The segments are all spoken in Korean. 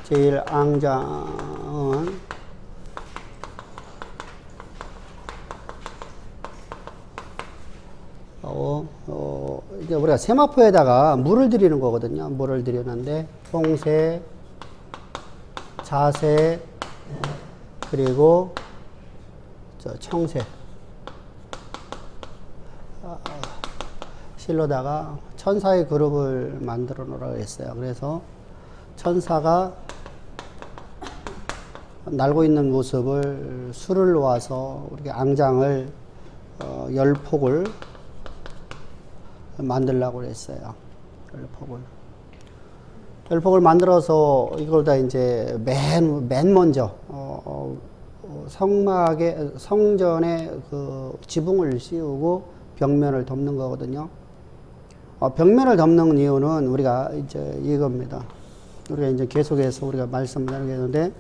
제일 앙장은 이제 우리가 세마포에다가 물을 들이는 거거든요. 물을 들이는데 홍새, 자새, 그리고 청새 실로다가 천사의 그룹을 만들어 놓으라고 했어요. 그래서 천사가 날고 있는 모습을 술을 놓아서 우리가 앙장을 10폭을 만들려고 했어요. 10폭을 만들어서 이걸 다 이제 맨 먼저 성전에 그 지붕을 씌우고 벽면을 덮는 거거든요. 벽면을 덮는 이유는 우리가 이제 이겁니다. 우리가 이제 계속해서 우리가 말씀을 나누겠는데,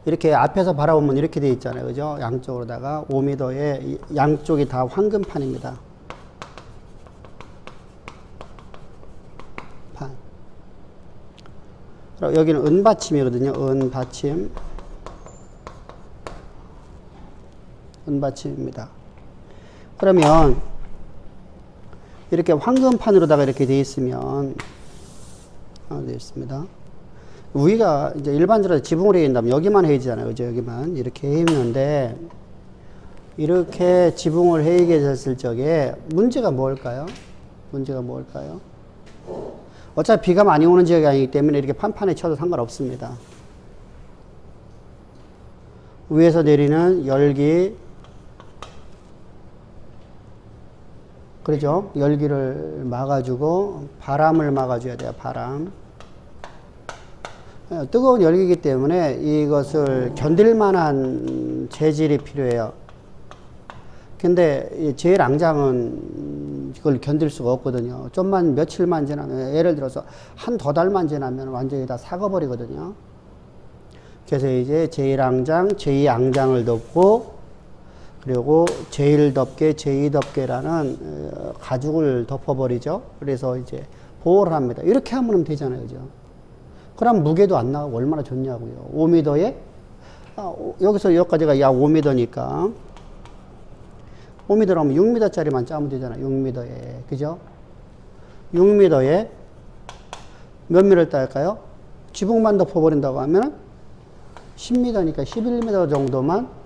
이렇게 앞에서 바라보면 이렇게 되어 있잖아요. 그죠? 양쪽으로다가 5m에 양쪽이 다 황금판입니다. 판. 여기는 은받침이거든요. 은받침입니다. 그러면 이렇게 황금판으로다가 이렇게 되어 있으면 되어 있습니다. 위가 이제 일반적으로 지붕으로 해야 된다면 여기만 해야지잖아요. 그죠? 여기만 이렇게 해 있는데, 이렇게 지붕을 해이게 됐을 적에 문제가 뭘까요? 어차피 비가 많이 오는 지역이 아니기 때문에 이렇게 판판에 쳐도 상관없습니다. 위에서 내리는 열기, 그렇죠? 열기를 막아주고 바람을 막아줘야 돼요. 바람. 뜨거운 열기이기 때문에 이것을 견딜 만한 재질이 필요해요. 근데 제일 앙장은 이걸 견딜 수가 없거든요. 좀만 며칠만 지나면, 예를 들어서 한 두 달만 지나면 완전히 다 삭아버리거든요. 그래서 이제 제일 앙장, 제2 앙장을 덮고, 그리고 제일 덮개, 제2 덮개라는 가죽을 덮어버리죠. 그래서 이제 보호를 합니다. 이렇게 하면 되잖아요. 그죠? 그럼 무게도 안 나가고 얼마나 좋냐고요. 5m에, 여기서 여기까지가 약 5m니까, 5m라면 6m짜리만 짜면 되잖아요. 6m에. 그죠? 6m에 몇 미터를 딸까요? 지붕만 덮어버린다고 하면 10m니까 11m 정도만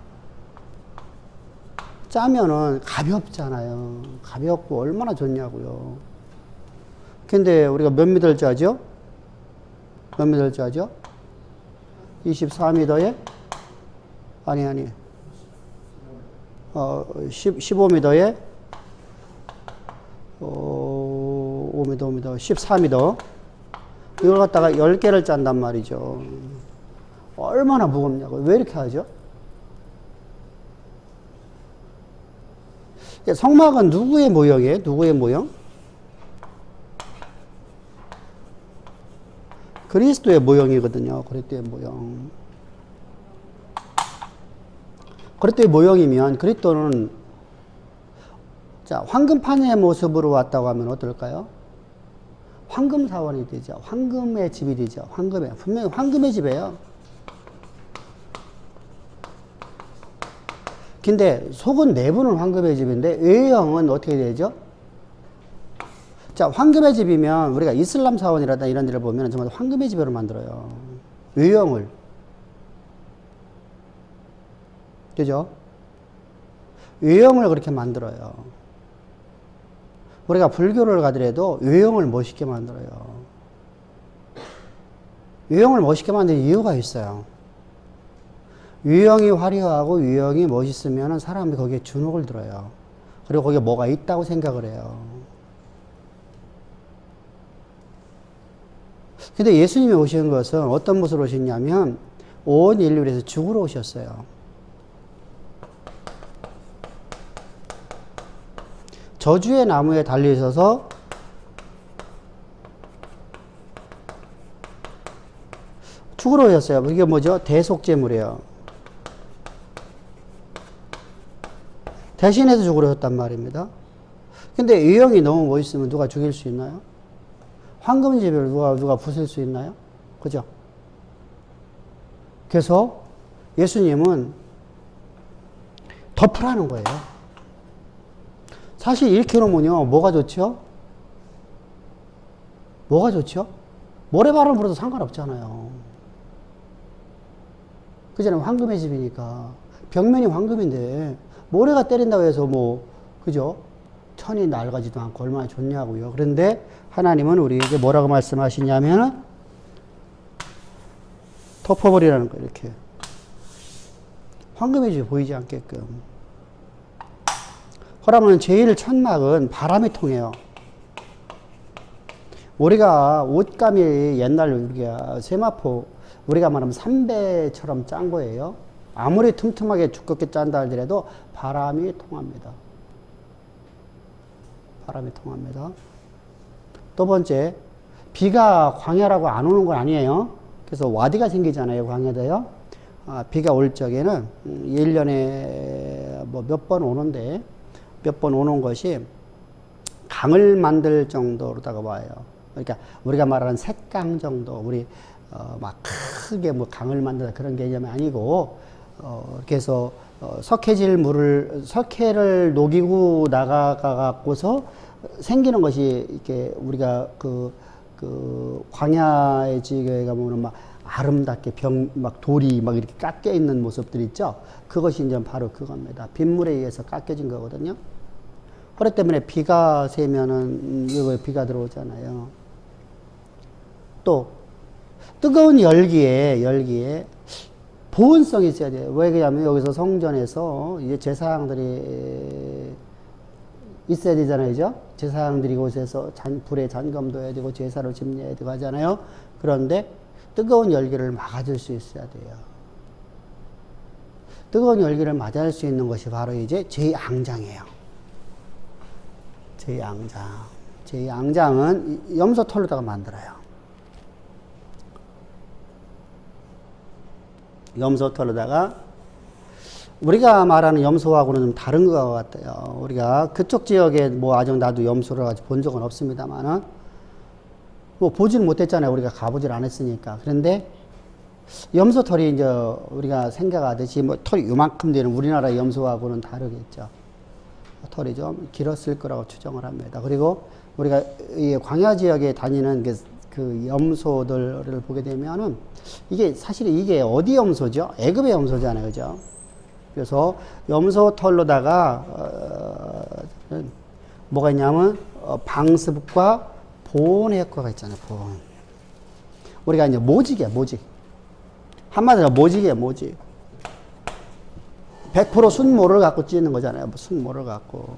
짜면은 가볍잖아요. 가볍고 얼마나 좋냐고요. 근데 우리가 몇 미터를 짜죠? 24m에? 아니. 15m에? 5m, 14m. 이걸 갖다가 10개를 짠단 말이죠. 얼마나 무겁냐고. 왜 이렇게 하죠? 성막은 누구의 모형이에요? 누구의 모형? 그리스도의 모형이거든요. 그리스도의 모형. 그리스도의 모형이면 그리스도는 황금판의 모습으로 왔다고 하면 어떨까요? 황금 사원이 되죠. 황금의 집이 되죠. 분명히 황금의 집이에요. 근데 속은 내부는 황금의 집인데 외형은 어떻게 되죠? 황금의 집이면 우리가 이슬람 사원이라든가 이런 데를 보면 정말 황금의 집으로 만들어요. 외형을. 그죠? 외형을 그렇게 만들어요. 우리가 불교를 가더라도 외형을 멋있게 만들어요. 외형을 멋있게 만드는 이유가 있어요. 유형이 화려하고 유형이 멋있으면 사람이 거기에 주눅을 들어요. 그리고 거기에 뭐가 있다고 생각을 해요. 근데 예수님이 오신 것은 어떤 모습으로 오셨냐면 온 인류를 위해서 죽으러 오셨어요. 저주의 나무에 달려 있어서 죽으러 오셨어요. 이게 뭐죠? 대속제물이에요. 대신해서 죽으러 오셨단 말입니다. 근데 유형이 너무 멋있으면 누가 죽일 수 있나요? 황금집을 누가 부술 수 있나요? 그죠? 그래서 예수님은 덮으라는 거예요. 사실 이렇게 놓으면요, 뭐가 좋죠? 뭐가 좋죠? 모래바람 불어도 상관없잖아요. 그잖아요. 황금의 집이니까. 벽면이 황금인데, 모래가 때린다고 해서 뭐, 그죠? 천이 낡아지도 않고 얼마나 좋냐고요. 그런데 하나님은 우리에게 뭐라고 말씀하시냐면은, 덮어버리라는 거예요, 이렇게. 황금의 집이 보이지 않게끔. 그러면 제일 천막은 바람이 통해요. 우리가 옷감이 옛날 우리가 세마포, 우리가 말하면 삼배처럼 짠 거예요. 아무리 틈틈하게 두껍게 짠다 하더라도 바람이 통합니다. 바람이 통합니다. 또 번째, 비가 광야라고 안 오는 건 아니에요. 그래서 와디가 생기잖아요, 광야도요. 비가 올 적에는 1년에 뭐 몇 번 오는데, 몇 번 오는 것이 강을 만들 정도로다가 와요. 그러니까 우리가 말하는 색강 정도, 우리 막 크게 뭐 강을 만든다 그런 개념이 아니고, 그래서 석회를 녹이고 나가갖고서 생기는 것이 이렇게 우리가 그 광야의 지역에 가면은 막 아름답게 막 돌이 막 이렇게 깎여 있는 모습들 있죠. 그것이 이제 바로 그겁니다. 빗물에 의해서 깎여진 거거든요. 그렇기 때문에 비가 새면은 이거 비가 들어오잖아요. 또 뜨거운 열기에 보온성이 있어야 돼요. 왜 그러냐면 여기서 성전에서 이제 제사장들이 있어야 되잖아요, 그죠? 제사장들이 이곳에서 불에 잔검도 해야 되고 제사를 집례해야 되고 하잖아요. 그런데 뜨거운 열기를 막아줄 수 있어야 돼요. 뜨거운 열기를 맞이할 수 있는 것이 바로 이제 제2앙장이에요. 제2앙장. 제2앙장은 염소 털로다가 만들어요. 염소 털로다가 우리가 말하는 염소하고는 좀 다른 것 같아요. 우리가 그쪽 지역에 뭐 아직 나도 염소를 아직 본 적은 없습니다만은 뭐 보지는 못했잖아요. 우리가 가보질 않았으니까. 그런데 염소 털이 이제 우리가 생각하듯이 뭐 털이 요만큼 되는 우리나라 염소하고는 다르겠죠. 털이 좀 길었을 거라고 추정을 합니다. 그리고 우리가 이 광야 지역에 다니는 그 염소들을 보게 되면은 이게 사실 이게 어디 염소죠? 애굽의 염소잖아요, 그죠? 그래서 염소 털로다가 뭐가 있냐면 방습과 보온 효과가 있잖아요. 보온. 우리가 이제 모직이야, 모직. 한마디로 모직이에요, 모직. 100% 순모를 갖고 찌는 거잖아요. 순모를 갖고.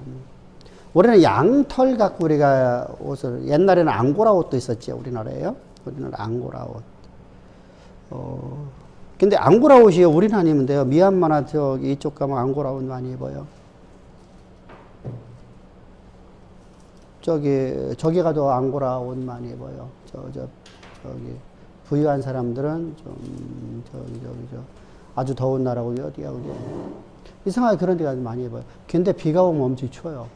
우리는 양털 갖고 우리가 옷을, 옛날에는 앙고라 옷도 있었죠, 우리나라에요. 우리는 앙고라 옷. 근데 앙고라 옷이 우리는 아니면 돼요. 미얀마나 저기 이쪽 가면 앙고라 옷 많이 입어요. 저기 가도 앙고라 옷 많이 입어요. 저기 부유한 사람들은 좀 아주 더운 나라고 어디야 그게 이상하게 그런 데가 많이 입어요. 근데 비가 오면 엄청 추워요.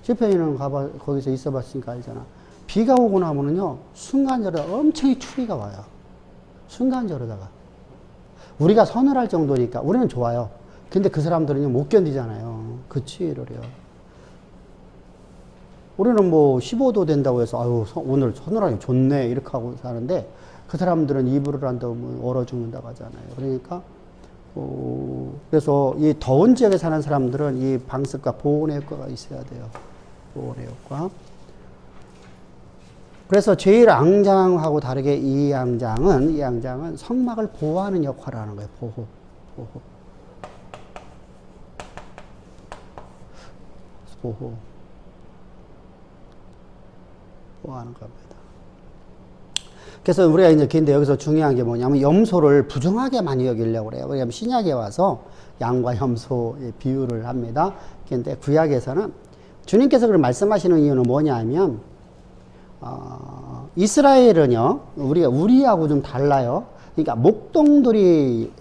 시편이는 거기서 있어봤으니까 알잖아. 비가 오고 나면은요 순간적으로 엄청 추위가 와요. 순간적으로다가 우리가 서늘할 정도니까 우리는 좋아요. 근데 그 사람들은요 못 견디잖아요. 그 추위를요. 우리는 뭐 15도 된다고 해서 아유 오늘 서늘하게 좋네 이렇게 하고 사는데 그 사람들은 이불을 안 덮으면 얼어 죽는다고 하잖아요. 그러니까 그래서 이 더운 지역에 사는 사람들은 이 방습과 보온의 효과가 있어야 돼요. 보온의 효과. 그래서 제1앙장하고 다르게 이 앙장은 성막을 보호하는 역할을 하는 거예요. 보호. 보호하는 겁니다. 그래서 우리가 이제 근데 여기서 중요한 게 뭐냐면 염소를 부정하게 많이 여기려고 그래요. 왜냐하면 신약에 와서 양과 염소의 비유를 합니다. 근데 구약에서는 주님께서 그걸 말씀하시는 이유는 뭐냐면 이스라엘은요 우리하고 좀 달라요. 그러니까 목동들이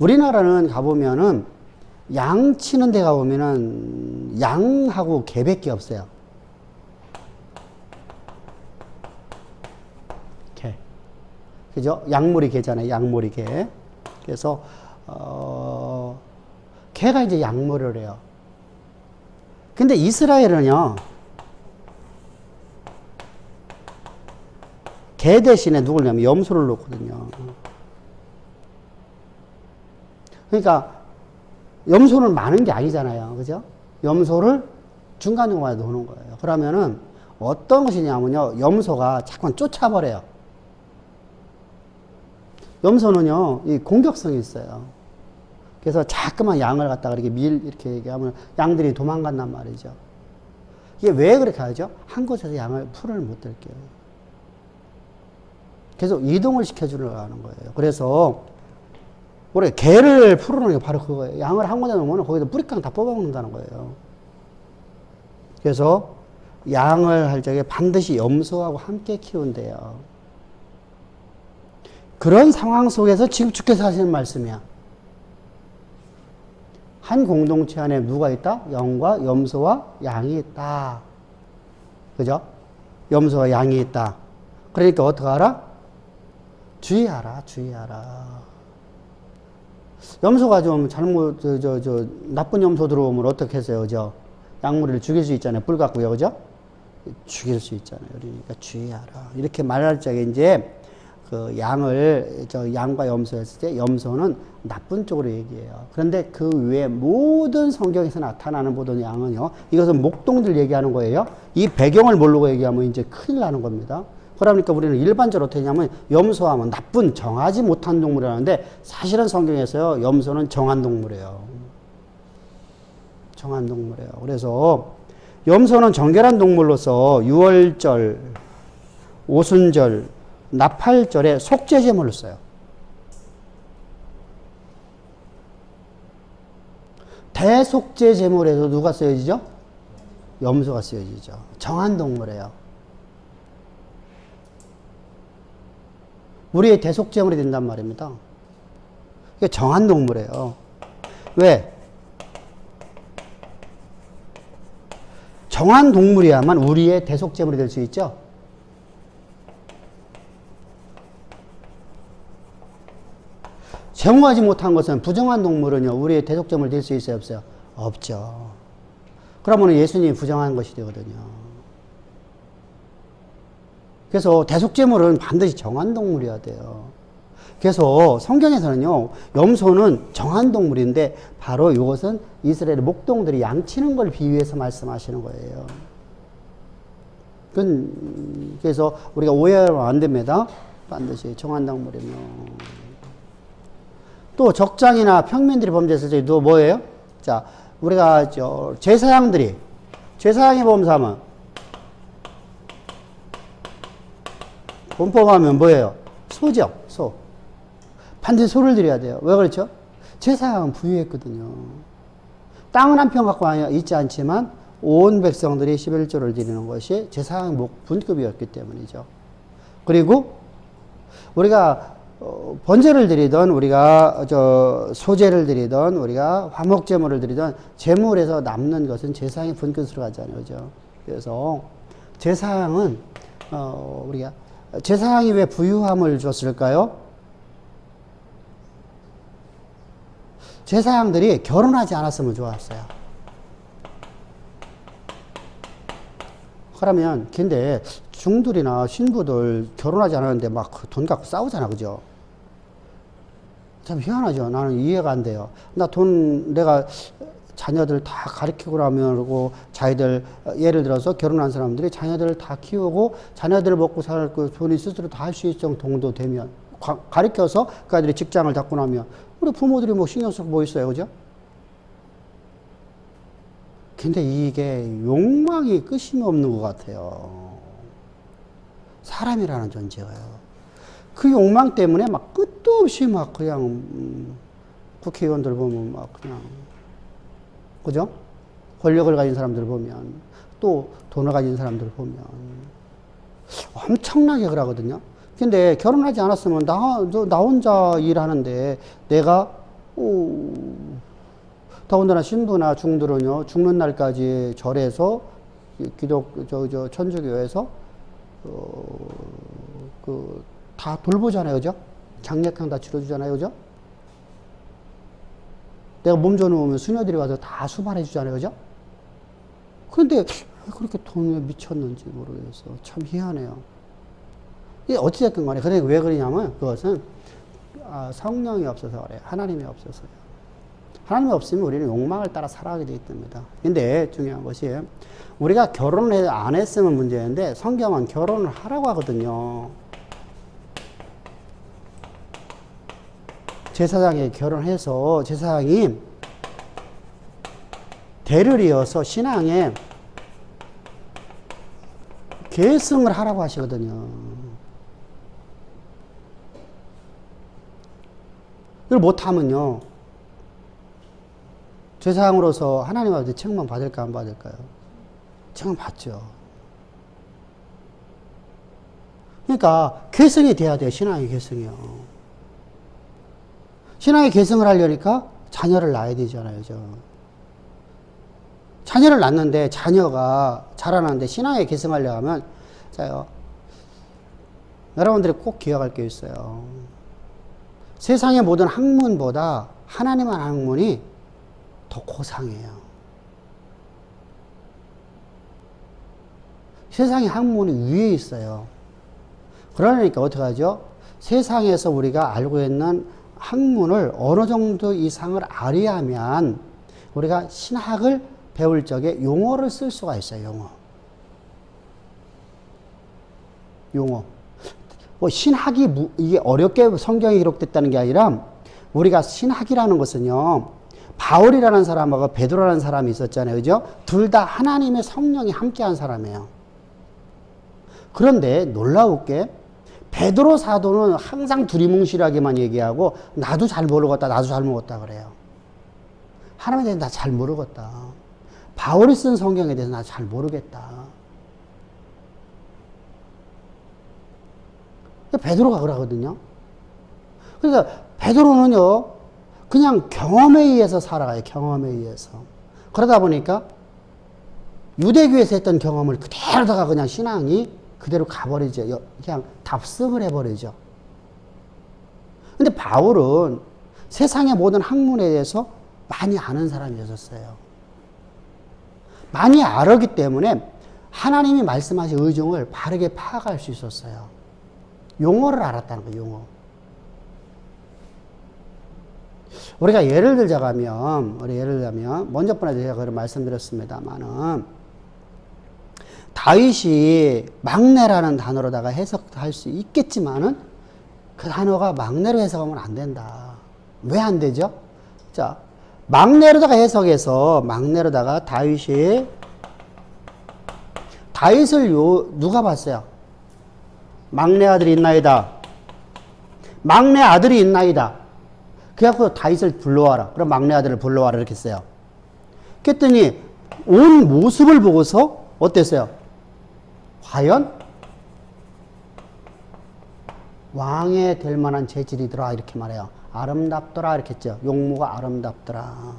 우리나라는 가보면은 양 치는 데 가보면은 양하고 개밖에 없어요. 개. 그죠? 양모리 개잖아요. 양모리 개. 그래서, 개가 이제 양모를 해요. 근데 이스라엘은요, 개 대신에 누굴 넣으면 염소를 놓거든요. 그러니까, 염소는 많은 게 아니잖아요. 그죠? 염소를 중간중간에 놓는 거예요. 그러면은 어떤 것이냐면요, 염소가 자꾸 쫓아버려요. 염소는요, 이 공격성이 있어요. 그래서 자꾸만 양을 갖다가 이렇게 얘기하면 양들이 도망간단 말이죠. 이게 왜 그렇게 하죠? 한 곳에서 양을 풀을 못 들게요. 계속 이동을 시켜주려고 하는 거예요. 그래서 우리가 개를 풀어놓는 게 바로 그거예요. 양을 한 곳에 놓으면 거기서 뿌리깡 다 뽑아먹는다는 거예요. 그래서 양을 할 적에 반드시 염소하고 함께 키운대요. 그런 상황 속에서 지금 주께서 하시는 말씀이야. 한 공동체 안에 누가 있다? 영과 염소와 양이 있다. 그죠? 염소와 양이 있다. 그러니까 어떡하라? 주의하라, 주의하라. 염소가 좀 나쁜 염소 들어오면 어떻게 했어요? 그죠? 양무리를 죽일 수 있잖아요. 불 갖고요. 그죠? 죽일 수 있잖아요. 그러니까 주의하라. 이렇게 말할 적에 이제 그 양과 염소 했을 때 염소는 나쁜 쪽으로 얘기해요. 그런데 그 외에 모든 성경에서 나타나는 모든 양은요, 이것은 목동들 얘기하는 거예요. 이 배경을 모르고 얘기하면 이제 큰일 나는 겁니다. 그러니까 우리는 일반적으로 어떻게 하냐면 염소하면 나쁜 정하지 못한 동물이라는데 사실은 성경에서요, 염소는 정한 동물이에요. 정한 동물이에요. 그래서 염소는 정결한 동물로서 유월절, 오순절, 나팔절에 속죄제물을 써요. 대속죄제물에도 누가 쓰여지죠? 염소가 쓰여지죠. 정한 동물이에요. 우리의 대속제물이 된단 말입니다. 이게 정한 동물이에요. 왜? 정한 동물이야만 우리의 대속제물이 될 수 있죠? 정하지 못한 것은 부정한 동물은요, 우리의 대속제물이 될 수 있어요, 없어요? 없죠. 그러면 예수님이 부정한 것이 되거든요. 그래서 대속제물은 반드시 정한 동물이어야 돼요. 그래서 성경에서는요, 염소는 정한 동물인데 바로 이것은 이스라엘의 목동들이 양치는 걸 비유해서 말씀하시는 거예요. 그래서 우리가 오해하면 안 됩니다. 반드시 정한 동물이면. 또 적장이나 평민들이 범죄했을 때 또 뭐예요? 자, 우리가 제사장이 범사하면 범법하면 뭐예요? 소죠, 소. 반드시 소를 드려야 돼요. 왜 그렇죠? 제사장은 부유했거든요. 땅은 한 평 갖고 있지 않지만 온 백성들이 11조를 드리는 것이 제사장 분급이었기 때문이죠. 그리고 우리가 번제를 드리던, 우리가 소제를 드리던, 우리가 화목제물을 드리던 제물에서 남는 것은 제사장의 분깃으로 가잖아요. 그죠? 그래서 제사장은 우리가 제사장이 왜 부유함을 줬을까요? 제사장들이 결혼하지 않았으면 좋았어요. 그러면 근데 중들이나 신부들 결혼하지 않았는데 막 돈 갖고 싸우잖아. 그죠? 참 희한하죠. 나는 이해가 안 돼요. 내가 자녀들 다 가르치고 나면, 그리고 자기들, 예를 들어서 결혼한 사람들이 자녀들을 다 키우고 자녀들을 먹고 살 그 돈이 스스로 다 할 수 있을 정도 되면, 가르쳐서 그 아이들이 직장을 잡고 나면, 우리 부모들이 뭐 신경 쓰고 뭐 있어요. 그죠? 근데 이게 욕망이 끝이 없는 것 같아요. 사람이라는 존재가요. 그 욕망 때문에 막 끝도 없이 막 그냥 국회의원들 보면 막 그냥, 그죠? 권력을 가진 사람들 보면, 또 돈을 가진 사람들 보면 엄청나게 그러거든요. 근데 결혼하지 않았으면 나 혼자 일하는데 내가 더군다나 신부나 중들은요, 죽는 날까지 절에서 천주교에서 다 돌보잖아요, 그죠? 장례강 다 치러주잖아요, 그죠? 내가 몸 줘놓으면 수녀들이 와서 다 수발해주잖아요, 그죠? 그런데 왜 그렇게 돈에 미쳤는지 모르겠어. 참 희한해요. 이게 어찌됐든 간에, 그래, 왜 그러냐면, 그것은, 성령이 없어서 그래요. 하나님이 없어서요. 하나님이 없으면 우리는 욕망을 따라 살아가게 되기 때문이다. 근데 중요한 것이, 우리가 결혼을 안 했으면 문제인데, 성경은 결혼을 하라고 하거든요. 제사장이 결혼해서, 제사장이 대를 이어서 신앙에 계승을 하라고 하시거든요. 이걸 못하면요, 제사장으로서 하나님 앞에 책망 받을까 안 받을까요? 책망 받죠. 그러니까 계승이 돼야 돼요. 신앙의 계승이요. 신앙의 계승을 하려니까 자녀를 낳아야 되잖아요. 자녀를 낳는데 자녀가 자라나는데 신앙에 계승하려 하면, 자요, 여러분들이 꼭 기억할 게 있어요. 세상의 모든 학문보다 하나님 한 학문이 더 고상해요. 세상의 학문이 위에 있어요. 그러니까 어떻게 하죠? 세상에서 우리가 알고 있는 학문을 어느 정도 이상을 알아야만 우리가 신학을 배울 적에 용어를 쓸 수가 있어요. 용어. 뭐 신학이 이게 어렵게 성경에 기록됐다는 게 아니라, 우리가 신학이라는 것은요, 바울이라는 사람하고 베드로라는 사람이 있었잖아요. 그죠? 둘 다 하나님의 성령이 함께한 사람이에요. 그런데 놀라웠게 베드로 사도는 항상 두리뭉실하게만 얘기하고, 나도 잘 모르겠다, 나도 잘 모르겠다 그래요. 하나님에 대해서 나 잘 모르겠다. 바울이 쓴 성경에 대해서 나 잘 모르겠다. 베드로가 그러거든요. 그러니까 베드로는요, 그냥 경험에 의해서 살아가요. 경험에 의해서. 그러다 보니까 유대교에서 했던 경험을 그대로다가 그냥 신앙이 그대로 가버리죠. 그냥 답습을 해버리죠. 근데 바울은 세상의 모든 학문에 대해서 많이 아는 사람이었어요. 많이 알았기 때문에 하나님이 말씀하신 의중을 바르게 파악할 수 있었어요. 용어를 알았다는 거예요, 용어. 우리가 예를 들자면, 먼저 번에 제가 그걸 말씀드렸습니다만은, 다윗이 막내라는 단어로다가 해석할 수 있겠지만은, 그 단어가 막내로 해석하면 안 된다. 왜 안 되죠? 자, 막내로다가 해석해서, 막내로다가 다윗을 누가 봤어요? 막내 아들이 있나이다. 막내 아들이 있나이다. 그래갖고 다윗을 불러와라. 그럼 막내 아들을 불러와라. 이렇게 했어요. 그랬더니 온 모습을 보고서 어땠어요? 과연 왕에 될 만한 재질이더라. 이렇게 말해요. 아름답더라. 이렇게 했죠. 용모가 아름답더라.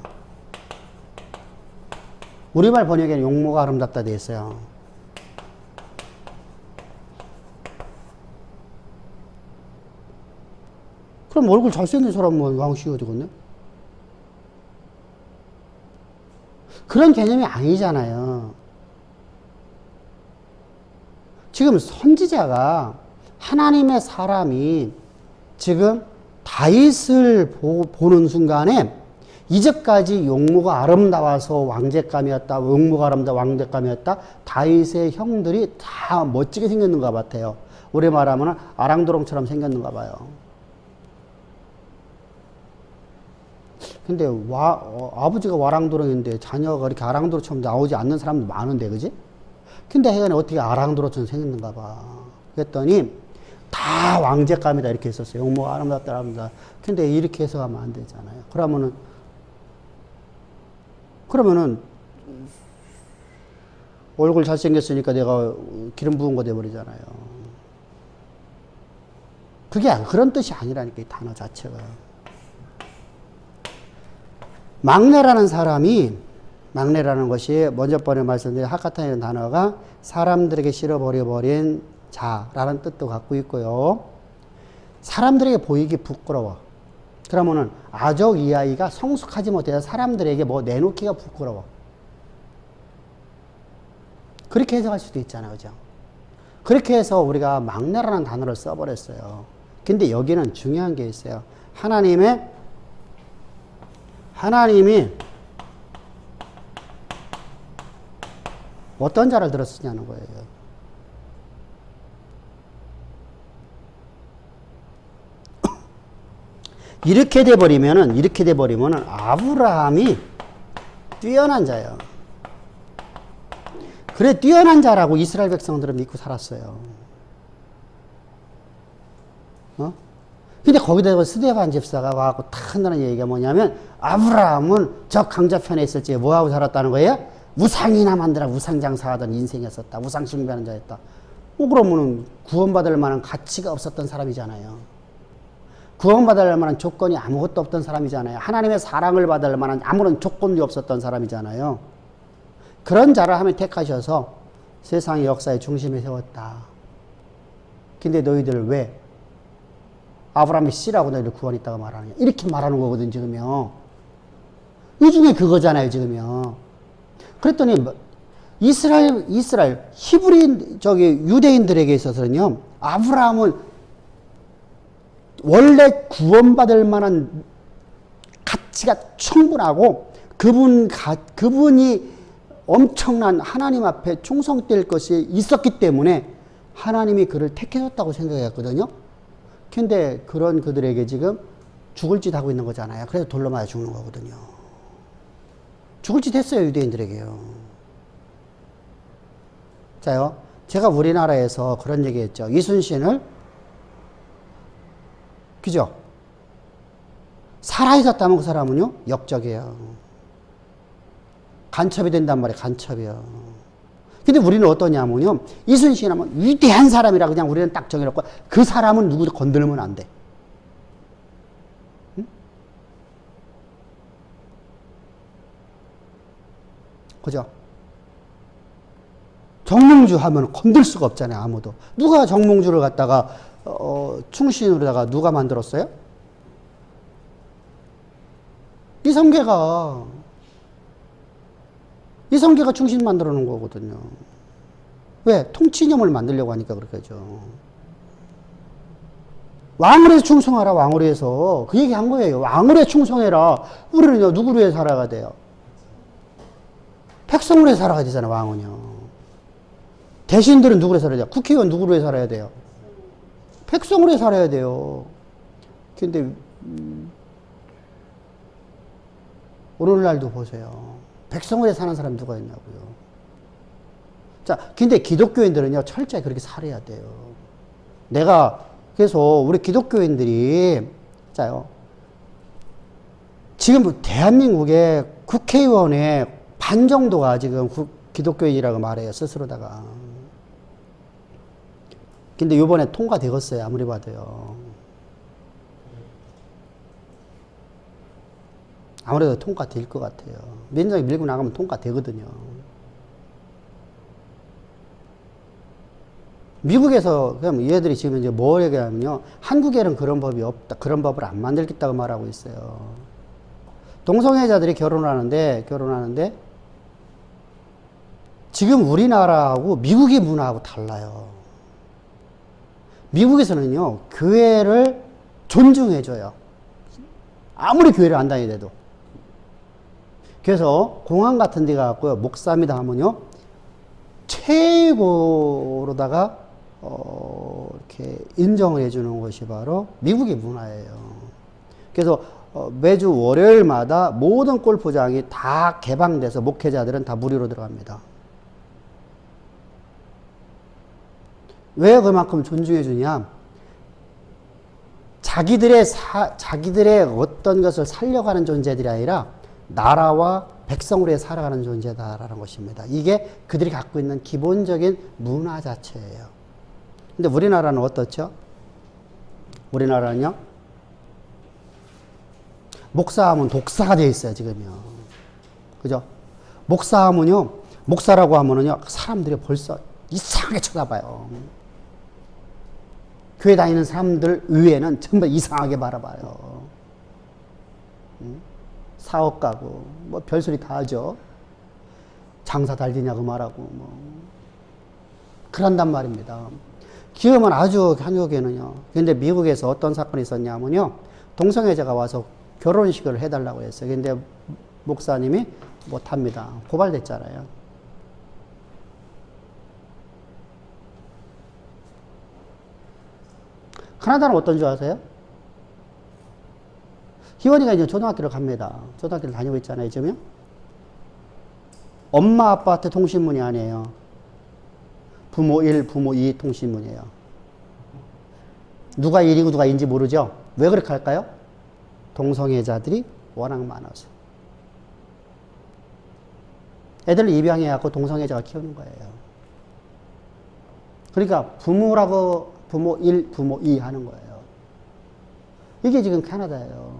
우리말 번역에는 용모가 아름답다 되어 있어요. 그럼 얼굴 잘생긴 사람은 왕 씌워야 되겠네? 그런 개념이 아니잖아요. 지금 선지자가 하나님의 사람이 지금 다윗을 보는 순간에 이제까지 용모가 아름다워서 왕제감이었다, 용모가 아름다워 왕제감이었다, 다윗의 형들이 다 멋지게 생겼는가 같아요. 우리 말하면 아랑도롱처럼 생겼는가 봐요. 근데 아버지가 와랑도롱인데 자녀가 이렇게 아랑도로처럼 나오지 않는 사람도 많은데, 그지? 근데 하여간에 어떻게 아랑도로처럼 생겼는가 봐. 그랬더니 다 왕제감이다 이렇게 했었어요. 용모가 아름답다, 아름답다. 근데 이렇게 해석하면 안 되잖아요. 그러면은 얼굴 잘생겼으니까 내가 기름 부은 거 돼버리잖아요. 그게 그런 뜻이 아니라니까, 이 단어 자체가. 막내라는 사람이, 막내라는 것이 먼저 번에 말씀드린 하카탄이라는 단어가 사람들에게 실어버려버린 자라는 뜻도 갖고 있고요. 사람들에게 보이기 부끄러워. 그러면은 아적 이 아이가 성숙하지 못해서 사람들에게 뭐 내놓기가 부끄러워. 그렇게 해석할 수도 있잖아요. 그죠? 그렇게 해서 우리가 막내라는 단어를 써버렸어요. 근데 여기는 중요한 게 있어요. 하나님이 어떤 자를 들었으냐는 거예요. 이렇게 돼버리면은 아브라함이 뛰어난 자예요. 그래, 뛰어난 자라고 이스라엘 백성들은 믿고 살았어요. 근데 거기다가 스데반 집사가 와갖고 탁 한다는 얘기가 뭐냐면, 아브라함은 저 강자편에 있을 때 뭐하고 살았다는 거예요? 우상이나 만들어 우상장사하던 인생이었었다. 우상 숭배하는 자였다. 그러면은 구원받을 만한 가치가 없었던 사람이잖아요. 구원받을 만한 조건이 아무것도 없던 사람이잖아요. 하나님의 사랑을 받을 만한 아무런 조건도 없었던 사람이잖아요. 그런 자를 하나님 택하셔서 세상의 역사의 중심에 세웠다. 근데 너희들 왜 아브라함이 씨라고 너희들 구원했다고 말하느냐. 이렇게 말하는 거거든, 지금요. 이 중에 그거잖아요, 지금요. 그랬더니 이스라엘, 히브리인, 유대인들에게 있어서는요, 아브라함은 원래 구원받을 만한 가치가 충분하고 그분이 엄청난 하나님 앞에 충성될 것이 있었기 때문에 하나님이 그를 택해줬다고 생각했거든요. 근데 그런 그들에게 지금 죽을 짓 하고 있는 거잖아요. 그래서 돌로 맞아 죽는 거거든요. 죽을 짓 했어요, 유대인들에게요. 자요, 제가 우리나라에서 그런 얘기 했죠. 이순신을, 그죠? 살아있었다면 그 사람은요, 역적이에요. 간첩이 된단 말이에요, 간첩이요. 근데 우리는 어떠냐면요, 이순신 하면 위대한 사람이라 그냥 우리는 딱 정해놓고 그 사람은 누구도 건들면 안 돼. 응? 그죠? 정몽주 하면 건들 수가 없잖아요, 아무도. 누가 정몽주를 갖다가 충신으로다가 누가 만들었어요? 이성계가 충신 만들어 놓은 거거든요. 왜? 통치념을 만들려고 하니까 그렇게죠. 왕을해서 충성하라, 왕을해서. 그 얘기 한 거예요. 왕을해 충성해라. 우리는요, 누구를 위해 살아가야 돼요? 백성을 위해 살아가야 되잖아요, 왕은요. 대신들은 누구를 위해 살아야 돼요? 국회의원 누구를 위해 살아야 돼요? 백성을 위해 살아야 돼요. 근데, 오늘날도 보세요. 백성을 위해 사는 사람 누가 있냐고요. 자, 근데 기독교인들은요, 철저히 그렇게 살아야 돼요. 그래서 우리 기독교인들이, 자요, 지금 대한민국의 국회의원의 반 정도가 지금 기독교인이라고 말해요, 스스로다가. 근데 요번에 통과되겠어요, 아무리 봐도요. 아무래도 통과될 것 같아요. 민정이 밀고 나가면 통과되거든요. 미국에서, 그럼 얘들이 지금 이제 뭘 얘기하면요. 한국에는 그런 법이 없다. 그런 법을 안 만들겠다고 말하고 있어요. 동성애자들이 결혼하는데, 지금 우리나라하고 미국의 문화하고 달라요. 미국에서는요, 교회를 존중해줘요. 아무리 교회를 안 다니더라도. 그래서 공항 같은 데 가고요, 목사입니다 하면요, 최고로다가 이렇게 인정을 해주는 것이 바로 미국의 문화예요. 그래서 매주 월요일마다 모든 골프장이 다 개방돼서 목회자들은 다 무료로 들어갑니다. 왜 그만큼 존중해 주냐? 자기들의 어떤 것을 살려가는 존재들이 아니라 나라와 백성으로 살아가는 존재다라는 것입니다. 이게 그들이 갖고 있는 기본적인 문화 자체예요. 근데 우리나라는 어떻죠? 우리나라는요, 목사하면 독사가 되어 있어요, 지금요. 그죠? 목사하면요, 목사라고 하면은요, 사람들이 벌써 이상하게 쳐다봐요. 교회 다니는 사람들 의외는 전부 이상하게 바라봐요. 사업가고, 뭐 별소리 다 하죠. 장사 잘 되냐고 말하고, 뭐. 그런단 말입니다. 기업은 아주 한국에는요. 근데 미국에서 어떤 사건이 있었냐면요. 동성애자가 와서 결혼식을 해달라고 했어요. 근데 목사님이 못합니다. 고발됐잖아요. 카나다는 어떤 줄 아세요? 희원이가 이제 초등학교를 갑니다. 초등학교를 다니고 있잖아요, 지금요. 엄마, 아빠한테 통신문이 아니에요. 부모 1, 부모 2 통신문이에요. 누가 1이고 누가 2인지 모르죠? 왜 그렇게 할까요? 동성애자들이 워낙 많아서. 애들을 입양해갖고 동성애자가 키우는 거예요. 그러니까 부모라고 부모 1, 부모 2 하는 거예요. 이게 지금 캐나다예요.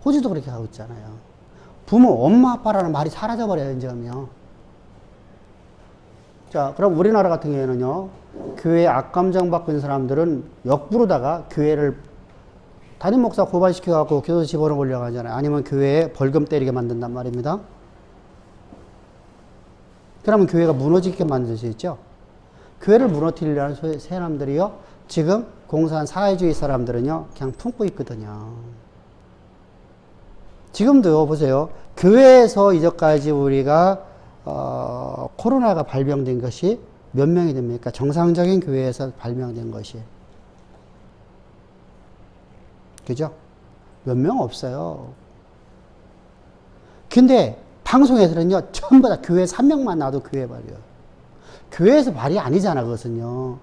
호주도 그렇게 하고 있잖아요. 부모, 엄마, 아빠라는 말이 사라져버려요, 이제는요. 자, 그럼 우리나라 같은 경우에는요, 교회 악감정 받고 있는 사람들은 역부르다가 교회를 담임 목사 고발시켜갖고 교도 집어넣어 보려고 하잖아요. 아니면 교회에 벌금 때리게 만든단 말입니다. 그러면 교회가 무너지게 만들 수 있죠. 교회를 무너뜨리려는 사람들이요, 지금 공산 사회주의 사람들은요, 그냥 품고 있거든요. 지금도 보세요. 교회에서 이제까지 우리가 코로나가 발병된 것이 몇 명이 됩니까? 정상적인 교회에서 발병된 것이. 그죠? 몇 명 없어요. 근데 방송에서는요, 전부 다 교회 3명만 나와도 교회 발이요. 교회에서 발이 아니잖아, 그것은요.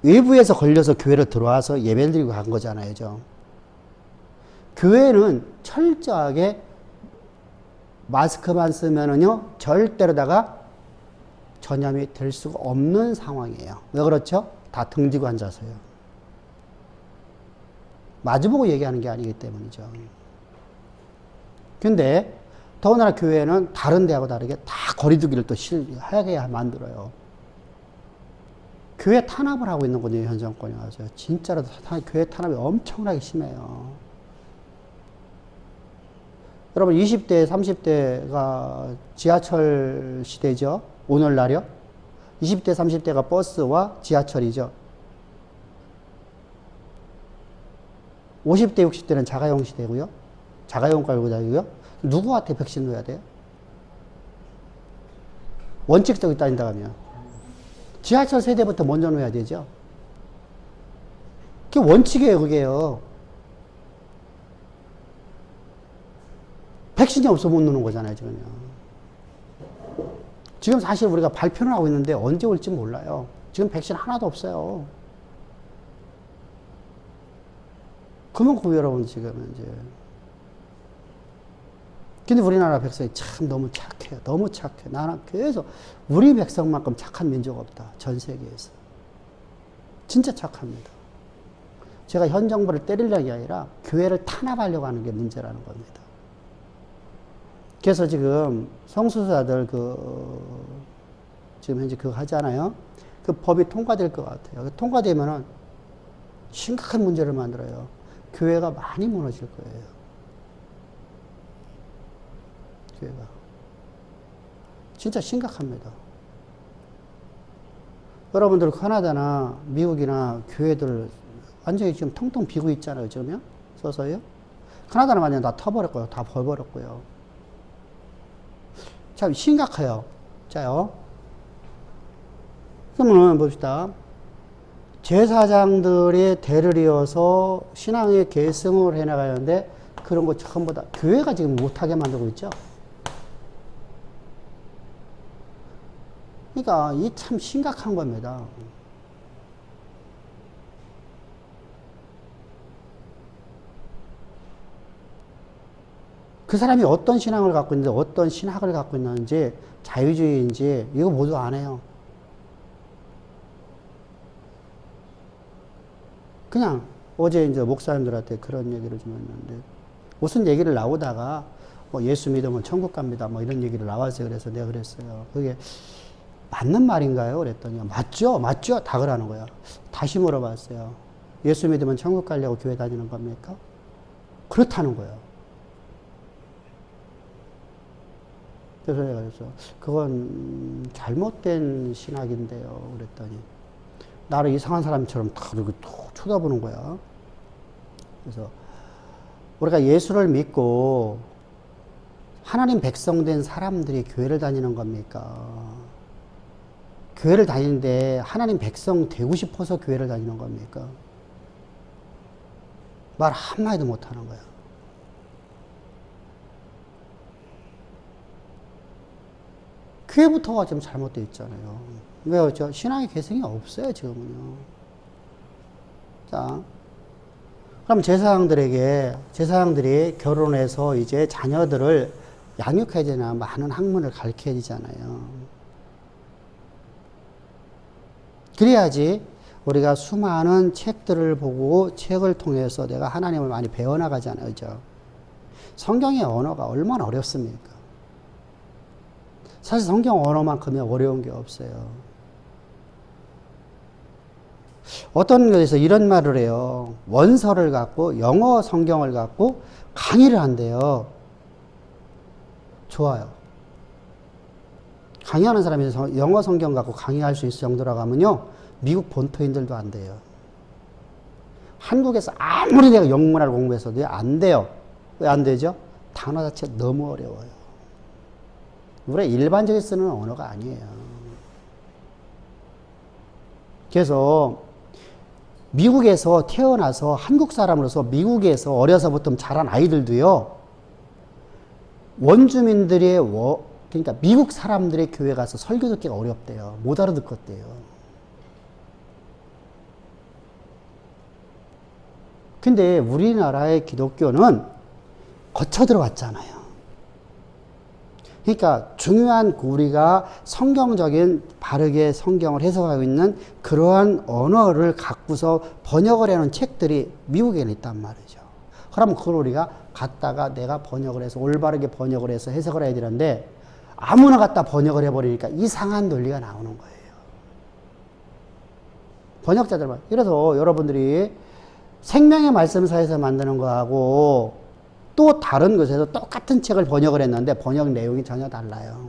외부에서 걸려서 교회로 들어와서 예배를 드리고 간 거잖아요, 죠. 교회는 철저하게 마스크만 쓰면은요, 절대로다가 전염이 될 수가 없는 상황이에요. 왜 그렇죠? 다 등지고 앉아서요. 마주보고 얘기하는 게 아니기 때문이죠. 근데, 더군다나 교회는 다른 데하고 다르게 다 거리두기를 또 하게 만들어요. 교회 탄압을 하고 있는 거든요, 현 정권이 와서. 진짜로 교회 탄압이 엄청나게 심해요. 여러분 20대, 30대가 지하철 시대죠. 오늘날이요. 20대, 30대가 버스와 지하철이죠. 50대, 60대는 자가용 시대고요. 자가용 깔고 다니고요. 누구한테 백신 넣어야 돼요? 원칙적으로 따진다 하면 지하철 세대부터 먼저 넣어야 되죠. 그게 원칙이에요, 그게요. 백신이 없어 못 넣는 거잖아요, 지금요. 지금 사실 우리가 발표는 하고 있는데 언제 올지 몰라요. 지금 백신 하나도 없어요. 그만큼 여러분 지금 이제. 근데 우리나라 백성이 참 너무 착해요. 너무 착해. 나는 그래서 우리 백성만큼 착한 민족 없다. 전 세계에서. 진짜 착합니다. 제가 현 정부를 때리려는 게 아니라 교회를 탄압하려고 하는 게 문제라는 겁니다. 그래서 지금 성소수자들 지금 현재 그거 하잖아요. 그 법이 통과될 것 같아요. 통과되면은 심각한 문제를 만들어요. 교회가 많이 무너질 거예요. 교회가. 진짜 심각합니다. 여러분들 캐나다나 미국이나 교회들 완전히 지금 텅텅 비고 있잖아요. 지금요. 서서요. 캐나다는 완전 다 터버렸고요. 다 벌버렸고요. 참 심각해요. 자요. 그러면 봅시다. 제사장들이 대를 이어서 신앙의 계승을 해나가는데 그런 거 전부 다 교회가 지금 못하게 만들고 있죠. 그러니까 이 참 심각한 겁니다. 그 사람이 어떤 신앙을 갖고 있는지, 어떤 신학을 갖고 있는지, 자유주의인지, 이거 모두 안 해요. 그냥 어제 이제 목사님들한테 그런 얘기를 좀 했는데, 무슨 얘기를 나오다가, 뭐 예수 믿으면 천국 갑니다. 뭐 이런 얘기를 나왔어요. 그래서 내가 그랬어요. 그게 맞는 말인가요? 그랬더니, 맞죠? 맞죠? 다 그러는 거야. 다시 물어봤어요. 예수 믿으면 천국 가려고 교회 다니는 겁니까? 그렇다는 거예요. 그래서 내가 그래서, 그건 잘못된 신학인데요. 그랬더니, 나를 이상한 사람처럼 다 이렇게 툭 쳐다보는 거야. 그래서, 우리가 예수를 믿고, 하나님 백성 된 사람들이 교회를 다니는 겁니까? 교회를 다니는데 하나님 백성 되고 싶어서 교회를 다니는 겁니까? 말 한마디도 못 하는 거야. 교회부터가 좀 잘못되어 있잖아요. 왜요? 신앙의 개성이 없어요, 지금은요. 자, 그럼 제사장들이 결혼해서 이제 자녀들을 양육해야 되나, 많은 학문을 가르쳐야 되잖아요. 그래야지 우리가 수많은 책들을 보고 책을 통해서 내가 하나님을 많이 배워나가잖아요. 그죠? 성경의 언어가 얼마나 어렵습니까? 사실 성경 언어만큼은 어려운 게 없어요. 어떤 곳에서 이런 말을 해요. 원서를 갖고, 영어 성경을 갖고 강의를 한대요. 좋아요. 강의하는 사람이 영어 성경 갖고 강의할 수 있을 정도라고 하면요, 미국 본토인들도 안 돼요. 한국에서 아무리 내가 영문화를 공부했어도 안 돼요. 왜 안 되죠? 단어 자체가 너무 어려워요. 우리가 일반적으로 쓰는 언어가 아니에요. 그래서 미국에서 태어나서 한국 사람으로서 미국에서 어려서부터 자란 아이들도요, 원주민들의 그러니까 미국 사람들의 교회 가서 설교 듣기가 어렵대요. 못 알아듣겠대요. 근데 우리나라의 기독교는 거쳐 들어왔잖아요. 그러니까 중요한 우리가 성경적인 바르게 성경을 해석하고 있는 그러한 언어를 갖고서 번역을 해놓은 책들이 미국에는 있단 말이죠. 그러면 그걸 우리가 갖다가 내가 번역을 해서 올바르게 번역을 해서 해석을 해야 되는데, 아무나 갖다 번역을 해버리니까 이상한 논리가 나오는 거예요. 번역자들만. 그래서 여러분들이 생명의 말씀사에서 만드는 거하고 또 다른 곳에서 똑같은 책을 번역을 했는데 번역 내용이 전혀 달라요.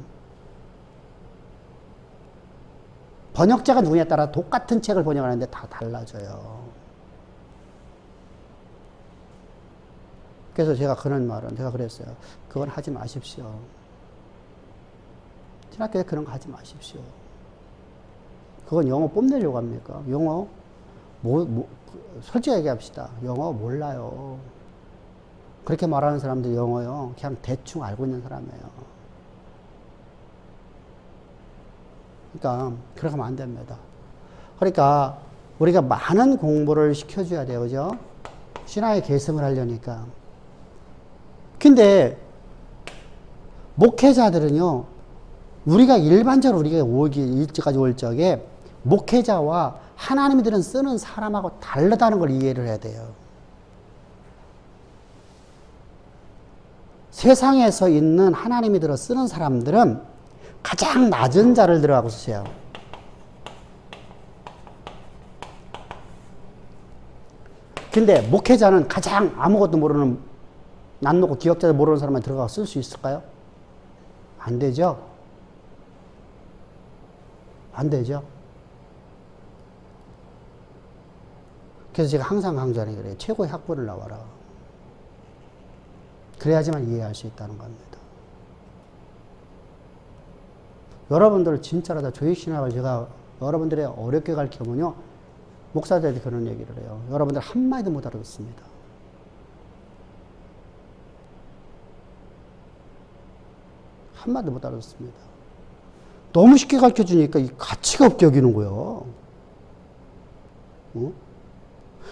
번역자가 누구냐에 따라 똑같은 책을 번역하는데 다 달라져요. 그래서 제가 그랬어요. 그건 하지 마십시오. 신학교에 그런 거 하지 마십시오. 그건 영어 뽐내려고 합니까? 영어, 솔직히 얘기합시다. 영어 몰라요. 그렇게 말하는 사람들 영어요, 그냥 대충 알고 있는 사람이에요. 그러니까 그렇게 하면 안 됩니다. 그러니까 우리가 많은 공부를 시켜줘야 돼요. 그죠? 신앙의 계승을 하려니까. 근데 목회자들은요, 우리가 일반적으로 이제까지 올 적에 목회자와 하나님들은 쓰는 사람하고 다르다는 걸 이해를 해야 돼요. 세상에서 있는 하나님이 들어 쓰는 사람들은 가장 낮은 자를 들어가고 쓰세요. 근데 목회자는 가장 아무것도 모르는, 난 놓고 기억자도 모르는 사람만 들어가서 쓸 수 있을까요? 안 되죠? 안 되죠? 그래서 제가 항상 강조하는 게 그래요. 최고의 학벌을 나와라. 그래야지만 이해할 수 있다는 겁니다. 여러분들 진짜로 다 조직신학을 제가 여러분들의 어렵게 가르쳐보면요, 목사들한테 그런 얘기를 해요. 여러분들 한마디도 못 알아듣습니다. 한마디도 못 알아듣습니다. 너무 쉽게 가르쳐주니까 이 가치가 없게 여기는 거예요.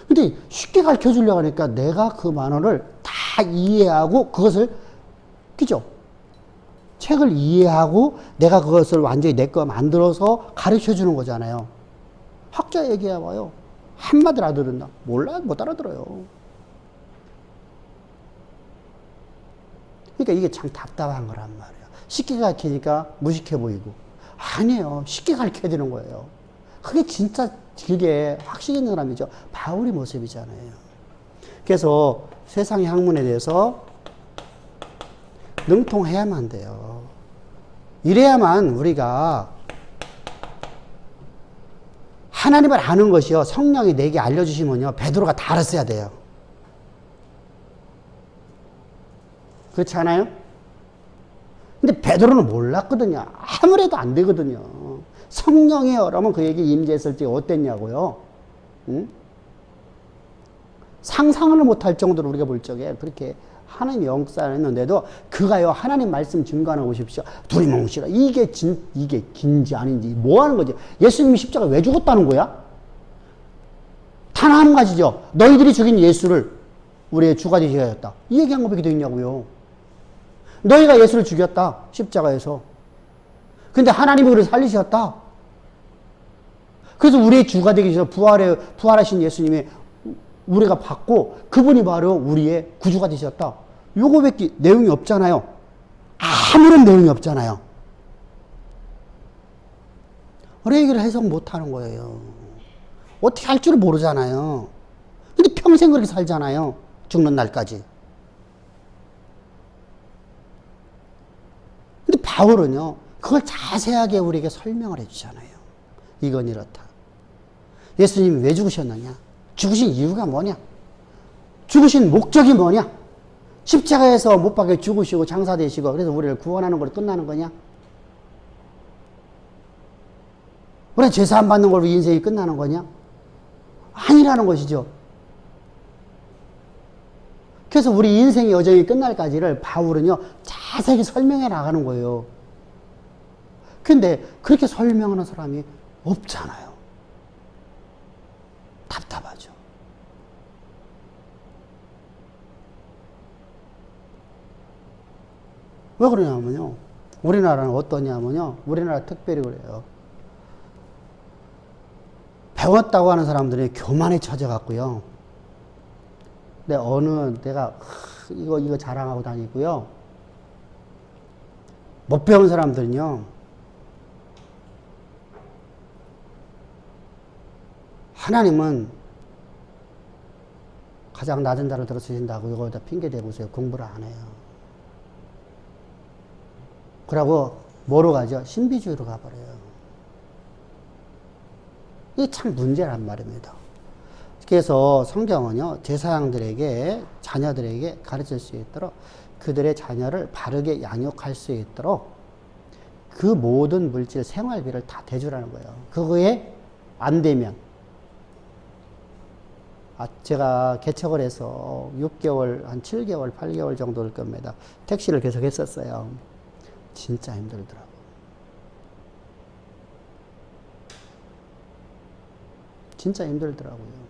근데 쉽게 가르쳐 주려고 하니까 내가 그 만원을 다 이해하고 그것을, 그죠? 책을 이해하고 내가 그것을 완전히 내 거 만들어서 가르쳐 주는 거잖아요. 학자 얘기해봐요. 한마디 알아듣나? 몰라, 못 알아들어요. 그러니까 이게 참 답답한 거란 말이에요. 쉽게 가르치니까 무식해 보이고. 아니에요. 쉽게 가르쳐야 되는 거예요. 그게 진짜 길게 확신 있는 사람이죠. 바울의 모습이잖아요. 그래서 세상의 학문에 대해서 능통해야만 돼요. 이래야만 우리가 하나님을 아는 것이요. 성령이 내게 알려주시면요. 베드로가 다 알았어야 돼요. 그렇지 않아요? 근데 베드로는 몰랐거든요. 아무래도 안 되거든요. 성령이 여러분 그에게 임재했을 때 어땠냐고요? 응? 상상을 못할 정도로 우리가 볼 적에 그렇게 하나님의 역사를 했는데도 그가요 하나님 말씀 증거하는 오십시오. 둘이 뭉치라. 이게 긴지 아닌지 뭐 하는 거지? 예수님이 십자가 왜 죽었다는 거야? 단 한 가지죠. 너희들이 죽인 예수를 우리의 주가 되셔야겠다. 이 얘기한 것밖에 되어 있냐고요. 너희가 예수를 죽였다. 십자가에서. 근데 하나님이 그를 살리셨다. 그래서 우리의 주가 되기 위해서 부활하신 예수님이 우리가 받고 그분이 바로 우리의 구주가 되셨다. 요거밖에 내용이 없잖아요. 아무런 내용이 없잖아요. 우리 얘기를 해석 못하는 거예요. 어떻게 할 줄 모르잖아요. 근데 평생 그렇게 살잖아요. 죽는 날까지. 근데 바울은요, 그걸 자세하게 우리에게 설명을 해주잖아요. 이건 이렇다. 예수님이 왜 죽으셨느냐? 죽으신 이유가 뭐냐? 죽으신 목적이 뭐냐? 십자가에서 못 박혀 죽으시고 장사되시고 그래서 우리를 구원하는 걸로 끝나는 거냐? 우리가 죄사함 받는 걸로 인생이 끝나는 거냐? 아니라는 것이죠. 그래서 우리 인생의 여정이 끝날까지를 바울은요 자세히 설명해 나가는 거예요. 근데 그렇게 설명하는 사람이 없잖아요. 답답하죠. 왜 그러냐면요. 우리나라는 어떠냐면요. 우리나라 특별히 그래요. 배웠다고 하는 사람들이 교만에 처져갖고요. 내가 이거 자랑하고 다니고요. 못 배운 사람들은요. 하나님은 가장 낮은 자를 들어주신다고 이거다 핑계 대고 있어요. 공부를 안 해요. 그러고 뭐로 가죠? 신비주의로 가버려요. 이게 참 문제란 말입니다. 그래서 성경은요, 제사장들에게, 자녀들에게 가르칠 수 있도록 그들의 자녀를 바르게 양육할 수 있도록 그 모든 물질, 생활비를 다 대주라는 거예요. 그거에 안 되면, 제가 개척을 해서 6개월, 한 7개월, 8개월 정도 될 겁니다. 택시를 계속 했었어요. 진짜 힘들더라고요. 진짜 힘들더라고요.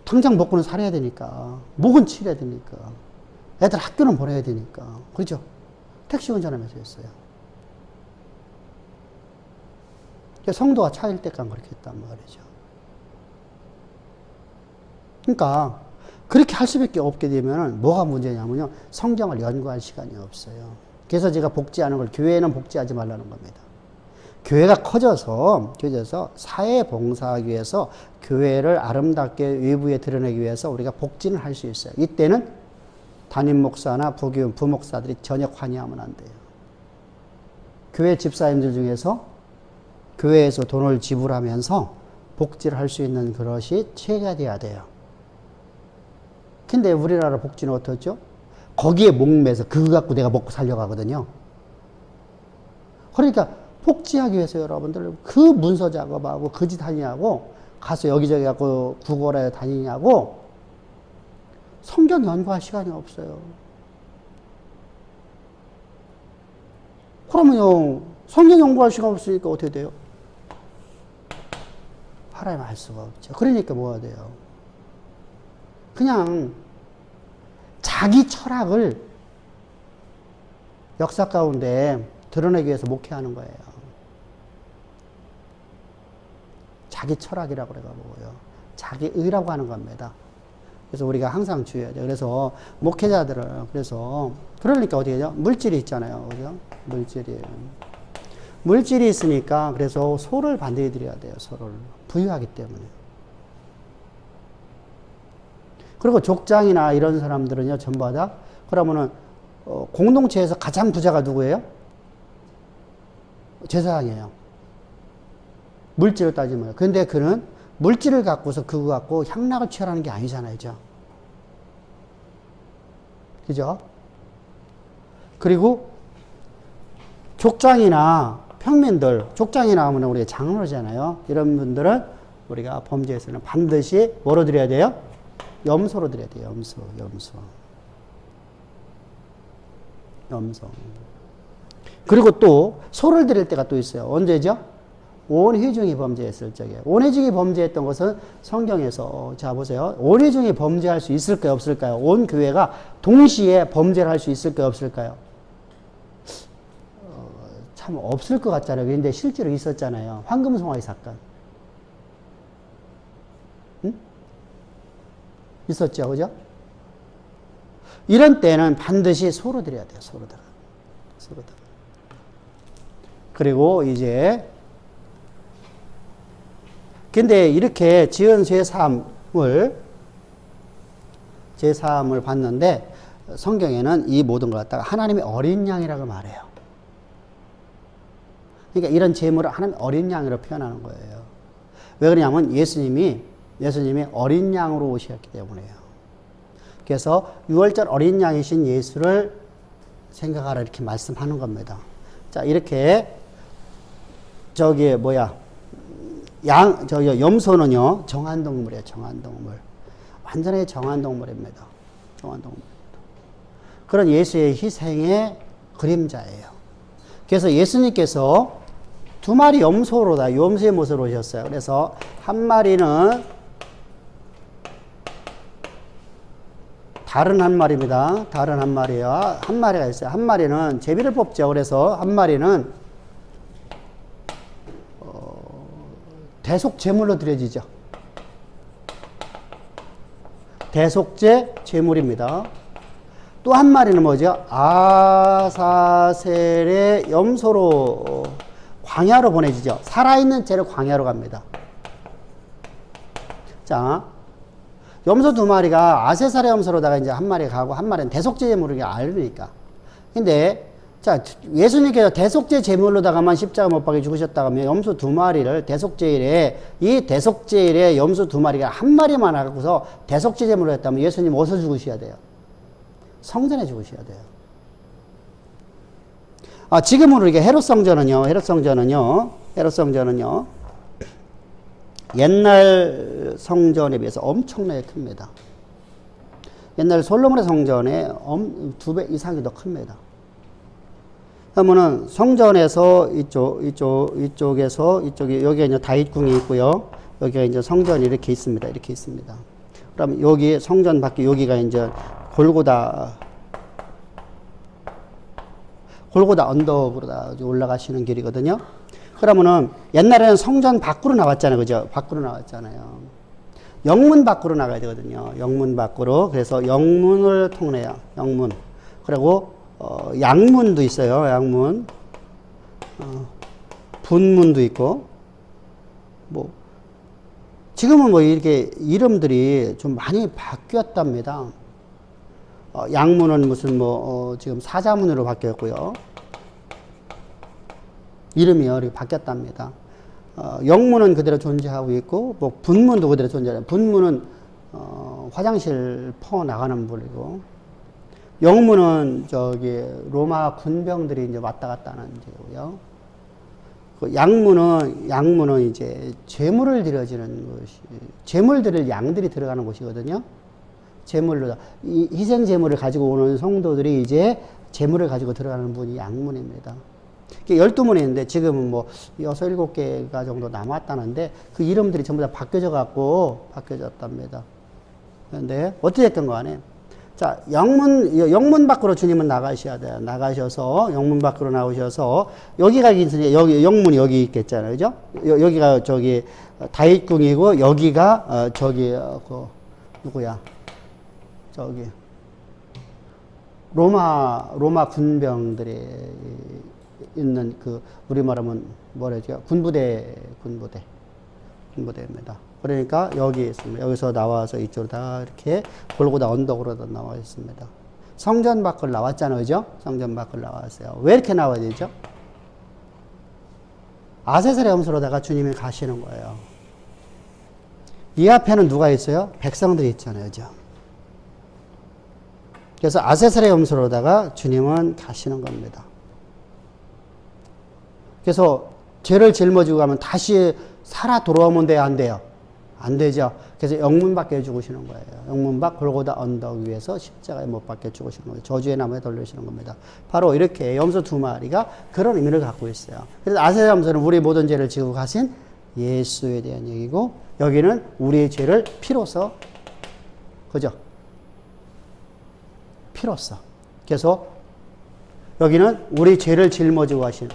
당장 먹고는 살아야 되니까, 목은 치러야 되니까, 애들 학교는 보내야 되니까, 그렇죠? 택시 운전하면서 했어요. 성도가 차일 때까지 그렇게 했단 말이죠. 그러니까 그렇게 할 수밖에 없게 되면 뭐가 문제냐면요, 성경을 연구할 시간이 없어요. 그래서 제가 복지하는 걸, 교회는 복지하지 말라는 겁니다. 교회가 커져서 사회 봉사하기 위해서 교회를 아름답게 외부에 드러내기 위해서 우리가 복지는 할 수 있어요. 이때는 담임 목사나 부목사들이 전혀 관여하면 안 돼요. 교회 집사님들 중에서 교회에서 돈을 지불하면서 복지를 할 수 있는 그것이 체계가 돼야 돼요. 근데 우리나라 복지는 어떻죠? 거기에 목매서 그거 갖고 내가 먹고 살려고 하거든요. 그러니까 복지하기 위해서 여러분들 그 문서 작업하고 그 짓 하냐고 가서 여기저기 갖고 구걸해 다니냐고 성경 연구할 시간이 없어요. 그러면요, 성경 연구할 시간 없으니까 어떻게 돼요? 하나님 알 수가 없죠. 그러니까 뭐가 돼요? 그냥 자기 철학을 역사 가운데 드러내기 위해서 목회하는 거예요. 자기 철학이라고 그래가지고요. 자기 의라고 하는 겁니다. 그래서 우리가 항상 주의해야 돼요. 그래서 목회자들은 그래서 그러니까 어떻게 해요? 물질이 있잖아요. 그죠? 물질이 있으니까 그래서 소를 반드시 드려야 돼요. 소를 부유하기 때문에. 그리고 족장이나 이런 사람들은요, 전부 다 그러면은 공동체에서 가장 부자가 누구예요? 제사장이에요. 물질을 따지면. 근데 그는 물질을 갖고서 그거 갖고 향락을 취하라는 게 아니잖아요. 그죠? 그리고 족장이나 평민들, 족장이나 하면 우리가 장로잖아요. 이런 분들은 우리가 범죄에서는 반드시 뭐로 드려야 돼요? 염소로 드려야 돼요. 염소. 그리고 또 소를 드릴 때가 또 있어요. 언제죠? 온회중이 범죄했을 적에. 온회중이 범죄했던 것은 성경에서 자 보세요. 온회중이 범죄할 수 있을까요? 없을까요? 온 교회가 동시에 범죄를 할 수 있을까요? 없을까요? 참 없을 것 같잖아요. 그런데 실제로 있었잖아요. 황금송아지 사건. 응? 있었죠. 그죠? 이런 때는 반드시 소로 드려야 돼요. 소로다가. 그리고 이제 근데 이렇게 지은 제사함을 봤는데 성경에는 이 모든 걸 갖다가 하나님의 어린 양이라고 말해요. 그러니까 이런 제물을 하나님 어린 양으로 표현하는 거예요. 왜 그러냐면 예수님이 어린 양으로 오셨기 때문에요. 그래서 6월절 어린 양이신 예수를 생각하라 이렇게 말씀하는 겁니다. 자, 이렇게 염소는요, 정한동물이에요, 정한동물. 완전히 정한동물입니다. 그런 예수의 희생의 그림자예요. 그래서 예수님께서 두 마리 염소의 모습으로 오셨어요. 그래서 한 마리는 다른 한 마리입니다. 다른 한 마리야. 한 마리가 있어요. 한 마리는 제비를 뽑죠. 그래서 한 마리는 대속 제물로 드려지죠. 대속제 제물입니다. 또 한 마리는 뭐죠? 아사셀의 염소로 광야로 보내지죠. 살아있는 채로 광야로 갑니다. 자, 염소 두 마리가 아세살의 염소로다가 이제 한 마리 가고 한 마리는 대속제 제물을 알으니까. 근데 자, 예수님께서 대속제 제물로다가만 십자가 못 박혀 죽으셨다가 하면 염소 두 마리를 이 대속제일에 염소 두 마리가 한 마리만 하고서 대속제 제물로 했다면 예수님 어디서 죽으셔야 돼요? 성전에 죽으셔야 돼요. 지금은 이게 헤롯 성전은요, 옛날 성전에 비해서 엄청나게 큽니다. 옛날 솔로몬의 성전에 2배 이상이 더 큽니다. 그러면은 성전에서 이쪽에서 여기가 이제 다윗궁이 있고요. 여기가 이제 성전이 이렇게 있습니다. 그럼 여기 성전 밖에 여기가 이제 골고다 언덕으로 올라가시는 길이거든요. 그러면은 옛날에는 성전 밖으로 나왔잖아요. 그죠? 밖으로 나왔잖아요. 영문 밖으로 나가야 되거든요. 영문 밖으로. 그래서 영문을 통해요. 영문. 그리고 양문도 있어요. 양문. 분문도 있고. 지금은 이렇게 이름들이 좀 많이 바뀌었답니다. 양문은 무슨 지금 사자문으로 바뀌었고요. 이름이 이렇게 바뀌었답니다. 영문은 그대로 존재하고 있고, 분문도 그대로 존재해요. 분문은 화장실 퍼 나가는 부이고, 영문은 로마 군병들이 이제 왔다 갔다 하는 데고요. 양문은 이제 제물을 드려지는 것이, 제물 드릴 양들이 들어가는 곳이거든요. 제물로, 희생 제물을 가지고 오는 성도들이 이제 제물을 가지고 들어가는 분이 양문입니다. 12문이 있는데 지금은 6, 7개가 정도 남았다는데 그 이름들이 전부 다 바뀌어졌답니다. 그런데 어찌됐든 간에 자, 영문 밖으로 주님은 나가셔야 돼요. 나가셔서, 영문 밖으로 나오셔서, 여기가 있으니, 여기, 영문이 여기 있겠잖아요. 그죠? 여기가 저기, 다윗궁이고, 여기가, 누구야? 저기, 로마 군병들이 있는 우리 말하면 뭐라죠? 군부대입니다. 그러니까 여기 있습니다. 여기서 나와서 이쪽으로 다 이렇게 골고다 언덕으로 나와 있습니다. 성전 밖을 나왔잖아요. 그죠? 성전 밖을 나왔어요. 왜 이렇게 나와야 되죠? 아세셀의 염소로다가 주님이 가시는 거예요. 이 앞에는 누가 있어요? 백성들이 있잖아요. 그죠? 그래서 아세셀의 염소로다가 주님은 가시는 겁니다. 그래서 죄를 짊어지고 가면 다시 살아 돌아오면 돼요? 안 돼요? 안 되죠. 그래서 영문 밖에 죽으시는 거예요. 영문 밖 골고다 언덕 위에서 십자가에 못 박혀 죽으시는 거예요. 저주의 나무에 돌리시는 겁니다. 바로 이렇게 염소 두 마리가 그런 의미를 갖고 있어요. 그래서 아세셀 염소는 우리 모든 죄를 지고 가신 예수에 대한 얘기고, 여기는 우리의 죄를 피로써, 그죠? 피로써. 그래서 여기는 우리 죄를 짊어지고 가신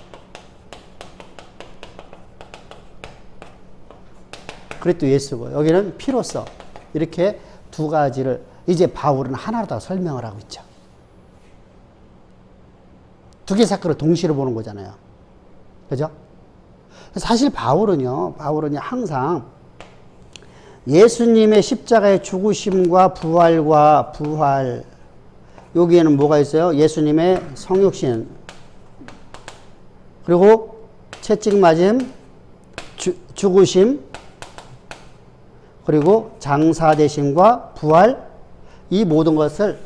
그리스도 예수고, 여기는 피로써. 이렇게 두 가지를 이제 바울은 하나로 다 설명을 하고 있죠. 두 개 사건을 동시로 보는 거잖아요. 그죠? 사실 바울은요 항상 예수님의 십자가의 죽으심과 부활, 여기에는 뭐가 있어요? 예수님의 성육신, 그리고 채찍 맞음, 죽으심, 그리고 장사되심과 부활, 이 모든 것을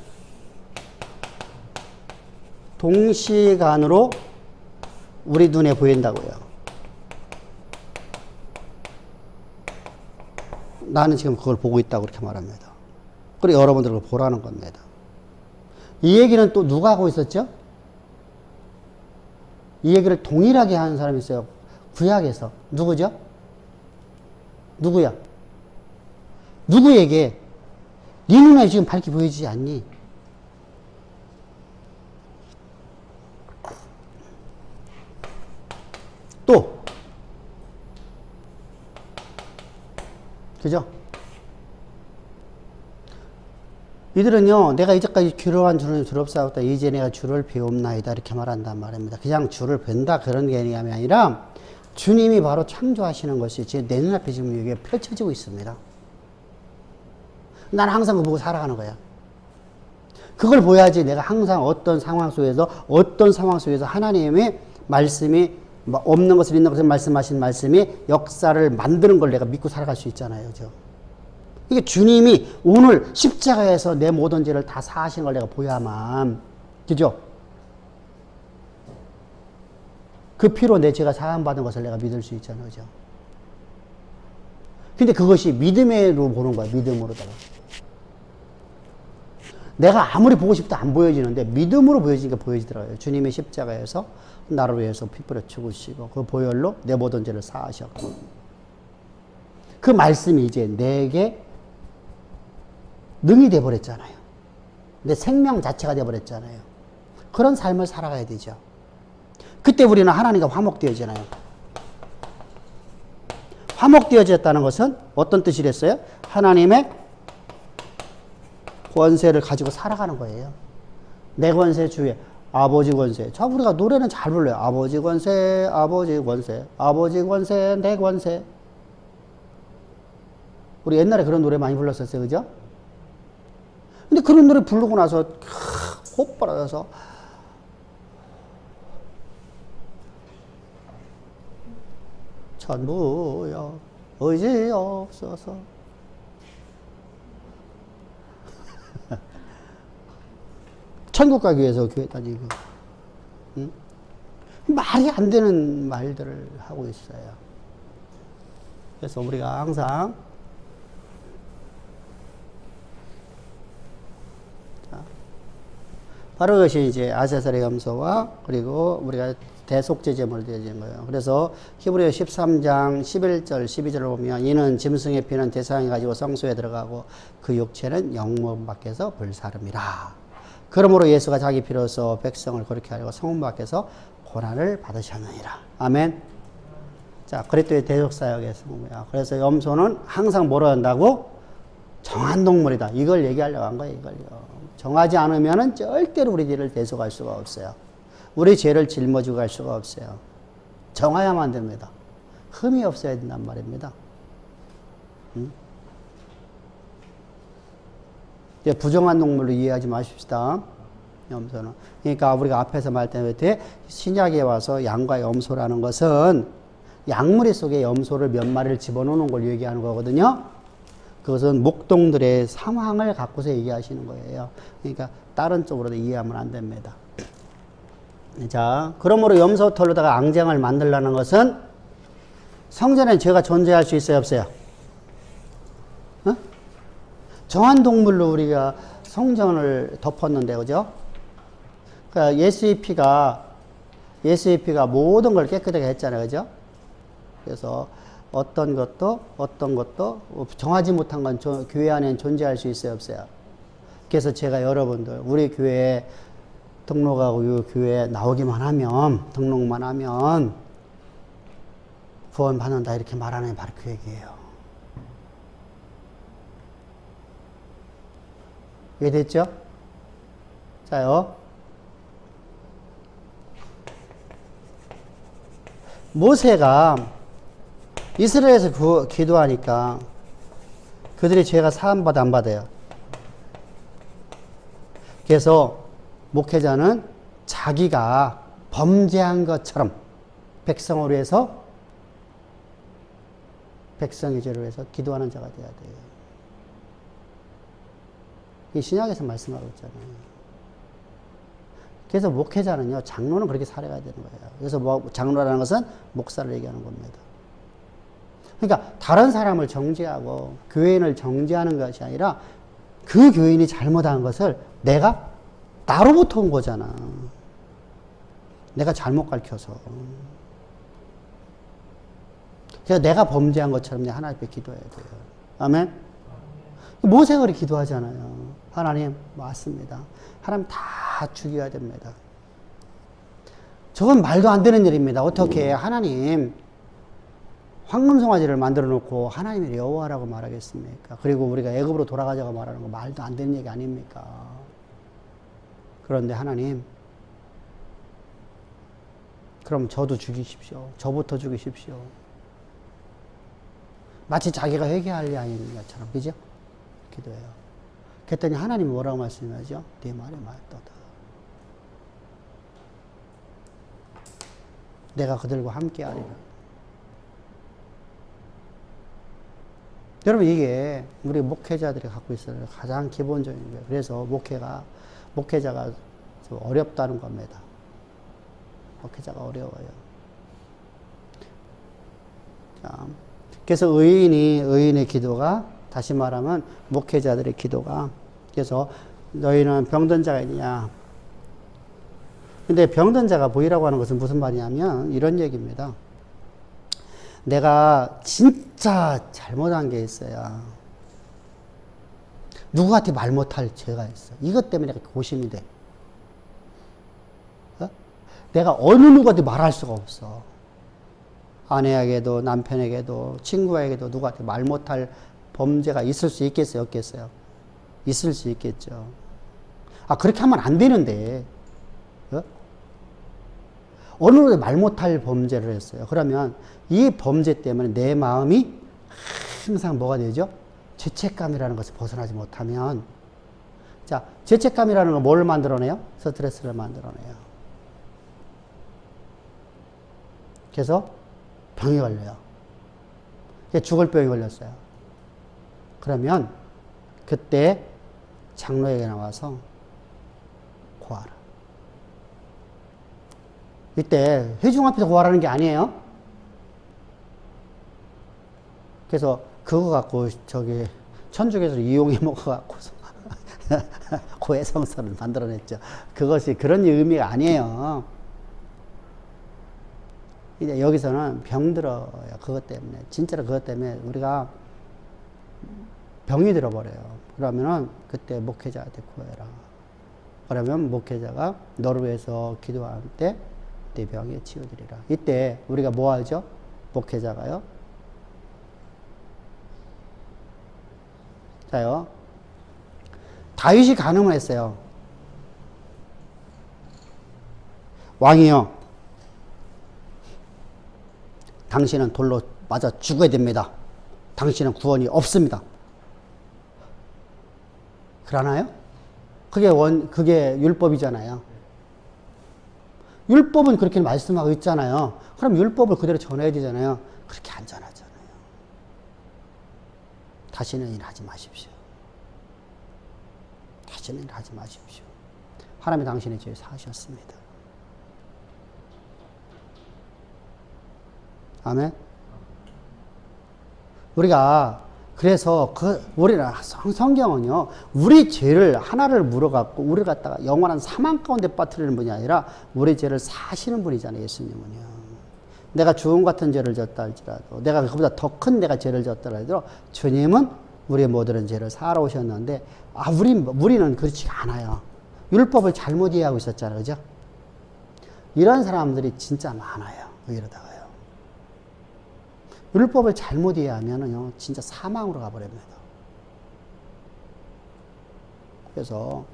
동시간으로 우리 눈에 보인다고요. 나는 지금 그걸 보고 있다고 그렇게 말합니다. 그리고 여러분들 그걸 보라는 겁니다. 이 얘기는 또 누가 하고 있었죠? 이 얘기를 동일하게 하는 사람이 있어요. 구약에서. 누구죠? 누구야? 누구에게? 네 눈에 지금 밝게 보이지 않니? 또, 그죠? 이들은요, 내가 이제까지 주로한 주는 주롭사옵다, 이제 내가 주를 배움나이다, 이렇게 말한단 말입니다. 그냥 주를 뵌다, 그런 개념이 아니라, 주님이 바로 창조하시는 것이 내 눈앞에 지금 여기에 펼쳐지고 있습니다. 나는 항상 그거 보고 살아가는 거야. 그걸 보여야지 내가 항상 어떤 상황 속에서 하나님의 말씀이, 없는 것을 있는 것을 말씀하신 말씀이 역사를 만드는 걸 내가 믿고 살아갈 수 있잖아요. 그죠? 이게 주님이 오늘 십자가에서 내 모든 죄를 다 사하신 걸 내가 보야만, 그죠? 그 피로 내 죄가 사함받은 것을 내가 믿을 수 있잖아요. 그죠? 근데 그것이 믿음으로 보는 거야. 믿음으로다가. 내가 아무리 보고 싶도 안 보여지는데 믿음으로 보여지니까 보여지더라고요. 주님의 십자가에서 나를 위해서 피 뿌려 죽으시고 그 보혈로 내 모든 죄를 사하셨고, 그 말씀이 이제 내게 능이 돼버렸잖아요. 내 생명 자체가 돼버렸잖아요. 그런 삶을 살아가야 되죠. 그때 우리는 하나님과 화목되어지나요? 화목되어졌다는 것은 어떤 뜻이랬어요? 하나님의 권세를 가지고 살아가는 거예요. 내 권세 주에 아버지 권세. 자, 우리가 노래는 잘 불러요. 아버지 권세, 아버지 권세, 아버지 권세, 내 권세. 우리 옛날에 그런 노래 많이 불렀었어요. 그죠? 근데 그런 노래 부르고 나서 콧바라져서 전부여 의지 없어서 천국 가기 위해서 교회 다니고, 응? 말이 안 되는 말들을 하고 있어요. 그래서 우리가 항상 바로 그것이 이제 아세셀의 염소와 그리고 우리가 대속죄 제물을 드려진 거예요. 그래서 히브리서 13장 11절 12절을 보면 이는 짐승의 피는 대상에 가지고 성소에 들어가고 그 육체는 영문 밖에서 불사름이라. 그러므로 예수가 자기 피로서 백성을 거룩히 하려고 성문 밖에서 고난을 받으셨느니라. 아멘. 자, 그리스도의 대속사역의 성모야. 그래서 염소는 항상 뭐라 한다고? 정한 동물이다. 이걸 얘기하려고 한 거예요, 이걸요. 정하지 않으면은 절대로 우리 죄를 대속할 수가 없어요. 우리 죄를 짊어지고 갈 수가 없어요. 정하야만 됩니다. 흠이 없어야 된단 말입니다. 이제 부정한 동물로 이해하지 마십시다. 염소는. 그러니까 우리가 앞에서 말했던 신약에 와서 양과 염소라는 것은 양무리 속에 염소를 몇 마리를 집어넣는 걸 얘기하는 거거든요. 그것은 목동들의 상황을 갖고서 얘기하시는 거예요. 그러니까 다른 쪽으로도 이해하면 안 됩니다. 자, 그러므로 염소 털로다가 앙쟁을 만들라는 것은 성전에 죄가 존재할 수 있어요, 없어요? 어? 정한 동물로 우리가 성전을 덮었는데, 그죠? 그러니까 예수의 피가 모든 걸 깨끗하게 했잖아요, 그죠? 그래서 어떤 것도 정하지 못한 건 교회 안에 존재할 수 있어요, 없어요? 그래서 제가 여러분들, 우리 교회에 등록하고 이 교회에 나오기만 하면, 등록만 하면 구원 받는다 이렇게 말하는 게 바로 그 얘기예요. 이해됐죠? 자요. 모세가 이스라엘에서 기도하니까 그들의 죄가 사함받아 안 받아요. 그래서 목회자는 자기가 범죄한 것처럼 백성을 위해서, 백성의 죄를 위해서 기도하는 자가 돼야 돼요. 이 신약에서 말씀하고 있잖아요. 그래서 목회자는요, 장로는 그렇게 살아가야 되는 거예요. 그래서 장로라는 것은 목사를 얘기하는 겁니다. 그러니까 다른 사람을 정죄하고 교인을 정죄하는 것이 아니라 그 교인이 잘못한 것을 나로부터 온 거잖아. 내가 잘못 가르쳐서. 그래서 내가 범죄한 것처럼 하나님 앞에 기도해야 돼요. 아멘? 모세가 그렇게 기도하잖아요. 하나님, 맞습니다. 하나님 다 죽여야 됩니다. 저건 말도 안 되는 일입니다. 어떻게 하나님 황금송아지를 만들어 놓고 하나님의 여호와라고 말하겠습니까? 그리고 우리가 애굽으로 돌아가자고 말하는 거 말도 안 되는 얘기 아닙니까? 그런데 하나님, 그럼 저도 죽이십시오. 저부터 죽이십시오. 마치 자기가 회개할 리 아닌 것처럼, 그죠? 기도해요. 그랬더니 하나님이 뭐라고 말씀하죠? 네 말에 맞도다. 내가 그들과 함께 하리라. 여러분, 이게 우리 목회자들이 갖고 있어야 할 가장 기본적인 거예요. 그래서 목회자가 좀 어렵다는 겁니다. 목회자가 어려워요. 자, 그래서 의인의 기도가, 다시 말하면 목회자들의 기도가, 그래서 너희는 병든 자가 있느냐. 근데 병든 자가 보이라고 하는 것은 무슨 말이냐면 이런 얘기입니다. 내가 진짜 잘못한 게 있어요. 누구한테 말 못할 죄가 있어. 이것 때문에 내가 고심이 돼. 내가 어느 누구한테 말할 수가 없어. 아내에게도 남편에게도 친구에게도 누구한테 말 못할 범죄가 있을 수 있겠어요? 없겠어요? 있을 수 있겠죠. 그렇게 하면 안 되는데 어느 누구한테 말 못할 범죄를 했어요. 그러면 이 범죄 때문에 내 마음이 항상 뭐가 되죠? 죄책감이라는 것을 벗어나지 못하면, 자, 죄책감이라는 건 뭘 만들어내요? 스트레스를 만들어내요. 그래서 병이 걸려요. 죽을 병이 걸렸어요. 그러면 그때 장로에게 나와서 고하라. 이때 회중 앞에서 고하라는 게 아니에요. 그래서 그거 갖고 천주교에서 이용해 먹어갖고서 고해성사를 만들어냈죠. 그것이 그런 의미가 아니에요. 이제 여기서는 병들어요. 그것 때문에. 진짜로 그것 때문에 우리가 병이 들어버려요. 그러면은 그때 목회자한테 구해라. 그러면 목회자가 너를 위해서 기도할 때 내 병이 치유되리라. 이때 우리가 뭐 하죠? 목회자가요. 자요. 다윗이 간음을 했어요. 왕이요. 당신은 돌로 맞아 죽어야 됩니다. 당신은 구원이 없습니다. 그러나요? 그게 율법이잖아요. 율법은 그렇게 말씀하고 있잖아요. 그럼 율법을 그대로 전해야 되잖아요. 그렇게 안 전하잖아요. 다시는 일하지 마십시오. 다시는 일하지 마십시오. 하나님이 당신의 죄를 사하셨습니다. 아멘. 우리가 그래서 우리는 성경은요, 우리 죄를 하나를 물어갖고 우리를 갖다가 영원한 사망 가운데 빠뜨리는 분이 아니라 우리 죄를 사시는 분이잖아요, 예수님은요. 내가 죽음 같은 죄를 졌다 할지라도, 내가 그보다 더 큰 내가 죄를 졌다 할지라도 주님은 우리의 모든 죄를 사하러 오셨는데, 우리는 그렇지 않아요. 율법을 잘못 이해하고 있었잖아요, 그죠? 이런 사람들이 진짜 많아요, 이러다가요. 율법을 잘못 이해하면은요, 진짜 사망으로 가버립니다. 그래서,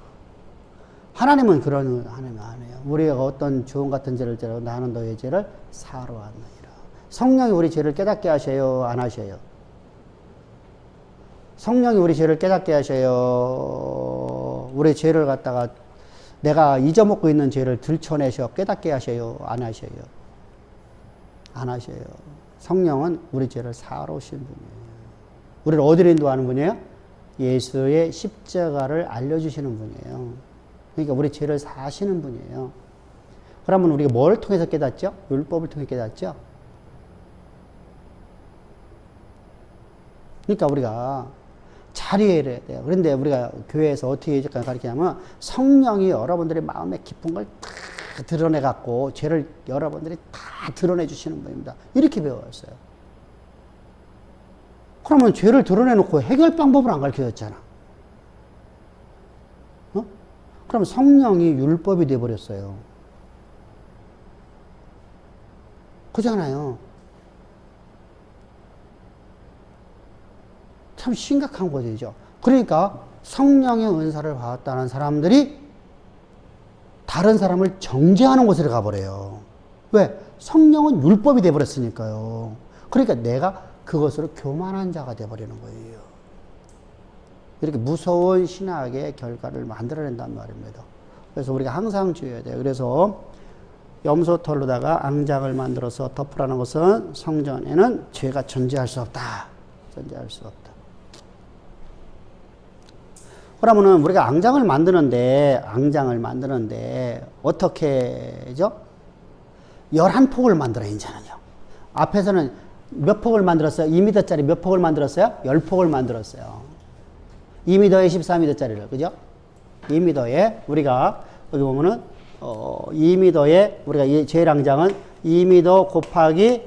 하나님은 그런 하나님 아니에요. 우리가 어떤 주홍 같은 죄를 져도 나는 너의 죄를 사하러 왔느니라. 성령이 우리 죄를 깨닫게 하셔요, 안 하셔요? 성령이 우리 죄를 깨닫게 하셔요. 우리 죄를 갖다가 내가 잊어먹고 있는 죄를 들춰내셔 깨닫게 하셔요, 안 하셔요? 안 하셔요. 성령은 우리 죄를 사하러 오신 분이에요. 우리를 어디로 인도하는 분이에요? 예수의 십자가를 알려주시는 분이에요. 그러니까 우리 죄를 사하시는 분이에요. 그러면 우리가 뭘 통해서 깨닫죠? 율법을 통해 깨닫죠? 그러니까 우리가 잘 이해해야 돼요. 그런데 우리가 교회에서 어떻게 가르치냐면 성령이 여러분들의 마음의 깊은 걸 다 드러내갖고 죄를 여러분들이 다 드러내 주시는 분입니다. 이렇게 배웠어요. 그러면 죄를 드러내놓고 해결 방법을 안 가르쳐줬잖아. 그럼 성령이 율법이 돼버렸어요. 그잖아요. 참 심각한 거죠. 그러니까 성령의 은사를 받았다는 사람들이 다른 사람을 정죄하는 곳으로 가버려요. 왜? 성령은 율법이 돼버렸으니까요. 그러니까 내가 그것으로 교만한 자가 돼버리는 거예요. 이렇게 무서운 신학의 결과를 만들어낸단 말입니다. 그래서 우리가 항상 주의해야 돼요. 그래서 염소털로다가 앙장을 만들어서 덮으라는 것은 성전에는 죄가 존재할 수 없다. 존재할 수 없다. 그러면은 우리가 앙장을 만드는데 어떻게죠? 11폭을 만들어요, 이제는요. 앞에서는 몇 폭을 만들었어요? 2m짜리 몇 폭을 만들었어요? 10폭을 만들었어요. 2m에 14m짜리를, 그죠? 2m에 우리가 여기 보면은 2m에 우리가 제일 앙장은 2m 곱하기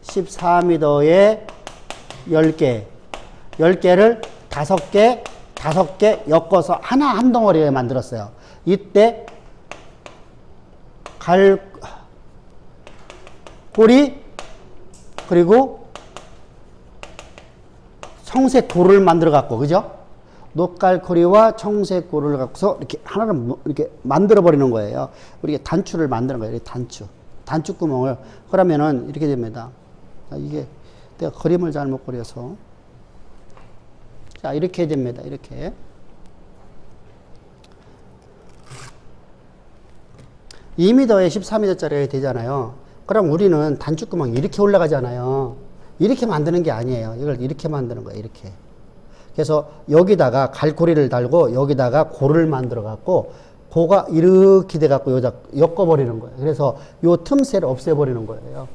14m에 10개 10개를 5개 엮어서 한 덩어리에 만들었어요. 이때 갈고리 그리고 청색고를 만들어 갖고, 그죠? 녹갈고리와 청색고를 갖고서 이렇게 하나를 이렇게 만들어 버리는 거예요. 우리가 단추를 만드는 거예요. 단추 구멍을. 그러면은 이렇게 됩니다. 이게 내가 그림을 잘못 그려서. 자, 이렇게 됩니다. 이렇게. (2m에) 14m짜리 되잖아요. 그럼 우리는 단추구멍이 이렇게 올라가잖아요. 이렇게 만드는 게 아니에요. 이걸 이렇게 만드는 거예요. 이렇게. 그래서 여기다가 갈고리를 달고 여기다가 고를 만들어 갖고 고가 이렇게 돼 갖고 여기다 엮어버리는 거예요. 그래서 요 틈새를 없애버리는 거예요.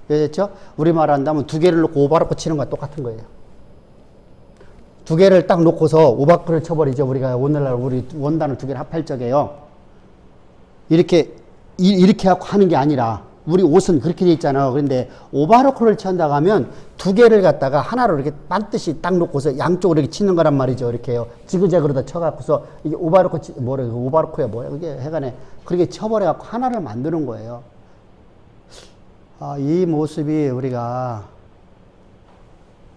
그렇죠? 우리말 한다면 두 개를 놓고 오바로코 치는 거와 똑같은 거예요. 두 개를 딱 놓고서 오바코를 쳐버리죠. 우리가 오늘날 우리 원단을 두 개를 합할 적에요. 이렇게 하고 하는 게 아니라, 우리 옷은 그렇게 돼 있잖아. 그런데 오바로코를 친다고 하면 두 개를 갖다가 하나로 이렇게 반듯이 딱 놓고서 양쪽으로 이렇게 치는 거란 말이죠. 이렇게요. 지그재그로다 쳐갖고서 이게 오바로코, 오바로코야 뭐야. 그게 해간에 그렇게 쳐버려갖고 하나를 만드는 거예요. 아, 이 모습이 우리가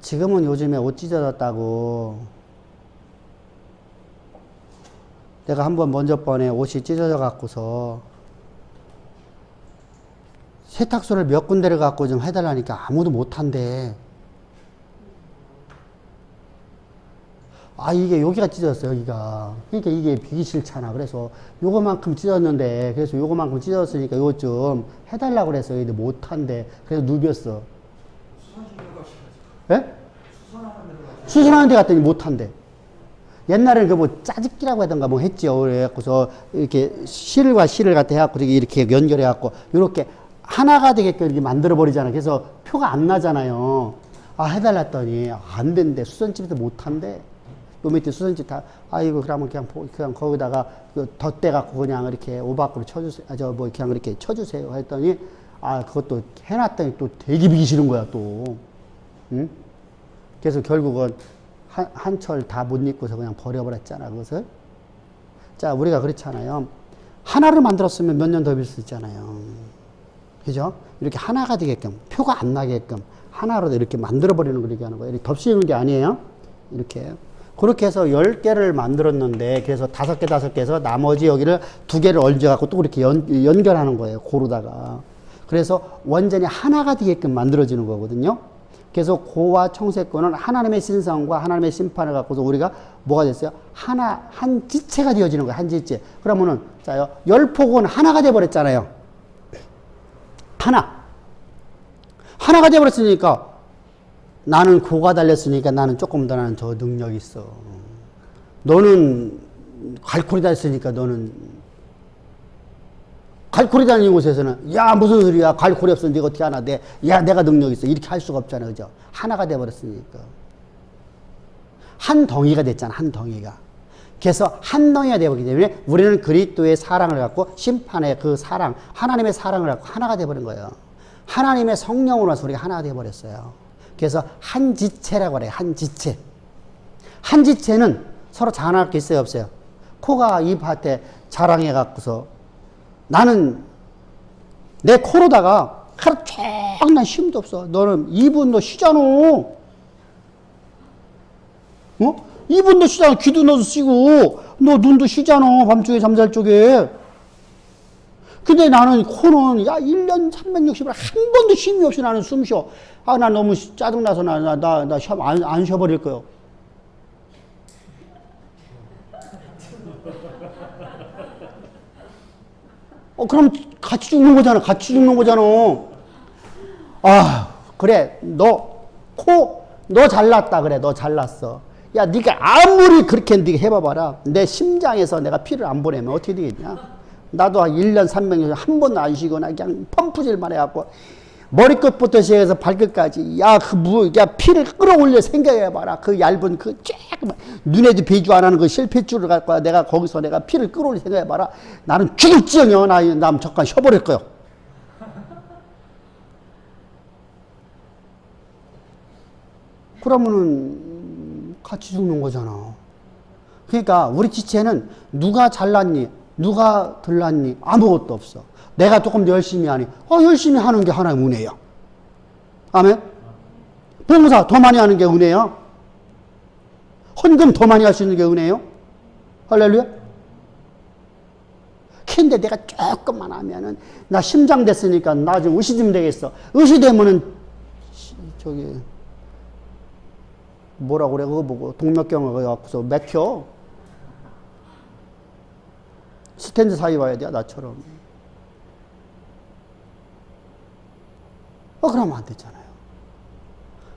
지금은 요즘에 옷 찢어졌다고 내가 한번 먼저 번에 옷이 찢어져 갖고서 세탁소를 몇 군데를 갖고 좀 해달라니까 아무도 못한대. 아, 이게 여기가 찢어졌어, 여기가. 그러니까 이게 비기 싫잖아. 그래서 요거만큼 찢었는데, 그래서 요거만큼 찢었으니까 요거 좀 해달라고 그랬어. 근데 못한대. 그래서 누볐어. 예? 수선하는 데 갔더니 못한대. 옛날에는 그 뭐 짜집기라고 하던가 뭐 했지요. 그래갖고서 이렇게 실과 실을 갖다 해갖고 이렇게 연결해갖고 이렇게 하나가 되게끔 이렇게 만들어버리잖아. 그래서 표가 안 나잖아요. 아, 해달라 했더니 안 된대. 수선집에서 못한대. 요 밑에 수선집 다, 아이고, 그러면 그냥 거기다가 덧대갖고 그냥 이렇게 오바크로 쳐주세요. 아, 저 뭐 그냥 이렇게 쳐주세요. 했더니, 아, 그것도 해놨더니 또 되게 비기 싫은 거야, 또. 응? 그래서 결국은 한 철 다 못 입고서 그냥 버려버렸잖아, 그것을. 자, 우리가 그렇잖아요. 하나를 만들었으면 몇 년 더 입을 수 있잖아요. 그죠? 이렇게 하나가 되게끔, 표가 안 나게끔 하나로 이렇게 만들어버리는 거 이렇게 하는 거예요. 이렇게 덮씌우는 게 아니에요. 이렇게. 그렇게 해서 10개를 만들었는데, 그래서 5개 해서 나머지 여기를 2개를 얹어갖고 또 이렇게 연결하는 거예요. 고루다가. 그래서 완전히 하나가 되게끔 만들어지는 거거든요. 그래서 고와 청색고는 하나님의 신성과 하나님의 심판을 갖고서 우리가 뭐가 됐어요? 한 지체가 되어지는 거예요. 한 지체. 그러면은, 자요, 10폭은 하나가 돼버렸잖아요. 하나가 돼버렸으니까 나는 고가 달렸으니까 나는 조금 더 나는 더 능력이 있어. 너는 갈고리 달렸으니까 너는 갈고리 달린 곳에서는 야 무슨 소리야 갈고리 없어 네가 어떻게 하나 야 내가 능력 있어 이렇게 할 수가 없잖아. 그죠? 하나가 돼버렸으니까 한 덩이가 됐잖아. 한 덩이가. 그래서 한 덩이가 되어버리기 때문에 우리는 그리스도의 사랑을 갖고 심판의 그 사랑 하나님의 사랑을 갖고 하나가 돼버린 거예요. 하나님의 성령으로서 우리가 하나가 돼버렸어요. 그래서 한 지체라고 그래요. 한 지체. 한 지체는 서로 자랑할 게 있어요, 없어요? 코가 입한테 자랑해 갖고서 나는 내 코로다가 하루 종일 난 쉼도 없어. 너는 입은 너 쉬잖아. 어? 입은 너 쉬잖아. 귀도 너도 쉬고 너 눈도 쉬잖아. 밤중에 잠잘 적에. 근데 나는 코는 야 1년 360일 한 번도 쉼이 없이 나는 숨 쉬어. 아, 나 너무 짜증나서 나 안 쉬어버릴 거요. 그럼 같이 죽는 거잖아. 같이 죽는 거잖아. 아, 그래. 너 잘났다. 그래. 너 잘났어. 야, 네가 아무리 그렇게 네가 해봐봐라. 내 심장에서 내가 피를 안 보내면 어떻게 되겠냐? 나도 한 1년 300년 한 번도 안 쉬거나 그냥 펌프질만 해갖고 머리끝부터 시작해서 발끝까지 야 피를 끌어올려 생각해봐라. 그 얇은 그 쬐끄만 눈에도 배주 안 하는 그 실핏줄을 갖고 내가 거기서 내가 피를 끌어올려 생각해봐라. 나는 죽을지언정 나 잠깐 쉬어버릴 거요. 그러면은 같이 죽는 거잖아. 그러니까 우리 지체는 누가 잘났니 누가 들났니 아무것도 없어. 내가 조금 더 열심히 하니 열심히 하는 게 하나의 은혜야. 아멘. 봉사 더 많이 하는 게 은혜야. 헌금 더 많이 할 수 있는 게 은혜요. 할렐루야. 근데 내가 조금만 하면은 나 심장 됐으니까 나 좀 의시되면 되겠어. 의시되면은 저기 뭐라고 그래 그거 보고 동맥경화 갖고서 맥혀. 스탠드 사이 와야 돼 나처럼. 그러면 안 되잖아요.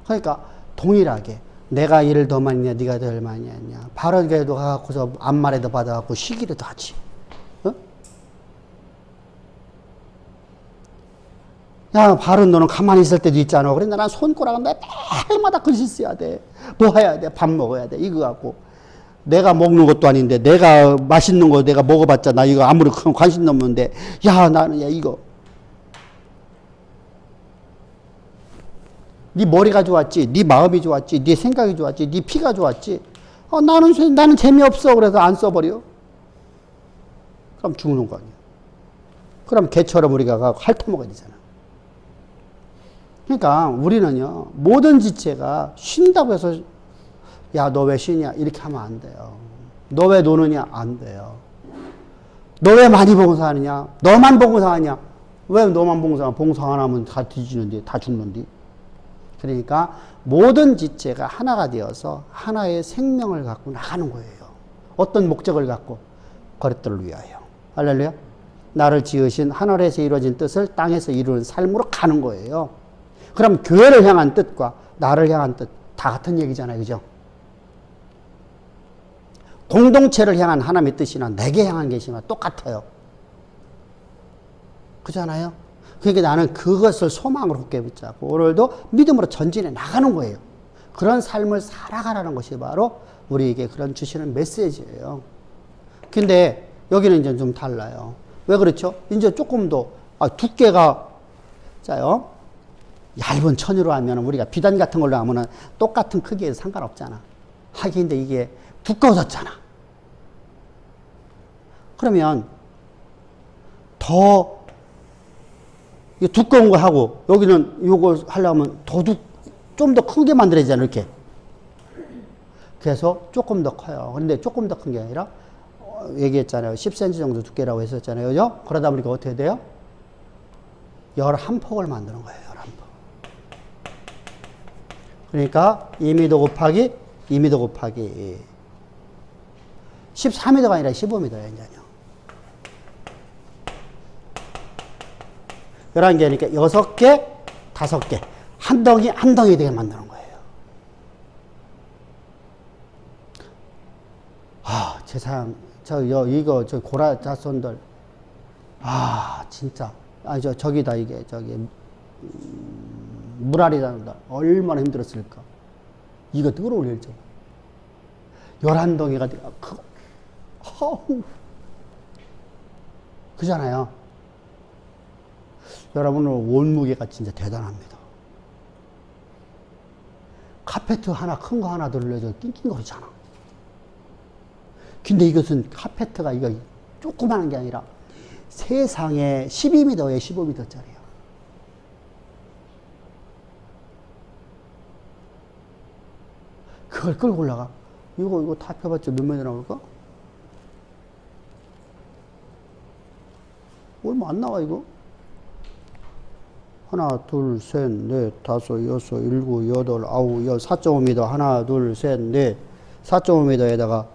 그러니까 동일하게 내가 일을 더 많이 했냐 네가 더 많이 했냐 바르게도 가고서 암말에도 받아갖고 시기라도 하지. 야 바른 너는 가만히 있을 때도 있잖아. 그런데 난 손가락은 매일마다 글씨 써야 돼. 뭐 해야 돼. 밥 먹어야 돼. 이거 갖고 내가 먹는 것도 아닌데 내가 맛있는 거 내가 먹어봤자 나 이거 아무리 관심 없는데 야 나는 야 이거 네 머리가 좋았지, 네 마음이 좋았지, 네 생각이 좋았지, 네 피가 좋았지. 나는 재미없어. 그래서 안 써버려. 그럼 죽는 거 아니야. 그럼 개처럼 우리가 핥아먹어야 되잖아. 그러니까 우리는요, 모든 지체가 쉰다고 해서, 야, 너 왜 쉬냐? 이렇게 하면 안 돼요. 너 왜 노느냐? 안 돼요. 너 왜 많이 봉사하느냐? 너만 봉사하냐? 왜 너만 봉사하냐? 봉사 안 하면 다 뒤지는데, 다 죽는데. 그러니까 모든 지체가 하나가 되어서 하나의 생명을 갖고 나가는 거예요. 어떤 목적을 갖고? 그릇들을 위하여. 할렐루야. 나를 지으신 하늘에서 이루어진 뜻을 땅에서 이루는 삶으로 가는 거예요. 그럼 교회를 향한 뜻과 나를 향한 뜻 다 같은 얘기잖아요. 그죠? 공동체를 향한 하나님의 뜻이나 내게 향한 것이나 똑같아요. 그잖아요. 그러니까 나는 그것을 소망으로 굳게 붙잡고 오늘도 믿음으로 전진해 나가는 거예요. 그런 삶을 살아가라는 것이 바로 우리에게 그런 주시는 메시지예요. 근데 여기는 이제 좀 달라요. 왜 그렇죠? 이제 조금 더 두께가 짜요. 얇은 천으로 하면 우리가 비단 같은 걸로 하면은 똑같은 크기에서 상관없잖아. 하긴 근데 이게 두꺼워졌잖아. 그러면 더 두꺼운 거 하고 여기는 요거 하려면 좀 더 크게 만들어야 되잖아. 이렇게. 그래서 조금 더 커요. 그런데 조금 더 큰 게 아니라 얘기했잖아요. 10cm 정도 두께라고 했었잖아요. 그죠? 그러다 보니까 어떻게 돼요? 11폭을 만드는 거예요. 11폭. 그러니까 2m 곱하기 2m 곱하기 14m가 아니라 15m예요. 이제요. 11개니까 6개, 5개. 한 덩이 되게 만드는 거예요. 세상, 저 고라자손들. 진짜. 저기다, 이게, 물알이라는 거. 얼마나 힘들었을까. 이거 끌어올릴 줄. 11덩이가 크고, 그잖아요. 여러분은 원무게가 진짜 대단합니다. 카페트 하나, 큰 거 하나 들려줘 낑낑거리잖아. 근데 이것은 카페트가 이거 조그마한 게 아니라 세상에 12m에 15m짜리야. 그걸 끌고 올라가. 이거 다 펴봤자 몇 메다 나올까? 얼마 안 나와, 이거? 하나, 둘, 셋, 넷, 다섯, 여섯, 일곱, 여덟, 아홉, 4.5m. 하나, 둘, 셋, 넷. 4.5m에다가,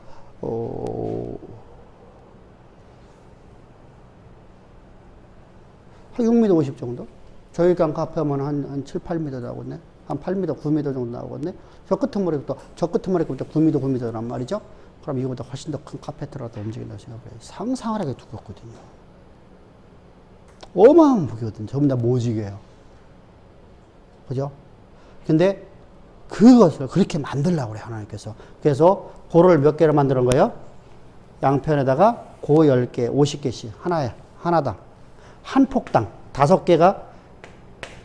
한 6m 50 정도? 저희가 카페하면 한 7, 8m 나오겠네? 한 8m, 9m 정도 나오겠네? 저 끄트머리부터 9m, 9m란 말이죠? 그럼 이거보다 훨씬 더 큰 카페트라도 움직인다고 생각해요. 상상하게 두껍거든요. 어마어마한 무게거든요. 전부 다 모지게요. 그죠? 근데 그것을 그렇게 만들려고 그래, 하나님께서. 그래서 고를 몇 개를 만드는 거예요? 양편에다가 고 10개, 50개씩. 하나당. 한 폭당. 5개가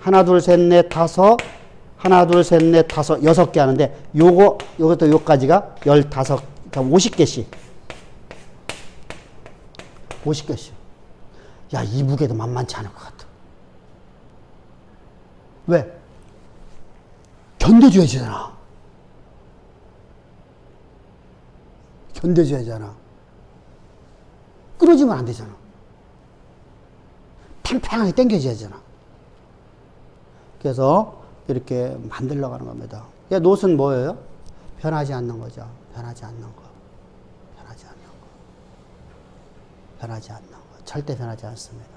하나, 둘, 셋, 넷, 다섯. 하나, 둘, 셋, 넷, 다섯. 6개 하는데 요것도 요까지가 15, 그러니까 50개씩. 50개씩. 야, 이 무게도 만만치 않을 것 같아. 왜? 견뎌줘야 되잖아. 견뎌줘야 되잖아. 끊어지면 안 되잖아. 팽팽하게 당겨줘야 되잖아. 그래서 이렇게 만들러 가는 겁니다. 노스는 뭐예요? 변하지 않는 거죠. 변하지 않는 거. 변하지 않는 거. 변하지 않는 거. 절대 변하지 않습니다.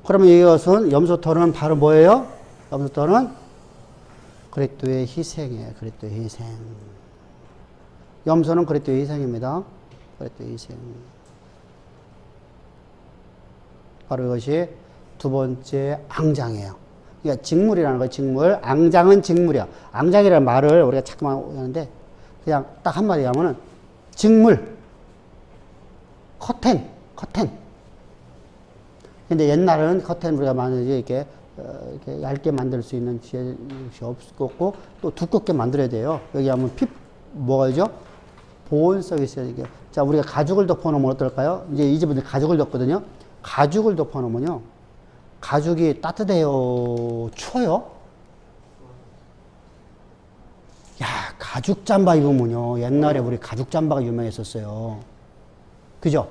그러면 이것은 염소털은 바로 뭐예요? 염소털은 그리스도의 희생이에요. 그리스도의 희생. 염소는 그리스도의 희생입니다. 그리스도의 희생. 바로 이것이 두 번째 앙장이에요. 그러니까 직물이라는 거예요. 직물. 앙장은 직물이야. 앙장이라는 말을 우리가 자꾸만 하는데 그냥 딱 한마디 하면은 직물. 커튼. 근데 옛날은 커튼 우리가 만약에 이렇게 얇게 만들 수 있는 지혜가 없었고 또 두껍게 만들어야 돼요. 여기 하면 뭐가죠? 보온성이 있어야 돼요. 자, 우리가 가죽을 덮어놓으면 어떨까요? 이제 이 집은 가죽을 덮거든요. 가죽을 덮어놓으면요. 가죽이 따뜻해요? 추워요? 야, 가죽 잠바 입으면요. 옛날에 우리 가죽 잠바가 유명했었어요. 그죠?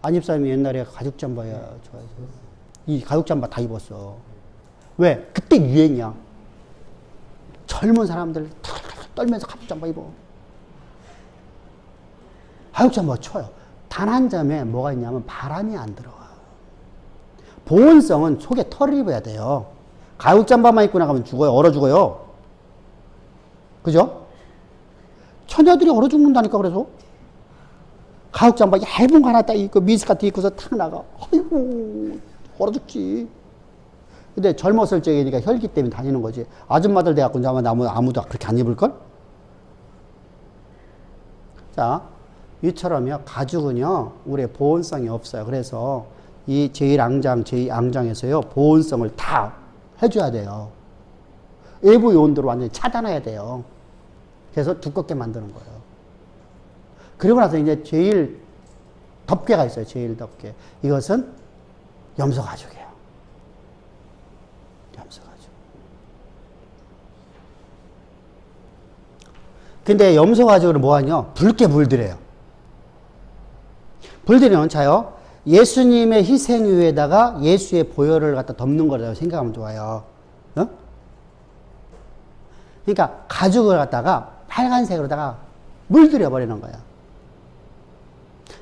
안입사님이 옛날에 가죽 잠바야 좋아해서 이 가죽 잠바 다 입었어. 왜? 그때 유행이야. 젊은 사람들 떨면서 가죽 잠바 입어. 가죽 잠바 추워요. 단 한 점에 뭐가 있냐면 바람이 안 들어와. 보온성은 속에 털을 입어야 돼요. 가죽 잠바만 입고 나가면 죽어요. 얼어 죽어요. 그죠? 처녀들이 얼어 죽는다니까. 그래서 가죽 잠바 얇은 거 하나 딱 입고 미스커트 입고서 탁 나가. 아이고 얼어 죽지. 근데 젊었을 적이니까 혈기 때문에 다니는 거지. 아줌마들 돼갖고 이제 아무도 그렇게 안 입을걸? 자, 이처럼요 가죽은요 우리의 보온성이 없어요. 그래서 이 제1앙장, 제2앙장에서요 보온성을 다 해줘야 돼요. 외부 요인들을 완전히 차단해야 돼요. 그래서 두껍게 만드는 거예요. 그리고 나서 이제 제일 덮개가 있어요. 제일 덮개. 이것은 염소 가죽이에요. 염소 가죽. 근데 염소 가죽을 뭐하냐? 붉게 물들여요. 물들이면 자요. 예수님의 희생 위에다가 예수의 보혈을 갖다 덮는 거라고 생각하면 좋아요. 어? 그러니까 가죽을 갖다가 빨간색으로다가 물들여 버리는 거야.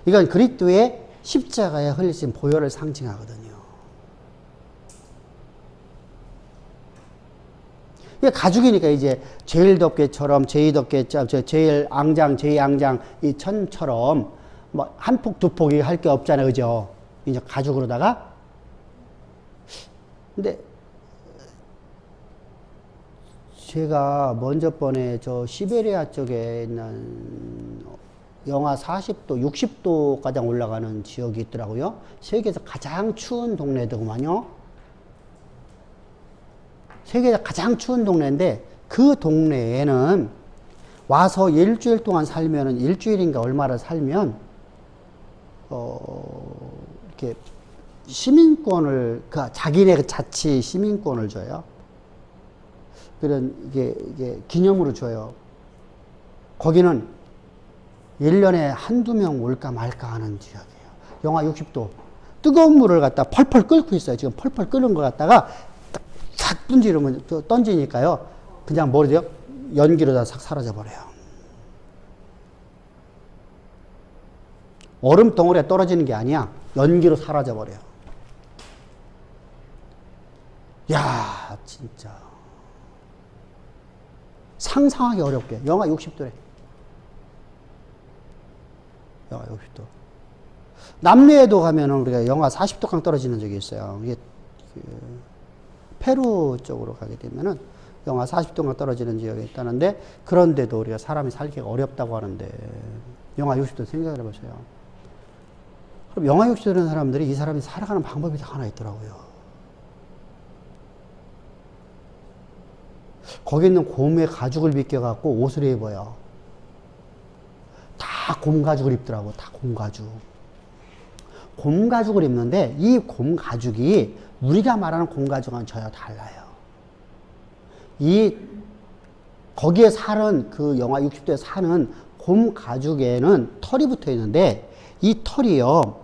이건 그리스도의 십자가에 흘리신 보혈을 상징하거든요. 이게 가죽이니까 이제 제일 덮개처럼 제일 앙장, 제2앙장 이 천처럼 뭐 한 폭, 두 폭이 할 게 없잖아요. 그죠? 이제 가죽으로다가. 근데 제가 먼저 번에 저 시베리아 쪽에 있는 영하 40도, 60도 가량 올라가는 지역이 있더라고요. 세계에서 가장 추운 동네더구만요. 세계에서 가장 추운 동네인데 그 동네에는 와서 일주일 동안 살면은 일주일인가 얼마를 살면 이렇게 시민권을 자기네 자치 시민권을 줘요. 그런 이게 기념으로 줘요. 거기는 1년에 한두 명 올까 말까 하는 지역이에요. 영하 60도. 뜨거운 물을 갖다 펄펄 끓고 있어요. 지금 펄펄 끓는 거 갖다가 탁 던지니까요. 그냥 뭐래요? 연기로 다 싹 사라져 버려요. 얼음 덩어리가 떨어지는 게 아니야. 연기로 사라져 버려요. 야, 진짜. 상상하기 어렵게. 영하 60도래. 영하 60도. 남미에도 가면은 우리가 영하 40도강 떨어지는 적이 있어요. 이게 페루 쪽으로 가게 되면은 영하 40도강 떨어지는 지역이 있다는데 그런데도 우리가 사람이 살기가 어렵다고 하는데 영하 60도 생각을 해보세요. 그럼 영하 60도라는 사람들이 이 사람이 살아가는 방법이 다 하나 있더라고요. 거기 있는 곰의 가죽을 벗겨갖고 옷을 입어요. 다 곰 가죽을 입더라고. 다 곰 가죽. 곰 가죽을 입는데 이 곰 가죽이 우리가 말하는 곰 가죽은 전혀 달라요. 거기에 사는 그 영하 60도에 사는 곰 가죽에는 털이 붙어 있는데 이 털이요.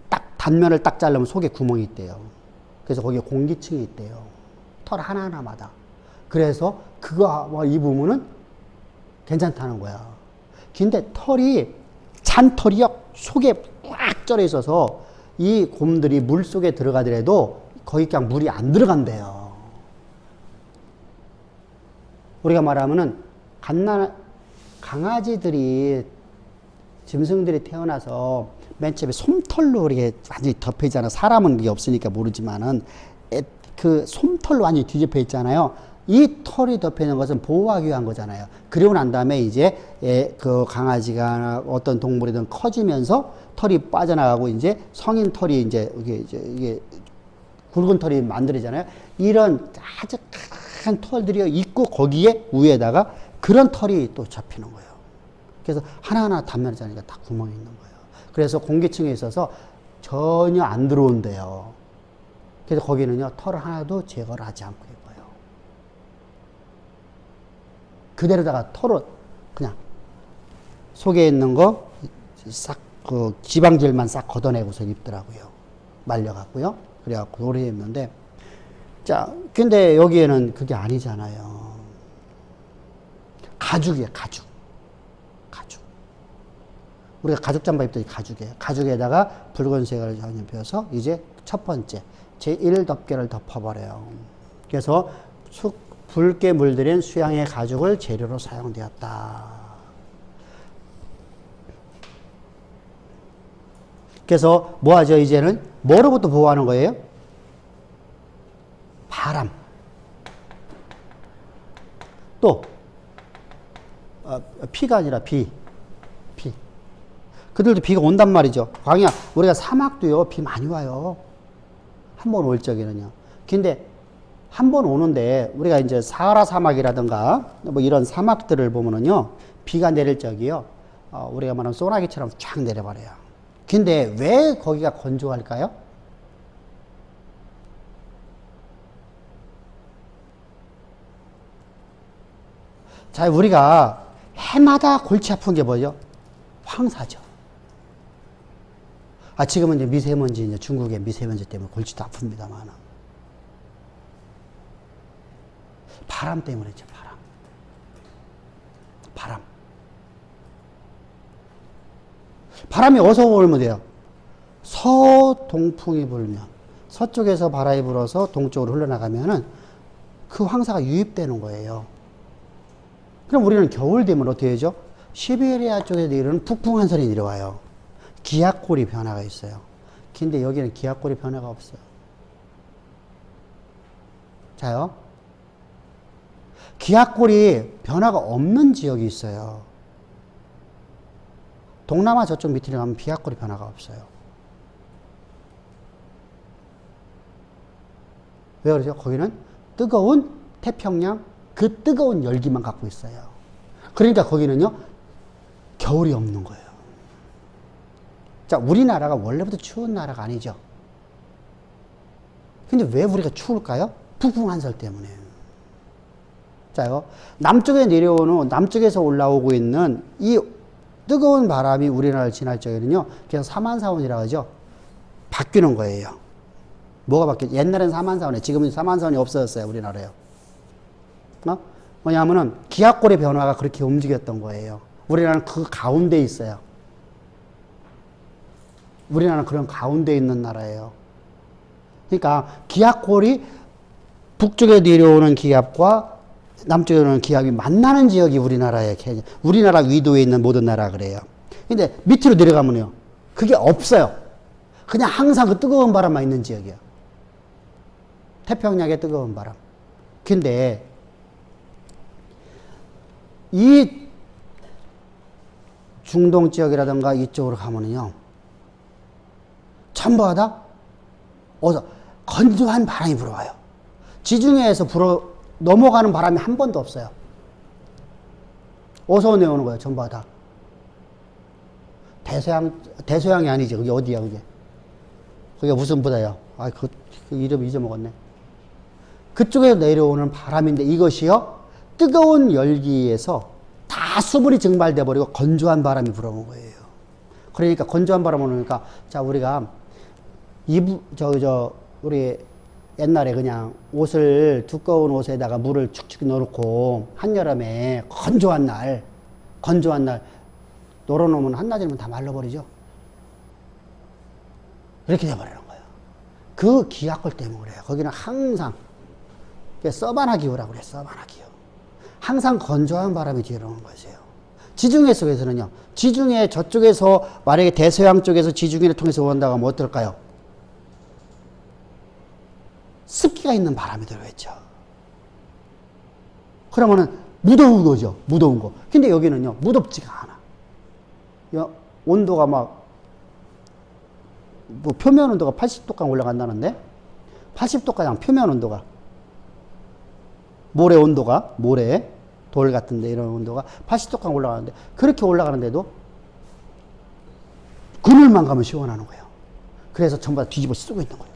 딱 단면을 딱 자르면 속에 구멍이 있대요. 그래서 거기에 공기층이 있대요. 털 하나하나마다. 그래서 그거 입으면은 괜찮다는 거야. 근데 잔털이요. 속에 꽉 쩔어 있어서 이 곰들이 물 속에 들어가더라도 거기 그냥 물이 안 들어간대요. 우리가 말하면은 강아지들이 짐승들이 태어나서 맨 처음에 솜털로 이렇게 완전히 덮여 있잖아. 사람은 이게 없으니까 모르지만은 그 솜털로 완전히 뒤집혀 있잖아요. 이 털이 덮여 있는 것은 보호하기 위한 거잖아요. 그리고 난 다음에 이제 그 강아지가 어떤 동물이든 커지면서 털이 빠져나가고 이제 성인 털이 이제 이게 굵은 털이 만들어지잖아요. 이런 아주 큰 털들이 있고 거기에 위에다가 그런 털이 또 잡히는 거예요. 그래서 하나하나 단면자니까 다 구멍이 있는 거예요. 그래서 공기층에 있어서 전혀 안 들어온대요. 그래서 거기는요, 털을 하나도 제거를 하지 않고 있고요. 그대로다가 털을 그냥 속에 있는 거 싹, 그 지방질만 싹 걷어내고서 입더라고요. 말려갖고요. 그래갖고 오래 입는데, 자, 근데 여기에는 그게 아니잖아요. 가죽이에요, 가죽. 가죽. 우리가 가죽 잠바 입더니 가죽이에요. 가죽에다가 붉은색을 입혀서 이제 첫 번째, 제1덮개를 덮어버려요. 그래서 붉게 물들인 수양의 가죽을 재료로 사용되었다. 그래서 뭐 하죠? 이제는 뭐로부터 보호하는 거예요? 바람. 또 피가 아니라 비. 그들도 비가 온단 말이죠. 광야, 우리가 사막도요, 비 많이 와요. 한 번 올 적에는요. 근데 한 번 오는데 우리가 이제 사하라 사막이라든가 뭐 이런 사막들을 보면은요, 비가 내릴 적이요, 우리가 말하면 소나기처럼 쫙 내려버려요. 근데 왜 거기가 건조할까요? 자, 우리가 해마다 골치 아픈 게 뭐죠? 황사죠. 지금은 이제 미세먼지, 이제 중국의 미세먼지 때문에 골치도 아픕니다만. 바람 때문이죠, 바람. 바람. 바람이 어디서 불면 돼요? 서동풍이 불면. 서쪽에서 바람이 불어서 동쪽으로 흘러나가면은 그 황사가 유입되는 거예요. 그럼 우리는 겨울 되면 어떻게 되죠? 시베리아 쪽에서 내리는 북풍한선이 내려와요. 기압골이 변화가 있어요. 근데 여기는 기압골이 변화가 없어요. 자요. 기압골이 변화가 없는 지역이 있어요. 동남아 저쪽 밑으로 가면 기압골이 변화가 없어요. 왜 그러죠? 거기는 뜨거운 태평양, 그 뜨거운 열기만 갖고 있어요. 그러니까 거기는요, 겨울이 없는 거예요. 자, 우리나라가 원래부터 추운 나라가 아니죠. 근데 왜 우리가 추울까요? 북풍한설 때문에. 자요, 남쪽에 내려오는, 남쪽에서 올라오고 있는 이 뜨거운 바람이 우리나라를 지날 적에는요, 그냥 사만사원이라고 하죠. 바뀌는 거예요. 뭐가 바뀌었죠? 옛날엔 사만사원이에요. 지금은 사만사원이 없어졌어요, 우리나라에요. 뭐냐면은 기압골의 변화가 그렇게 움직였던 거예요. 우리나라는 그 가운데 있어요. 우리나라는 그런 가운데 있는 나라예요. 그러니까 기압골이 북쪽에 내려오는 기압과 남쪽에 오는 기압이 만나는 지역이 우리나라예요. 우리나라 위도에 있는 모든 나라 그래요. 근데 밑으로 내려가면요, 그게 없어요. 그냥 항상 그 뜨거운 바람만 있는 지역이에요. 태평양의 뜨거운 바람. 근데 이 중동 지역이라든가 이쪽으로 가면은요, 전부 다 어서 건조한 바람이 불어와요. 지중해에서 넘어가는 바람이 한 번도 없어요. 어디서 내오는 거예요, 전부 다. 대서양이 아니지. 그게 어디야, 그게? 그게 무슨 부다요? 그 이름 잊어먹었네. 그쪽에서 내려오는 바람인데 이것이요, 뜨거운 열기에서 다 수분이 증발돼 버리고 건조한 바람이 불어오는 거예요. 그러니까 건조한 바람 오니까, 자, 우리가 우리 옛날에 그냥 두꺼운 옷에다가 물을 축축 넣어놓고 한여름에 건조한 날 널어놓으면 한낮이면 다 말라버리죠. 이렇게 돼버리는 거예요. 그 기압골 때문에 그래요. 거기는 항상 서바나 기후라고 그래요. 서바나 기후. 항상 건조한 바람이 들어오는 것이에요. 지중해 속에서는요, 지중해 저쪽에서 만약에 대서양 쪽에서 지중해를 통해서 온다고 하면 어떨까요? 습기가 있는 바람이 들어오겠죠. 그러면은 무더운 거죠. 무더운 거. 근데 여기는요, 무덥지가 않아. 온도가 막, 뭐 표면 온도가 80도까지 올라간다는데? 80도까지 표면 온도가. 모래 온도가, 모래, 돌 같은데 이런 온도가 80도까지 올라가는데, 그렇게 올라가는데도 그늘만 가면 시원하는 거예요. 그래서 전부 다 뒤집어 쓰고 있는 거예요.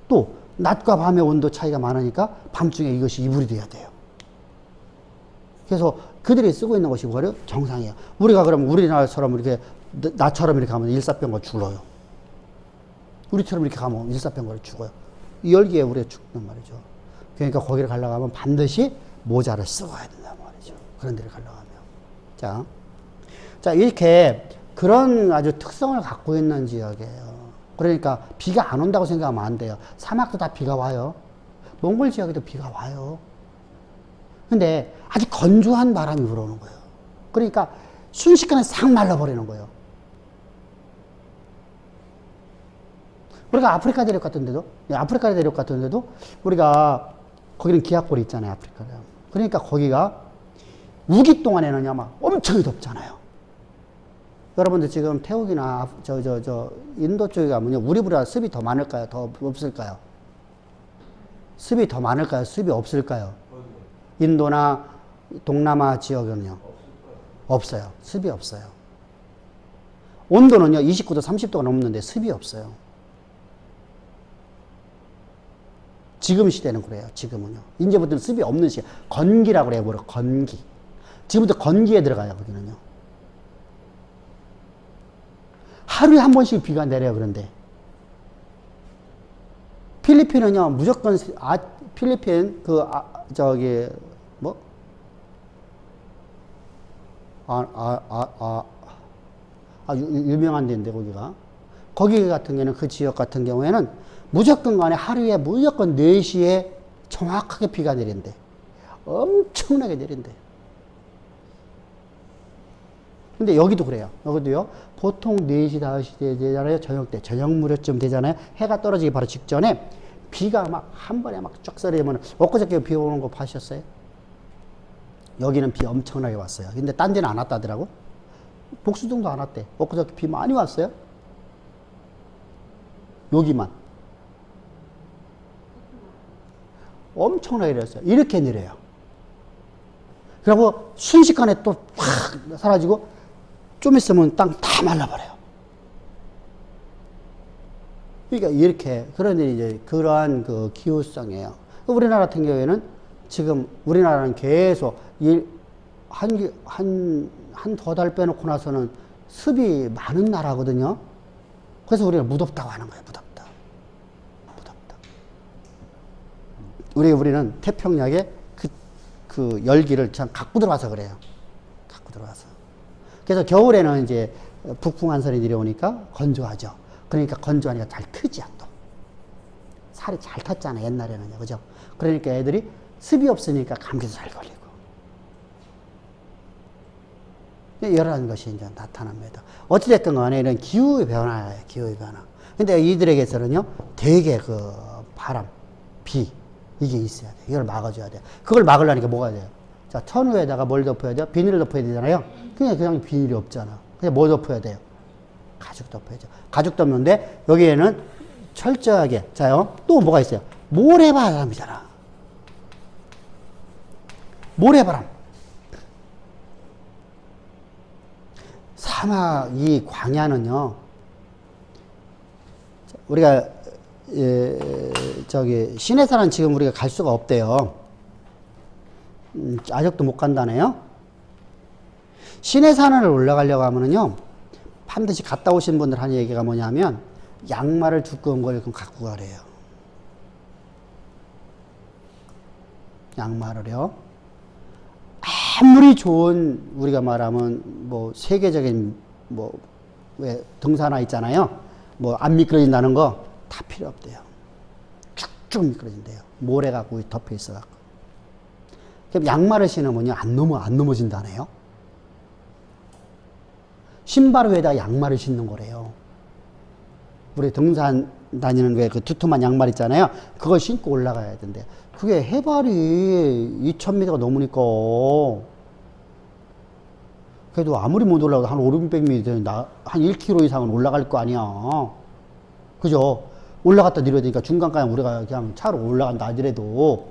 또, 낮과 밤의 온도 차이가 많으니까 밤중에 이것이 이불이 돼야 돼요. 그래서 그들이 쓰고 있는 것이 뭐예요? 정상이에요. 우리가 그러면 우리나라처럼 이렇게, 나처럼 이렇게 가면 일사병과 죽어요. 우리처럼 이렇게 가면 일사병과 죽어요. 이 열기에 우리가 죽는 말이죠. 그러니까 거기를 가려고 하면 반드시 모자를 쓰고 가야 된단 말이죠. 그런 데를 가려고 하면. 자, 이렇게 그런 아주 특성을 갖고 있는 지역이에요. 그러니까 비가 안 온다고 생각하면 안 돼요. 사막도 다 비가 와요. 몽골 지역에도 비가 와요. 근데 아주 건조한 바람이 불어오는 거예요. 그러니까 순식간에 싹 말라버리는 거예요. 우리가 아프리카 대륙 같은 데도 우리가 거기는 기압골이 있잖아요. 아프리카는. 그러니까 거기가 우기 동안에는 아마 엄청 덥잖아요. 여러분들 지금 태국이나 인도 쪽에 가면요, 우리보다 습이 더 많을까요? 더 없을까요? 습이 더 많을까요? 습이 없을까요? 인도나 동남아 지역은요? 없어요. 습이 없어요. 온도는요, 29도, 30도가 넘는데 습이 없어요. 지금 시대는 그래요. 지금은요. 이제부터는 습이 없는 시대. 건기라고 그래요. 뭐라 건기. 지금부터 건기에 들어가요. 거기는요. 하루에 한 번씩 비가 내려요. 그런데 필리핀은요, 무조건 필리핀 유명한 데인데 거기 같은 경우는, 그 지역 같은 경우에는 무조건 간에 하루에 무조건 4시에 정확하게 비가 내린대. 엄청나게 내린대. 근데 여기도 그래요. 여기도요, 보통 4시, 5시 되잖아요. 저녁 때. 저녁 무렵쯤 되잖아요. 해가 떨어지기 바로 직전에 비가 막 한 번에 막 쫙 썰리면, 엊그저께 비 오는 거 보셨어요? 여기는 비 엄청나게 왔어요. 근데 딴 데는 안 왔다더라고. 복수동도 안 왔대. 엊그저께 비 많이 왔어요. 여기만. 엄청나게 내렸어요. 이렇게 내려요. 그리고 순식간에 또 확 사라지고, 좀 있으면 땅 다 말라버려요. 그러니까 이렇게, 그런데 이제 그러한 그 기후성이에요. 우리나라 같은 경우에는 지금 우리나라는 계속 한 두 달 빼놓고 나서는 습이 많은 나라거든요. 그래서 우리가 무덥다고 하는 거예요. 무덥다. 우리는 태평양에 그 열기를 참 갖고 들어와서 그래요. 갖고 들어와서. 그래서 겨울에는 이제 북풍 한선이 내려오니까 건조하죠. 그러니까 건조하니까 잘 트지 않도. 살이 잘 탔잖아, 옛날에는요. 그죠? 그러니까 애들이 습이 없으니까 감기도 잘 걸리고. 여러 것이 이제 나타납니다. 어찌됐든 간에 이런 기후의 변화예요, 기후의 변화. 근데 이들에게서는요, 되게 그 바람, 비, 이게 있어야 돼. 이걸 막아줘야 돼. 그걸 막으려니까 뭐가 돼요? 자, 천우에다가 뭘 덮어야 돼요? 비닐을 덮어야 되잖아요. 그냥 비닐이 없잖아. 그냥 뭐 덮어야 돼요? 가죽 덮어야죠. 가죽 덮는데 여기에는 철저하게, 자요, 또 뭐가 있어요? 모래바람이잖아. 모래바람. 사막, 이 광야는요, 우리가, 시내산은 지금 우리가 갈 수가 없대요. 아직도 못 간다네요. 시내산을 올라가려고 하면은요, 반드시 갔다 오신 분들 하는 얘기가 뭐냐면, 양말을 두꺼운 걸 갖고 가래요. 양말을요. 아무리 좋은, 우리가 말하면 뭐 세계적인 왜 등산화 있잖아요. 안 미끄러진다는 거 다 필요 없대요. 쭉쭉 미끄러진대요. 모래 갖고 덮여 있어 갖고. 그럼 양말을 신으면요, 안 넘어진다네요. 신발 위에다 양말을 신는 거래요. 우리 등산 다니는 왜 그 두툼한 양말 있잖아요. 그걸 신고 올라가야 된대. 그게 해발이 2000m가 넘으니까 그래도 아무리 못 올라가도 한 500~600m 한 1km 이상은 올라갈 거 아니야. 그죠? 올라갔다 내려야 되니까 중간까지 우리가 그냥 차로 올라간다 하더라도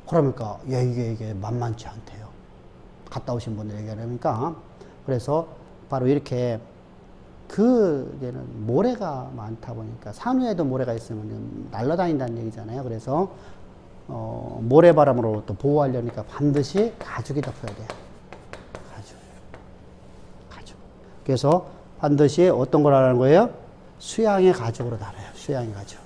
그러니까 이게 만만치 않대요. 갔다 오신 분들 얘기하니까. 그래서 바로 이렇게 그게는 모래가 많다 보니까 산후에도 모래가 있으면 날아다닌다는 얘기잖아요. 그래서 모래바람으로 또 보호하려니까 반드시 가죽이 덮여야 돼요. 가죽. 그래서 반드시 어떤 걸 하라는 거예요? 수양의 가죽으로 달아요. 수양의 가죽.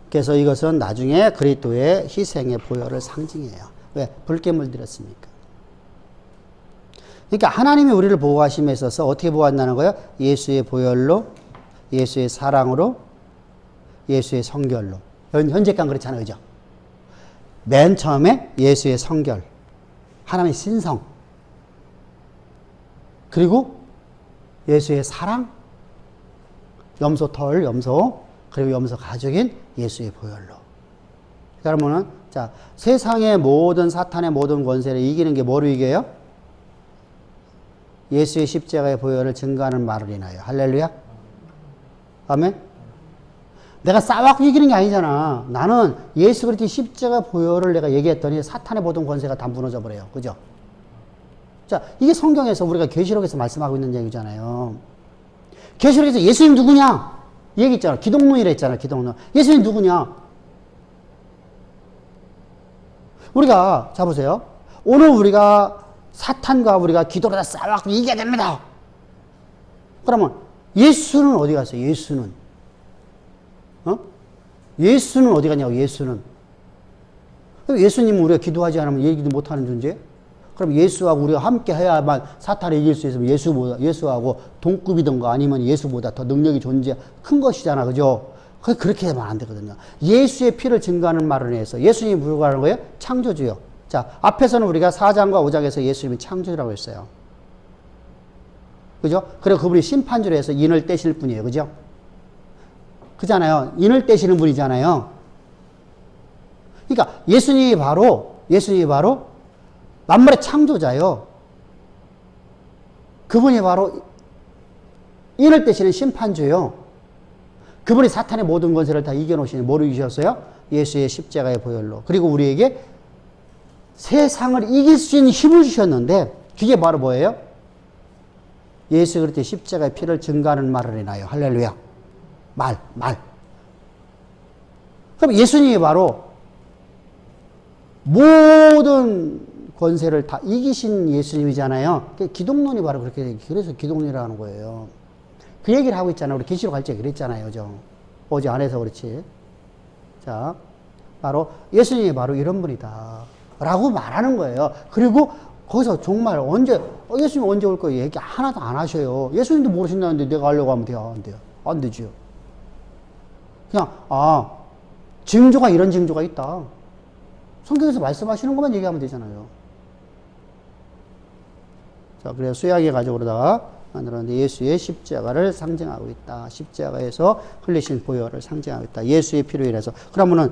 그래서 이것은 나중에 그리스도의 희생의 보혈을 상징해요. 왜? 붉게 물들였으니까. 그러니까 하나님이 우리를 보호하심에 있어서 어떻게 보호한다는 거예요? 예수의 보혈로, 예수의 사랑으로, 예수의 성결로. 현재까지 그렇잖아요. 그죠? 맨 처음에 예수의 성결, 하나님의 신성, 그리고 예수의 사랑, 염소 털, 염소, 그리고 염소 가죽인 예수의 보혈로. 그러면은, 자, 세상의 모든 사탄의 모든 권세를 이기는 게 뭐로 이겨요? 예수의 십자가의 보혈을 증거하는 말을 인하여. 할렐루야? 아멘? 내가 싸워갖고 이기는 게 아니잖아. 나는 예수 그리스도의 십자가 보혈을 내가 얘기했더니 사탄의 모든 권세가 다 무너져 버려요. 그죠? 자, 이게 성경에서 우리가 계시록에서 말씀하고 있는 얘기잖아요. 계시록에서 예수님 누구냐? 얘기 있잖아. 기독론이라 했잖아. 기독론. 예수님 누구냐? 우리가, 자 보세요. 오늘 우리가 사탄과 우리가 기도로 다 싸워갖고 이겨야 됩니다. 그러면 예수는 어디 갔어요? 예수는. 예수는 어디 갔냐고, 예수는. 예수님은 우리가 기도하지 않으면 얘기도 못하는 존재? 그럼 예수하고 우리가 함께 해야만 사탄을 이길 수 있으면 예수하고 동급이든가 아니면 예수보다 더 능력이 큰 것이잖아. 그죠? 그렇게 하면 안 되거든요. 예수의 피를 증거하는 말을 해서 예수님이 뭐라고 하는 거예요? 창조주요. 자, 앞에서는 우리가 4장과 5장에서 예수님이 창조주라고 했어요. 그죠? 그리고 그분이 심판주로 해서 인을 떼실 분이에요. 그죠? 그잖아요. 인을 떼시는 분이잖아요. 그러니까 예수님이 바로 만물의 창조자요. 그분이 바로 인을 떼시는 심판주요. 그분이 사탄의 모든 권세를 다 이겨놓으시니 뭐로 이기셨어요? 예수의 십자가의 보혈로. 그리고 우리에게 세상을 이길 수 있는 힘을 주셨는데 그게 바로 뭐예요? 예수 그리스도의 십자가의 피를 증거하는 말을 인하여. 할렐루야. 말. 그럼 예수님이 바로 모든 권세를 다 이기신 예수님이잖아요. 기독론이 바로 그렇게, 그래서 기독론이라고 하는 거예요. 그 얘기를 하고 있잖아요. 우리 계시록 갈 때 그랬잖아요. 그죠? 어제 안 해서 그렇지. 자, 바로 예수님이 바로 이런 분이다. 라고 말하는 거예요. 그리고 거기서 정말 예수님 언제 올 거예요? 얘기 하나도 안 하셔요. 예수님도 모르신다는데 내가 하려고 하면 돼요? 안 돼요? 안 되죠. 그냥, 징조가 이런 징조가 있다. 성경에서 말씀하시는 것만 얘기하면 되잖아요. 자, 그래서 수양의 가죽으로다가 만들었는데 예수의 십자가를 상징하고 있다. 십자가에서 흘리신 보혈을 상징하고 있다. 예수의 피로 인해서. 그러면은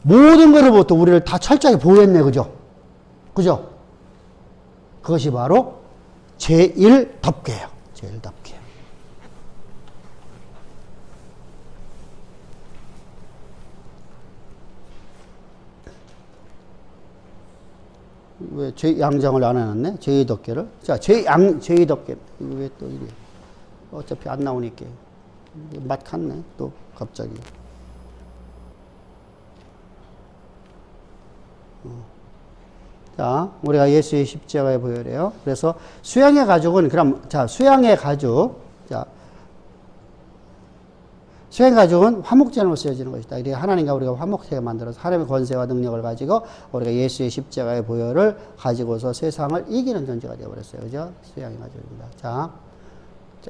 모든 것으로부터 우리를 다 철저하게 보호했네. 그죠? 그죠? 그것이 바로 제1덮개예요. 제1덮개. 왜 양장을 안 해놨네? 제2덮개를. 자, 제2덮개. 왜 또 이래? 어차피 안 나오니까. 맛 갔네. 또 갑자기. 자, 우리가 예수의 십자가의 보혈이에요. 그래서 수양의 가죽은 그럼 자, 수양의 가죽. 자, 수양의 가죽은 화목제물로 쓰여지는 것이다. 이게 하나님과 우리가 화목하게 만들어서 하나님의 권세와 능력을 가지고 우리가 예수의 십자가의 보혈을 가지고서 세상을 이기는 존재가 되어버렸어요. 그죠? 수양의 가죽입니다. 자,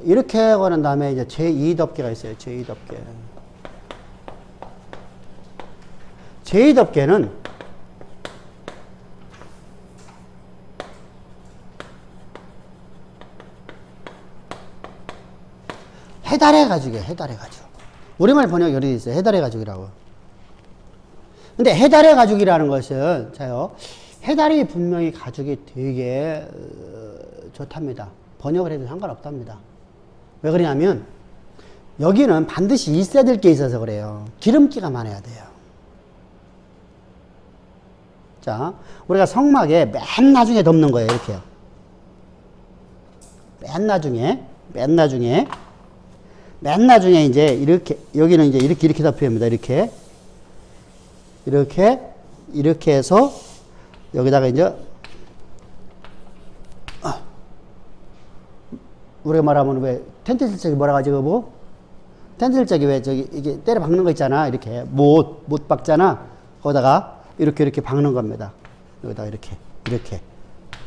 이렇게 하고 다음에 이제 제2덮개가 있어요. 제2덮개. 제2덮개는 해달의 가죽이에요. 해달의 가죽. 우리말 번역 여기 있어요. 해달의 가죽이라고. 근데 해달의 가죽이라는 것은 자요. 해달이 분명히 가죽이 되게 좋답니다. 번역을 해도 상관없답니다. 왜 그러냐면 여기는 반드시 있어야 될 게 있어서 그래요. 기름기가 많아야 돼요. 자, 우리가 성막에 맨 나중에 덮는 거예요. 이렇게요. 맨 나중에 이제 이렇게, 여기는 이제 이렇게 덮여입니다. 이렇게 해서 여기다가 이제 우리가 말하면 왜 텐트 질적이 뭐라 가지고 뭐 텐트 질적이 왜 저기 이게 때려 박는 거 있잖아. 이렇게 못 박잖아. 거기다가 이렇게 박는 겁니다. 여기다가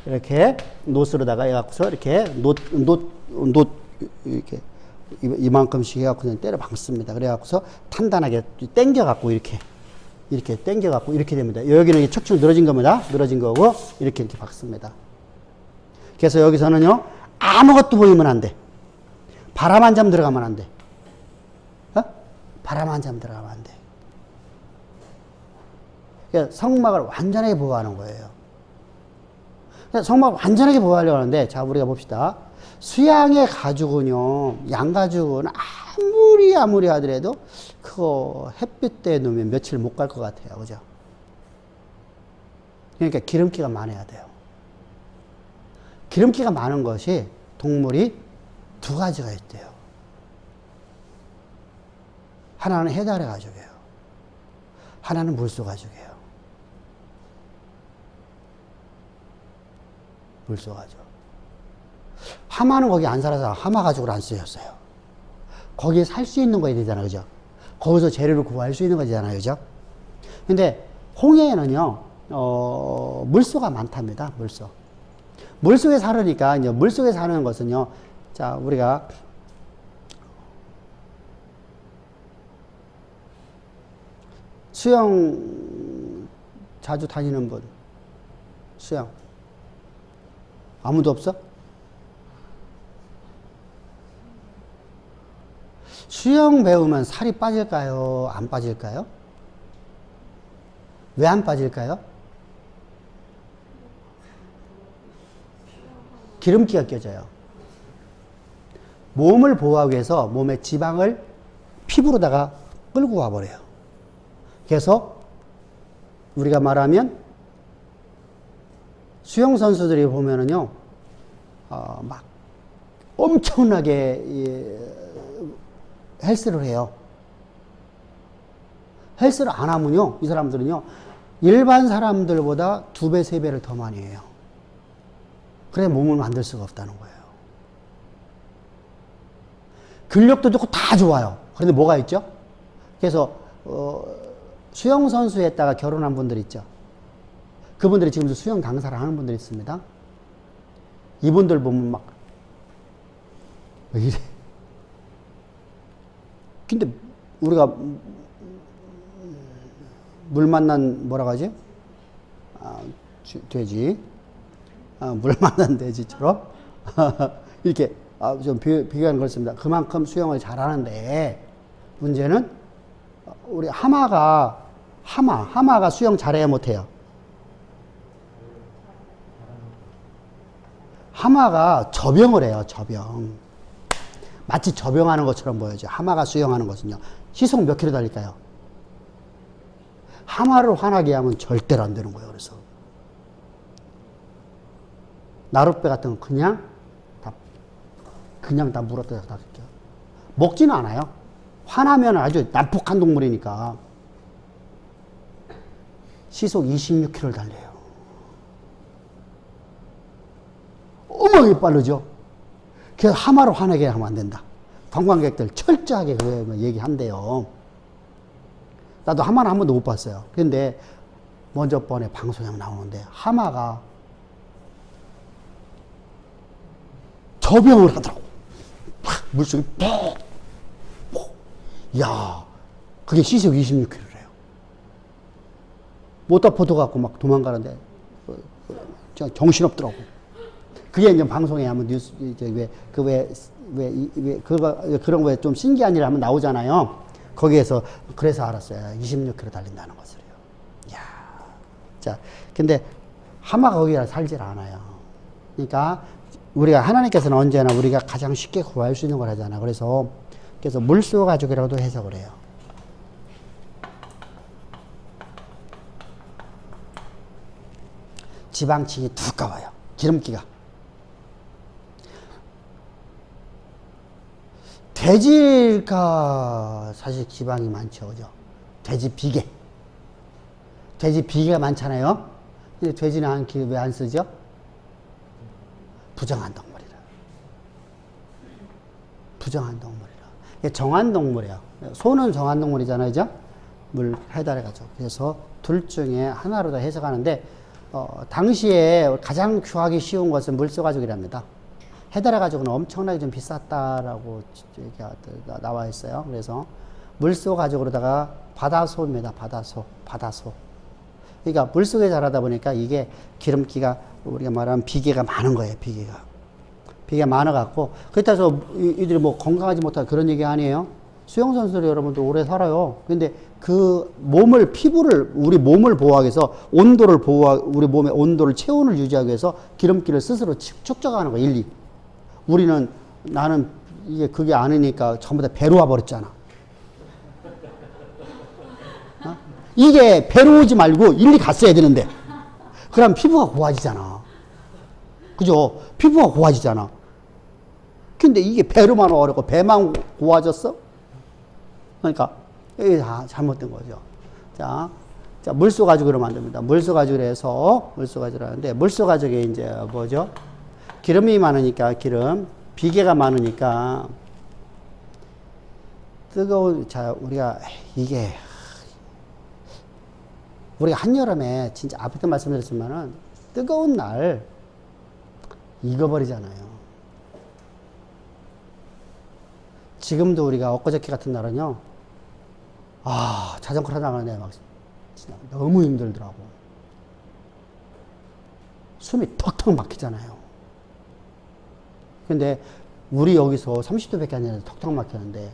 이렇게 노스로다가 해갖고서 이렇게 노 이렇게 이만큼씩 해갖고 때려 박습니다. 그래갖고서 단단하게 당겨갖고 이렇게 당겨갖고 이렇게 됩니다. 여기는 척추 늘어진 겁니다. 늘어진 거고 이렇게 박습니다. 그래서 여기서는요 아무것도 보이면 안 돼. 바람 한 잠 들어가면 안 돼. 바람 한 잠 들어가면 안 돼. 그러니까 성막을 완전하게 보호하는 거예요. 성막을 완전하게 보호하려고 하는데, 자, 우리가 봅시다. 수양의 가죽은요, 양가죽은 아무리 하더라도, 그거 햇빛 때 놓으면 며칠 못 갈 것 같아요. 그죠? 그러니까 기름기가 많아야 돼요. 기름기가 많은 것이 동물이 두 가지가 있대요. 하나는 해달의 가죽이에요. 하나는 물소 가죽이에요. 물소 가죽. 하마는 거기 안 살아서 하마 가죽을 안 쓰였어요. 거기에 살 수 있는 거야 되잖아. 그죠? 거기서 재료를 구할 수 있는 거잖아요. 그죠? 근데 홍해에는요, 물소가 많답니다. 물속에 살으니까, 이제 물속에 사는 것은요, 자, 우리가 수영 자주 다니는 분, 수영. 아무도 없어? 수영 배우면 살이 빠질까요? 안 빠질까요? 왜 안 빠질까요? 기름기가 껴져요. 몸을 보호하기 위해서 몸의 지방을 피부로다가 끌고 와버려요. 그래서 우리가 말하면 수영 선수들이 보면은요, 막 엄청나게 헬스를 해요. 헬스를 안 하면요, 이 사람들은요, 일반 사람들보다 2배, 3배를 더 많이 해요. 그래 몸을 만들 수가 없다는 거예요. 근력도 좋고 다 좋아요. 그런데 뭐가 있죠? 그래서 수영 선수 했다가 결혼한 분들 있죠. 그분들이 지금도 수영 강사를 하는 분들이 있습니다. 이분들 보면 막 이래. 근데 우리가 물 만난 뭐라고 하지? 돼지. 물 만난 돼지처럼 이렇게 좀 비교하는 걸 씁니다. 그만큼 수영을 잘하는데 문제는 우리 하마가 수영 잘해야 못해요. 하마가 접영을 해요. 접영. 마치 접영하는 것처럼 보여요. 하마가 수영하는 것은요. 시속 몇 킬로 달릴까요? 하마를 화나게 하면 절대로 안 되는 거예요. 그래서 나룻배 같은 건 그냥 다 물었다 다 먹지는 않아요. 화나면 아주 난폭한 동물이니까 시속 26km를 달려요. 어마어마하게 빠르죠. 그래서 하마로 화나게 하면 안 된다. 관광객들 철저하게 그 얘기한대요. 나도 하마는 한 번도 못 봤어요. 그런데 먼저 번에 방송에 나오는데 하마가 접영을 하더라고. 물속에 야, 그게 시속 26km래요. 못다 포도 갖고 막 도망가는데 정신없더라고. 그게 이제 방송에 한번 뉴스, 이제 그런 거에 좀 신기한 일 한번 나오잖아요. 거기에서, 그래서 알았어요. 26km 달린다는 것을요. 이야. 자, 근데 하마가 거기가 살질 않아요. 그러니까, 우리가, 하나님께서는 언제나 우리가 가장 쉽게 구할 수 있는 걸 하잖아. 그래서 물소 가죽이라고도 해석을 해요. 지방층이 두꺼워요. 기름기가. 돼지가 사실 지방이 많죠. 그죠? 돼지 비계. 돼지 비계가 많잖아요. 근데 돼지는 왜 안 쓰죠? 부정한 동물이라. 부정한 동물이라. 이게 정한 동물이에요. 소는 정한 동물이잖아요. 그죠? 물 해달해가지고. 그래서 둘 중에 하나로 다 해석하는데, 당시에 가장 구하기 쉬운 것은 물소가죽이랍니다. 해달해가지고는 엄청나게 좀 비쌌다라고 얘기가 나와 있어요. 그래서 물소가죽으로다가 바다소입니다. 바다소. 그러니까 물속에 자라다 보니까 이게 기름기가 우리가 말하면 비계가 많은 거예요. 비계가 많아갖고 그렇다고 해서 이들이 뭐 건강하지 못한 그런 얘기 아니에요. 수영선수들 여러분들 오래 살아요. 근데 그 피부를, 우리 몸을 보호하기 위해서 우리 몸의 온도를, 체온을 유지하기 위해서 기름기를 스스로 축적하는 거예요. 일일이. 나는 그게 아니니까 전부 다 배로 와버렸잖아. 어? 이게 배로 오지 말고 일일이 갔어야 되는데. 그럼 피부가 고와지잖아. 그죠? 피부가 고와지잖아. 근데 이게 배로만 와버렸고 배만 고와졌어? 그러니까 이게 다 잘못된 거죠. 자, 물소가죽으로 만듭니다. 물소가죽으로 해서 물소가죽을 하는데 물소가죽에 이제 뭐죠? 기름이 많으니까 비계가 많으니까 우리가 한여름에 진짜 앞에도 말씀드렸지만은 뜨거운 날 익어버리잖아요. 지금도 우리가 엊그저께 같은 날은요, 자전거 타다 나가는데 막 너무 힘들더라고. 숨이 턱턱 막히잖아요. 근데 우리 여기서 30도밖에 안 되는데 턱턱 막히는데,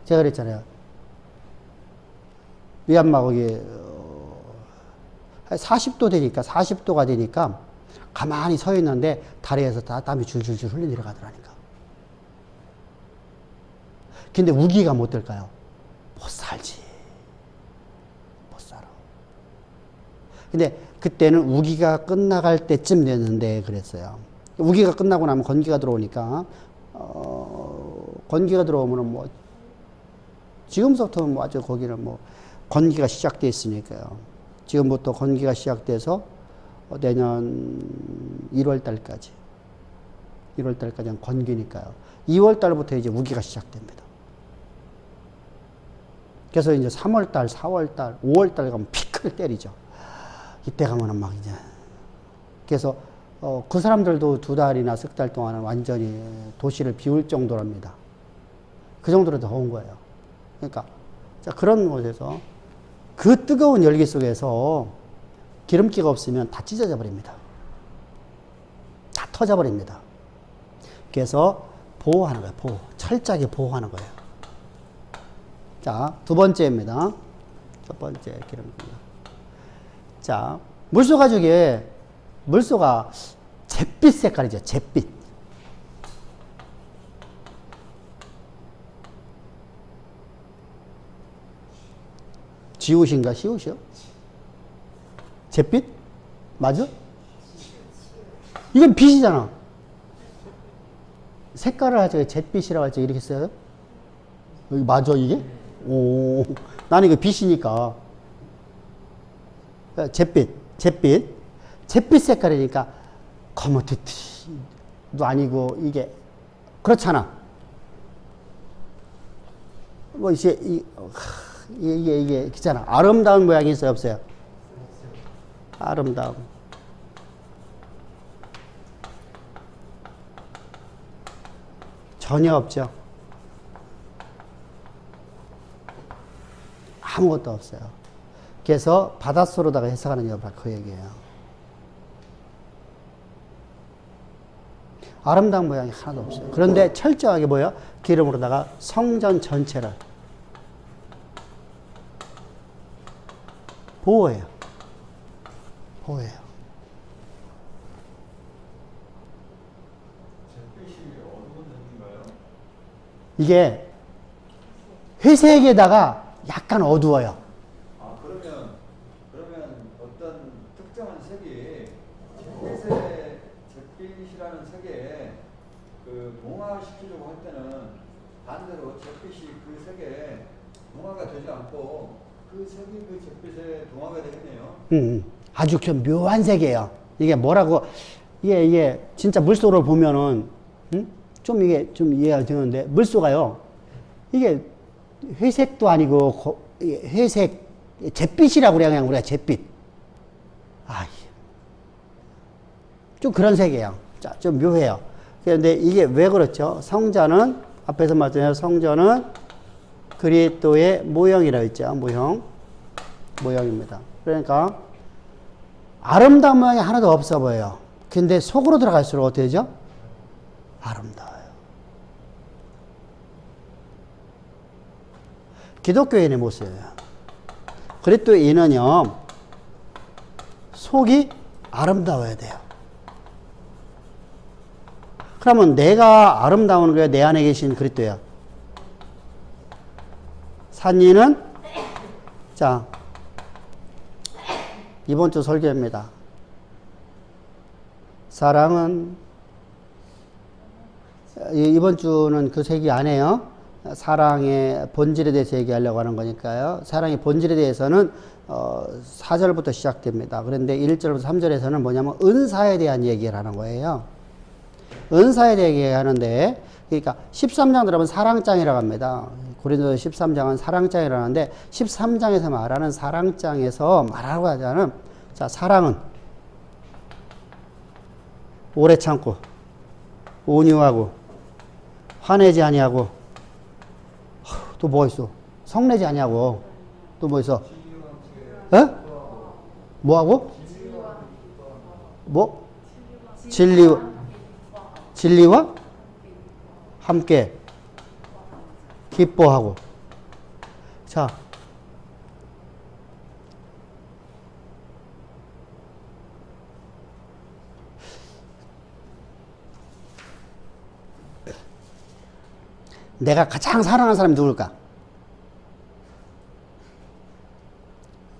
제가 그랬잖아요. 미얀마 거기 40도가 되니까 가만히 서 있는데 다리에서 다 땀이 줄줄줄 흘러 내려가더라니까. 근데 우기가 못 될까요? 못 살지. 못 살아. 근데 그때는 우기가 끝나갈 때쯤 됐는데 그랬어요. 우기가 끝나고 나면 건기가 들어오니까, 건기가 들어오면은 뭐, 지금부터는 뭐 아주 거기는 뭐, 건기가 시작돼 있으니까요. 지금부터 건기가 시작돼서 내년 1월 달까지는 건기니까요. 2월 달부터 이제 우기가 시작됩니다. 그래서 이제 3월 달, 4월 달, 5월 달 가면 피크를 때리죠. 이때 가면은 막 이제. 그래서, 그 사람들도 2달이나 석 달 동안은 완전히 도시를 비울 정도랍니다. 그 정도로 더운 거예요. 그러니까, 자, 그런 곳에서 그 뜨거운 열기 속에서 기름기가 없으면 다 찢어져 버립니다. 다 터져 버립니다. 그래서 보호하는 거예요. 철저하게 보호하는 거예요. 자, 두 번째입니다. 첫 번째 기름기입니다. 자, 물소가 잿빛 색깔이죠. 잿빛. 지읒인가 시읒이요? 잿빛? 맞아? 이건 빛이잖아. 색깔을 하죠. 잿빛이라고 할지 이렇게 써요? 맞아 이게? 오, 나는 이거 빛이니까. 잿빛 색깔이니까 커머디티도 아니고 이게 그렇잖아. 뭐 이게 있잖아. 아름다운 모양이 있어요, 없어요? 아름다움. 전혀 없죠. 아무것도 없어요. 그래서 바닷소로다가 해석하는 게 바로 그 얘기예요. 아름다운 모양이 하나도 없어요. 그런데 철저하게 뭐예요? 기름으로다가 성전 전체를 보호해요. 보호해요. 잿빛이 어두운 색인가요? 이게 회색에다가 약간 어두워요. 아, 그러면 어떤 특정한 색이 잿빛이라는 색에 그 동화시키려고 할 때는 반대로 잿빛이 그 색에 동화가 되지 않고 그 색이 그 잿빛에 동화가 되겠네요. 아주 좀 묘한 색이에요. 이게 뭐라고, 이게 진짜 물소를 보면은, 좀 이게 좀 이해가 되는데, 물소가요, 이게 회색도 아니고, 회색, 잿빛이라고 그래야 그냥 우리가 잿빛. 아, 좀 그런 색이에요. 자, 좀 묘해요. 그런데 이게 왜 그렇죠? 성전은, 앞에서 말씀드린 성전은 그리스도의 모형이라고 했죠. 모형입니다. 그러니까 아름다운 모양이 하나도 없어 보여요. 근데 속으로 들어갈수록 어떻게 되죠? 아름다워요. 기독교인의 모습이에요. 그리스도인은요, 속이 아름다워야 돼요. 그러면 내가 아름다운 거예요? 내 안에 계신 그리스도예요? 산이는, 자, 이번 주 설교입니다. 사랑은, 이번 주는 그 얘기 안 해요. 사랑의 본질에 대해서 얘기하려고 하는 거니까요. 사랑의 본질에 대해서는 4절부터 시작됩니다. 그런데 1절부터 3절에서는 뭐냐면 은사에 대한 얘기를 하는 거예요. 은사에 대해 얘기하는데, 그러니까 13장 들어보면 사랑장이라고 합니다. 고린도서 13장은 사랑장이라고 하는데 13장에서 말하는 사랑장에서 말하고 하자는, 자, 사랑은 오래 참고 온유하고 화내지 아니하고, 또 뭐 있어? 성내지 아니하고, 또 뭐 있어? 뭐하고? 뭐? 진리와 함께 기뻐하고. 자, 내가 가장 사랑하는 사람이 누굴까?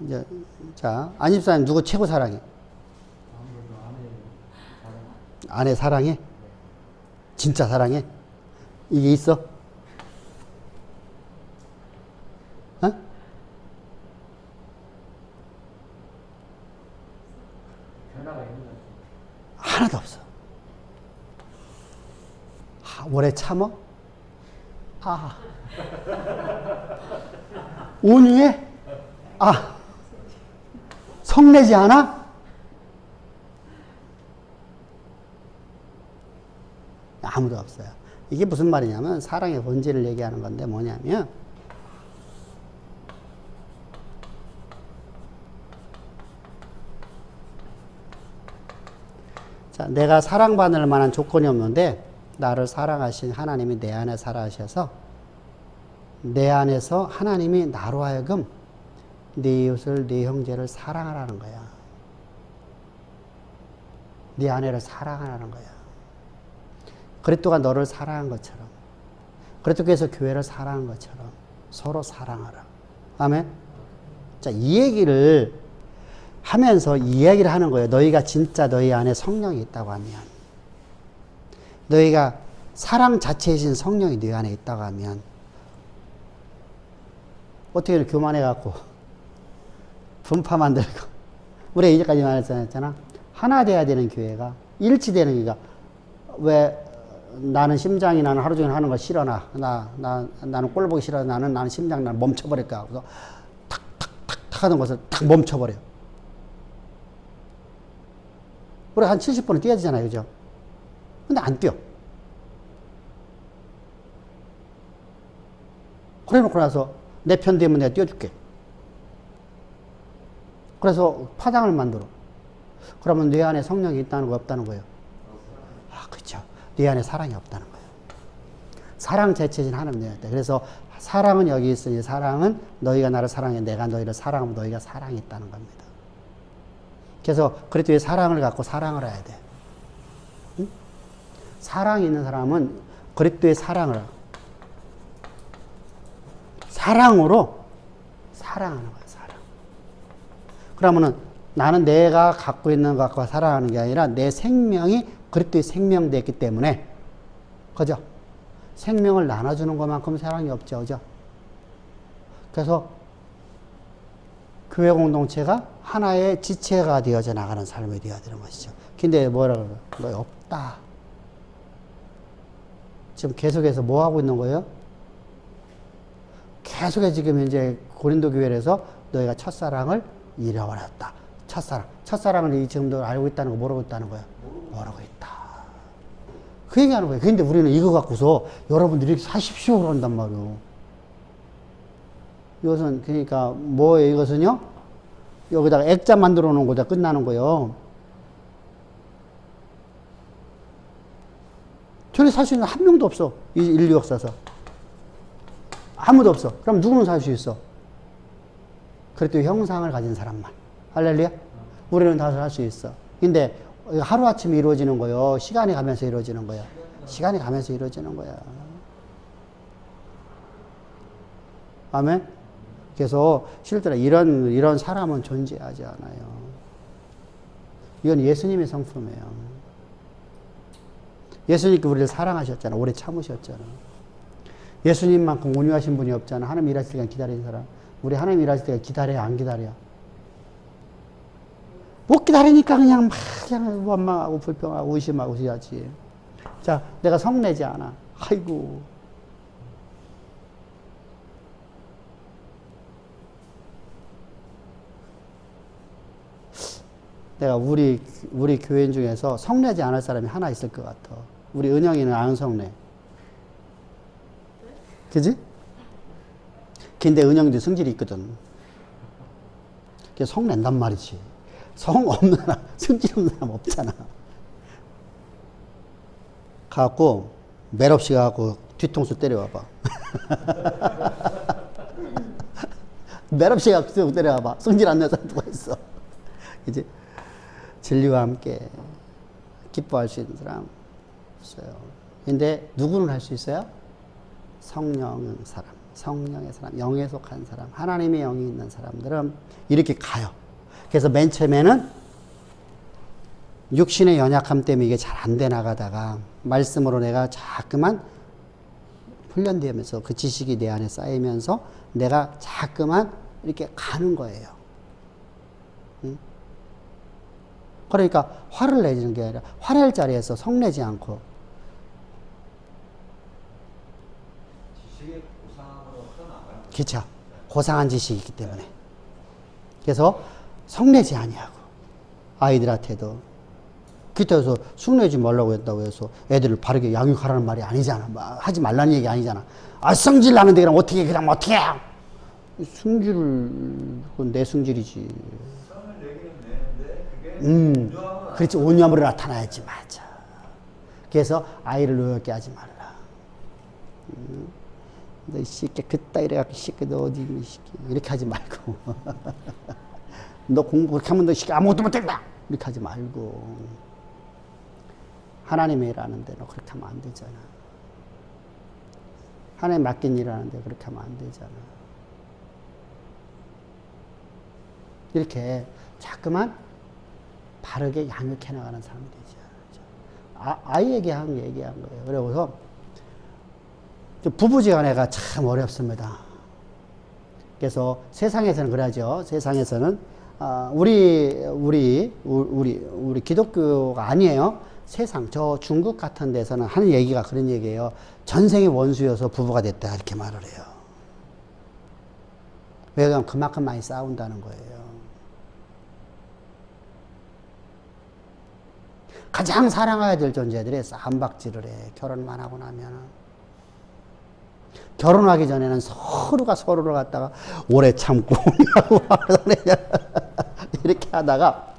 이제, 자, 안집사님 누구 최고 사랑해? 아내 사랑해? 진짜 사랑해? 이게 있어? 어? 하나도 없어. 오래 참어? 아. 온유해? 아. 성내지 않아? 아무도 없어요. 이게 무슨 말이냐면 사랑의 본질을 얘기하는 건데 뭐냐면, 자, 내가 사랑받을 만한 조건이 없는데 나를 사랑하신 하나님이 내 안에 살아계셔서 내 안에서 하나님이 나로 하여금 네 이웃을, 네 형제를 사랑하라는 거야. 네 아내를 사랑하라는 거야. 그리스도가 너를 사랑한 것처럼, 그리스도께서 교회를 사랑한 것처럼 서로 사랑하라. 아멘. 자, 이 얘기를 하면서 이 이야기를 하는 거예요. 너희가 진짜 너희 안에 성령이 있다고 하면, 너희가 사랑 자체이신 성령이 너희 안에 있다고 하면, 어떻게 교만해갖고 분파 만들고, 우리가 이제까지 말했잖아. 하나 돼야 되는 교회가, 일치되는 교회가, 왜 나는 심장이 나는 하루 종일 하는 거 싫어. 나는 꼴 보기 싫어. 나는 심장 난 멈춰버릴까. 그래서 탁 하는 것을 탁 멈춰버려. 우리 한 70분은 뛰어야 되잖아요. 그죠? 근데 안 뛰어. 그래 놓고 나서 내 편 되면 내가 뛰어줄게. 그래서 파장을 만들어. 그러면 내 안에 성령이 있다는 거 없다는 거예요? 아, 그렇죠. 네 안에 사랑이 없다는 거예요. 사랑 자체진 하나님 내 안에. 그래서 사랑은 여기 있으니 사랑은 너희가 나를 사랑해 내가 너희를 사랑하면 너희가 사랑이 있다는 겁니다. 그래서 그리스도의 사랑을 갖고 사랑을 해야 돼. 응? 사랑이 있는 사람은 그리스도의 사랑을 사랑으로 사랑하는 거야. 사랑. 그러면은 나는 내가 갖고 있는 것과 사랑하는 게 아니라 내 생명이 그리스도의 생명됐기 때문에 그죠? 생명을 나눠주는 것만큼 사랑이 없죠. 그죠? 그래서 교회 공동체가 하나의 지체가 되어져 나가는 삶이 되어야 되는 것이죠. 근데 뭐라 그래요? 너 없다. 지금 계속해서 뭐 하고 있는 거예요? 계속해서 지금 이제 고린도 교회에서 너희가 첫사랑을 잃어버렸다. 첫사랑을 지금도 알고 있다는 거 모르고 있다는 거야? 모르고 있다. 그 얘기하는 거예요. 근데 우리는 이거 갖고서 여러분들이 이렇게 사십시오 그런단 말이에요. 이것은 그러니까 뭐예요? 이것은요? 여기다가 액자 만들어 놓은 거다 끝나는 거예요. 저리 살 수 있는 한 명도 없어. 이 인류 역사에서. 아무도 없어. 그럼 누구는 살 수 있어? 그래도 형상을 가진 사람만. 할렐루야? 우리는 다 살 수 있어. 근데 하루아침에 이루어지는 거요. 시간이 가면서 이루어지는 거야. 시간이 가면서 이루어지는 거야. 아멘? 그래서 실제로 이런 사람은 존재하지 않아요. 이건 예수님의 성품이에요. 예수님께 우리를 사랑하셨잖아. 오래 참으셨잖아. 예수님만큼 온유하신 분이 없잖아. 하나님 일하실 때까지 기다리는 사람. 우리 하나님 일하실 때까지 기다려야 안 기다려? 못 기다리니까 그냥 원망하고 불평하고 의심하고 해야지. 자, 내가 성내지 않아. 아이고. 내가 우리 교인 중에서 성내지 않을 사람이 하나 있을 것 같아. 우리 은영이는 안 성내. 그지? 근데 은영이도 성질이 있거든. 그래서 성낸단 말이지. 성 없는 사람, 성질 없는 사람 없잖아. 가갖고, 매럽시 가갖고 뒤통수 때려와봐. 매럽시 가갖고 뒤통수 때려와봐. 성질 안 내는 사람 누가 있어. 그지? 진리와 함께 기뻐할 수 있는 사람 없어요. 근데 누구는 할 수 있어요? 성령의 사람, 성령의 사람, 영에 속한 사람, 하나님의 영이 있는 사람들은 이렇게 가요. 그래서 맨 처음에는 육신의 연약함 때문에 이게 잘 안 돼 나가다가 말씀으로 내가 자꾸만 훈련되면서 그 지식이 내 안에 쌓이면서 내가 자꾸만 이렇게 가는 거예요. 응? 그러니까 화를 내는 게 아니라 화낼 자리에서 성내지 않고 지식의 고상으로 흘러나가요. 그렇죠. 고상한 지식이 있기 때문에. 그래서 성내지 아니하고 아이들한테도 그때서 숙내지 말라고 했다고 해서 애들을 바르게 양육하라는 말이 아니잖아. 하지 말라는 얘기 아니잖아. 아, 성질 나는데 그럼 어떻게 해? 그건 내 성질이지. 성을 내기는 내는데 그게 그렇지. 온유함으로 나타나야지. 맞아. 그래서 아이를 노엽게 하지 말라. 너 새끼 그따 이래갖고 새끼 너 어디 있니 새끼 이렇게 하지 말고 너 공부 그렇게 하면 너 새끼 아무것도 못한다 이렇게 하지 말고 하나님의 일 하는데 너 그렇게 하면 안 되잖아. 하나님 맡긴 일 하는데 그렇게 하면 안 되잖아. 이렇게 자꾸만 바르게 양육해 나가는 사람이 되죠. 아이에게 얘기한 거예요. 그래서 부부지간에가 참 어렵습니다. 그래서 세상에서는 그러죠. 세상에서는 우리 기독교가 아니에요. 세상 저 중국 같은 데서는 하는 얘기가 그런 얘기예요. 전생의 원수여서 부부가 됐다 이렇게 말을 해요. 왜냐하면 그만큼 많이 싸운다는 거예요. 가장 사랑해야 될 존재들이 쌈박질을 해. 결혼만 하고 나면은. 결혼하기 전에는 서로가 서로를 갖다가 오래 참고 이렇게 하다가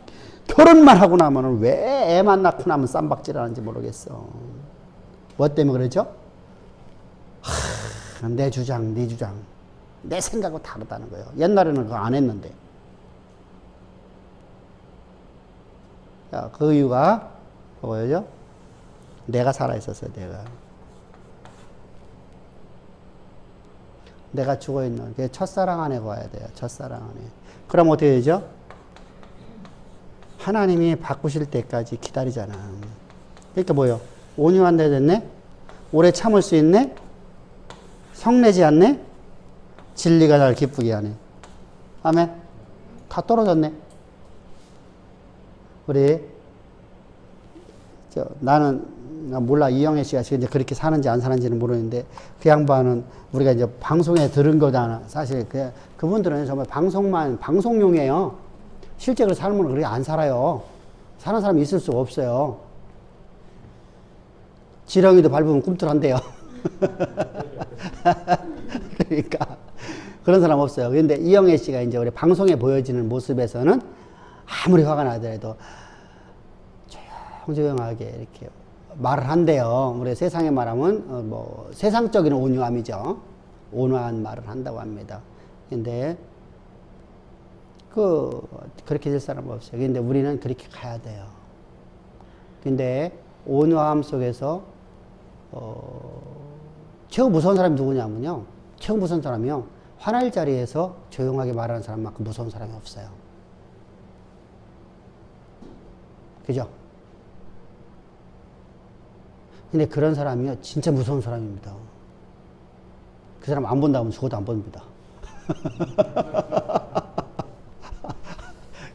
결혼만 하고 나면은 왜 애만 낳고 나면 쌈박질 하는지 모르겠어. 뭐 때문에 그러죠? 내 주장, 네 주장. 내 생각하고 다르다는 거예요. 옛날에는 그거 안 했는데. 자, 그 이유가 뭐예요? 내가 살아있었어요, 내가 죽어있는, 그 첫사랑 안에 가야 돼요, 첫사랑 안에. 그럼 어떻게 되죠? 하나님이 바꾸실 때까지 기다리잖아. 그러니까 뭐요? 온유한 데 됐네? 오래 참을 수 있네? 성내지 않네? 진리가 날 기쁘게 하네. 아멘? 다 떨어졌네. 우리, 나는 몰라, 이영애 씨가 지금 이제 그렇게 사는지 안 사는지는 모르는데, 그 양반은 우리가 이제 방송에 들은 거잖아. 사실 그분들은 정말 방송용이에요. 실제로 삶은 그렇게 안 살아요. 사는 사람이 있을 수가 없어요. 지렁이도 밟으면 꿈틀한대요. 그러니까 그런 사람 없어요. 그런데 이영애 씨가 이제 우리 방송에 보여지는 모습에서는 아무리 화가 나더라도 조용조용하게 이렇게 말을 한대요. 우리 세상에 말하면 뭐 세상적인 온유함이죠. 온화한 말을 한다고 합니다. 근데 그렇게 될 사람은 없어요. 근데 우리는 그렇게 가야 돼요. 근데 온화함 속에서 최고 무서운 사람이 누구냐면요. 최고 무서운 사람이요. 화날 자리에서 조용하게 말하는 사람만큼 무서운 사람이 없어요. 그죠? 근데 그런 사람이요. 진짜 무서운 사람입니다. 그 사람 안 본다 하면 죽어도 안 봅니다.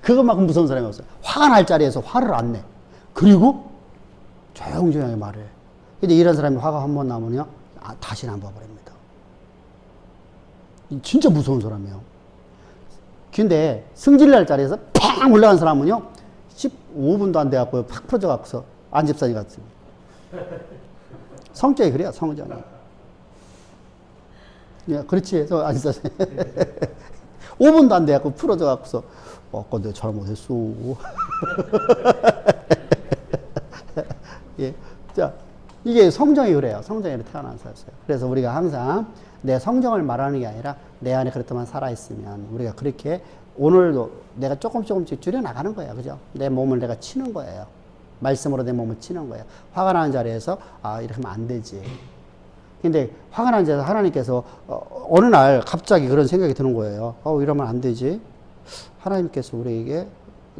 그것만큼 무서운 사람이 없어요. 화가 날 자리에서 화를 안 내. 그리고 조용조용하게 말해. 근데 이런 사람이 화가 한 번 나면요. 다시는 안 봐버립니다. 진짜 무서운 사람이에요. 근데 승질날 자리에서 팍 올라간 사람은요. 15분도 안 돼갖고 팍 풀어져갖고서 안집사님 같은. 성격이 그래요, 성정이. 야, 그렇지, 안집사님. 5분도 안 돼갖고 풀어져갖고서 아까 내가 잘못했어. 예. 자, 이게 성정이 그래요. 성정이 태어난 사였어요. 그래서 우리가 항상 내 성정을 말하는 게 아니라 내 안에 그렇다만 살아있으면 우리가 그렇게 오늘도 내가 조금씩 줄여나가는 거예요. 그죠? 내 몸을 내가 치는 거예요. 말씀으로 내 몸을 치는 거예요. 화가 나는 자리에서, 이렇게 하면 안 되지. 근데 화가 나는 자리에서 하나님께서 어느 날 갑자기 그런 생각이 드는 거예요. 이러면 안 되지. 하나님께서 우리에게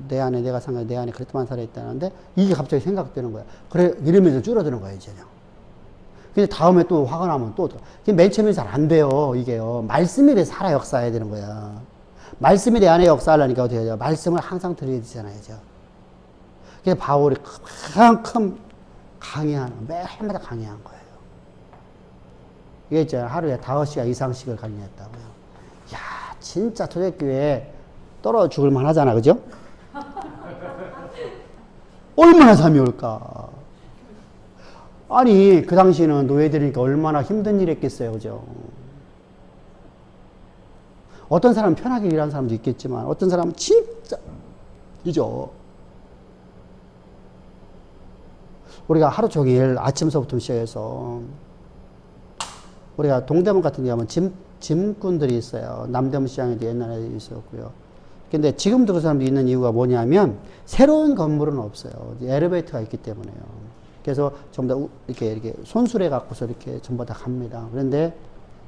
내 안에 내가 생각해 내 안에 그렇게만 살아있다는데 이게 갑자기 생각되는 거야. 그래 이러면서 줄어드는 거예요 이제는. 근데 다음에 또 화가 나면 또 맨 처음에 잘 안 돼요 이게요. 말씀이 내 살아 역사해야 되는 거야. 말씀이 내 안에 역사하려니까 어떻게 해야 돼요? 말씀을 항상 들어야 되잖아요. 그래서 바울이 그만큼 강의하는 매일마다 강의한 거예요. 이게 있잖아요. 하루에 5시간 이상씩을 강의했다고요. 야 진짜 초대교회 떨어 죽을 만 하잖아. 그죠? 얼마나 잠이 올까? 아니, 그 당시에는 노예들이니까 얼마나 힘든 일 했겠어요. 그죠? 어떤 사람은 편하게 일하는 사람도 있겠지만, 어떤 사람은 진짜, 그죠? 우리가 하루 종일 아침서부터 시작해서, 우리가 동대문 같은 데 가면 짐꾼들이 있어요. 남대문 시장에도 옛날에 있었고요. 근데 지금도 그 사람들이 있는 이유가 뭐냐면 새로운 건물은 없어요. 엘리베이터가 있기 때문에요. 그래서 전부 다 이렇게 손수레 갖고서 이렇게 전부 다 갑니다. 그런데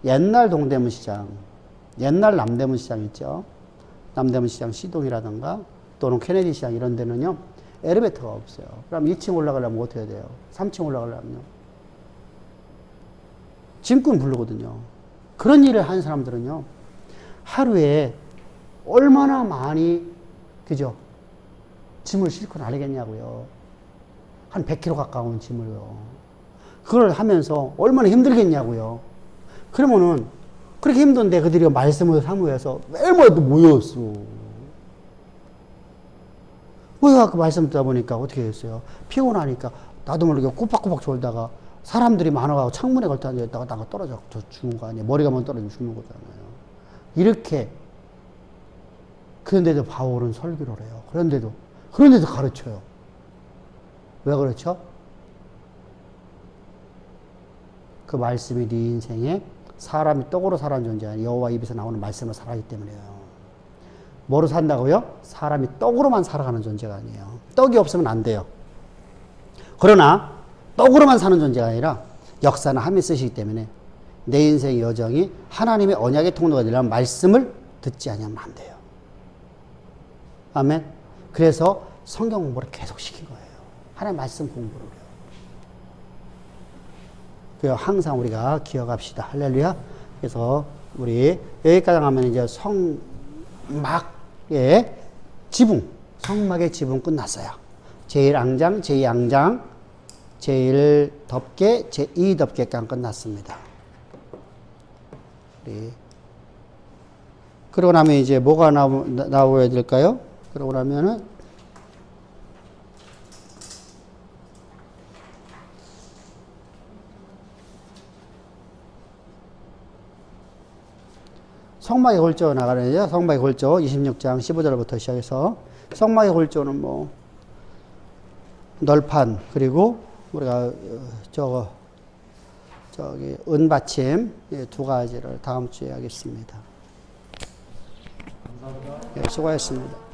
옛날 동대문 시장, 옛날 남대문 시장 있죠. 남대문 시장 시동이라든가 또는 케네디 시장 이런 데는요. 엘리베이터가 없어요. 그럼 2층 올라가려면 어떻게 해야 돼요? 3층 올라가려면요. 짐꾼 부르거든요. 그런 일을 하는 사람들은요. 하루에 얼마나 많이, 그죠? 짐을 싣고 나르겠냐고요. 한 100kg 가까운 짐을요. 그걸 하면서 얼마나 힘들겠냐고요. 그러면은, 그렇게 힘든데 그들이 말씀을 사무해서 매일마다 모였어. 모여갖고 말씀 듣다 보니까 어떻게 됐어요? 피곤하니까 나도 모르게 꼬박꼬박 졸다가 사람들이 많아가지고 창문에 걸터 앉아있다가 떨어져 죽는 거 아니에요? 머리가 먼저 떨어지면 죽는 거잖아요. 이렇게 그런데도 바울은 설교를 해요. 그런데도 가르쳐요. 왜 그렇죠? 그 말씀이 네 인생에 사람이 떡으로 사는 존재가 아니라 여호와 입에서 나오는 말씀으로 살아가기 때문에요. 뭐로 산다고요? 사람이 떡으로만 살아가는 존재가 아니에요. 떡이 없으면 안 돼요. 그러나 떡으로만 사는 존재가 아니라 역사는 하나님이 쓰시기 때문에 내 인생의 여정이 하나님의 언약의 통로가 되려면 말씀을 듣지 않으면 안 돼요. 아멘. 그래서 성경 공부를 계속 시킨 거예요. 하나님 말씀 공부를 해요. 그 항상 우리가 기억합시다. 할렐루야. 그래서 우리 여기까지 가면 이제 성막의 지붕, 성막의 지붕 끝났어요. 제1앙장, 제2앙장, 제1덮개, 제2덮개까지 끝났습니다. 우리 그러고 나면 이제 뭐가 나오야 될까요? 그러고 나면은 성막의 골조 나가는데요. 성막의 골조 26장 15절부터 시작해서 성막의 골조는 뭐 널판 그리고 우리가 저기 은받침 두 가지를 다음 주에 하겠습니다. 감사합니다. 네, 수고하셨습니다.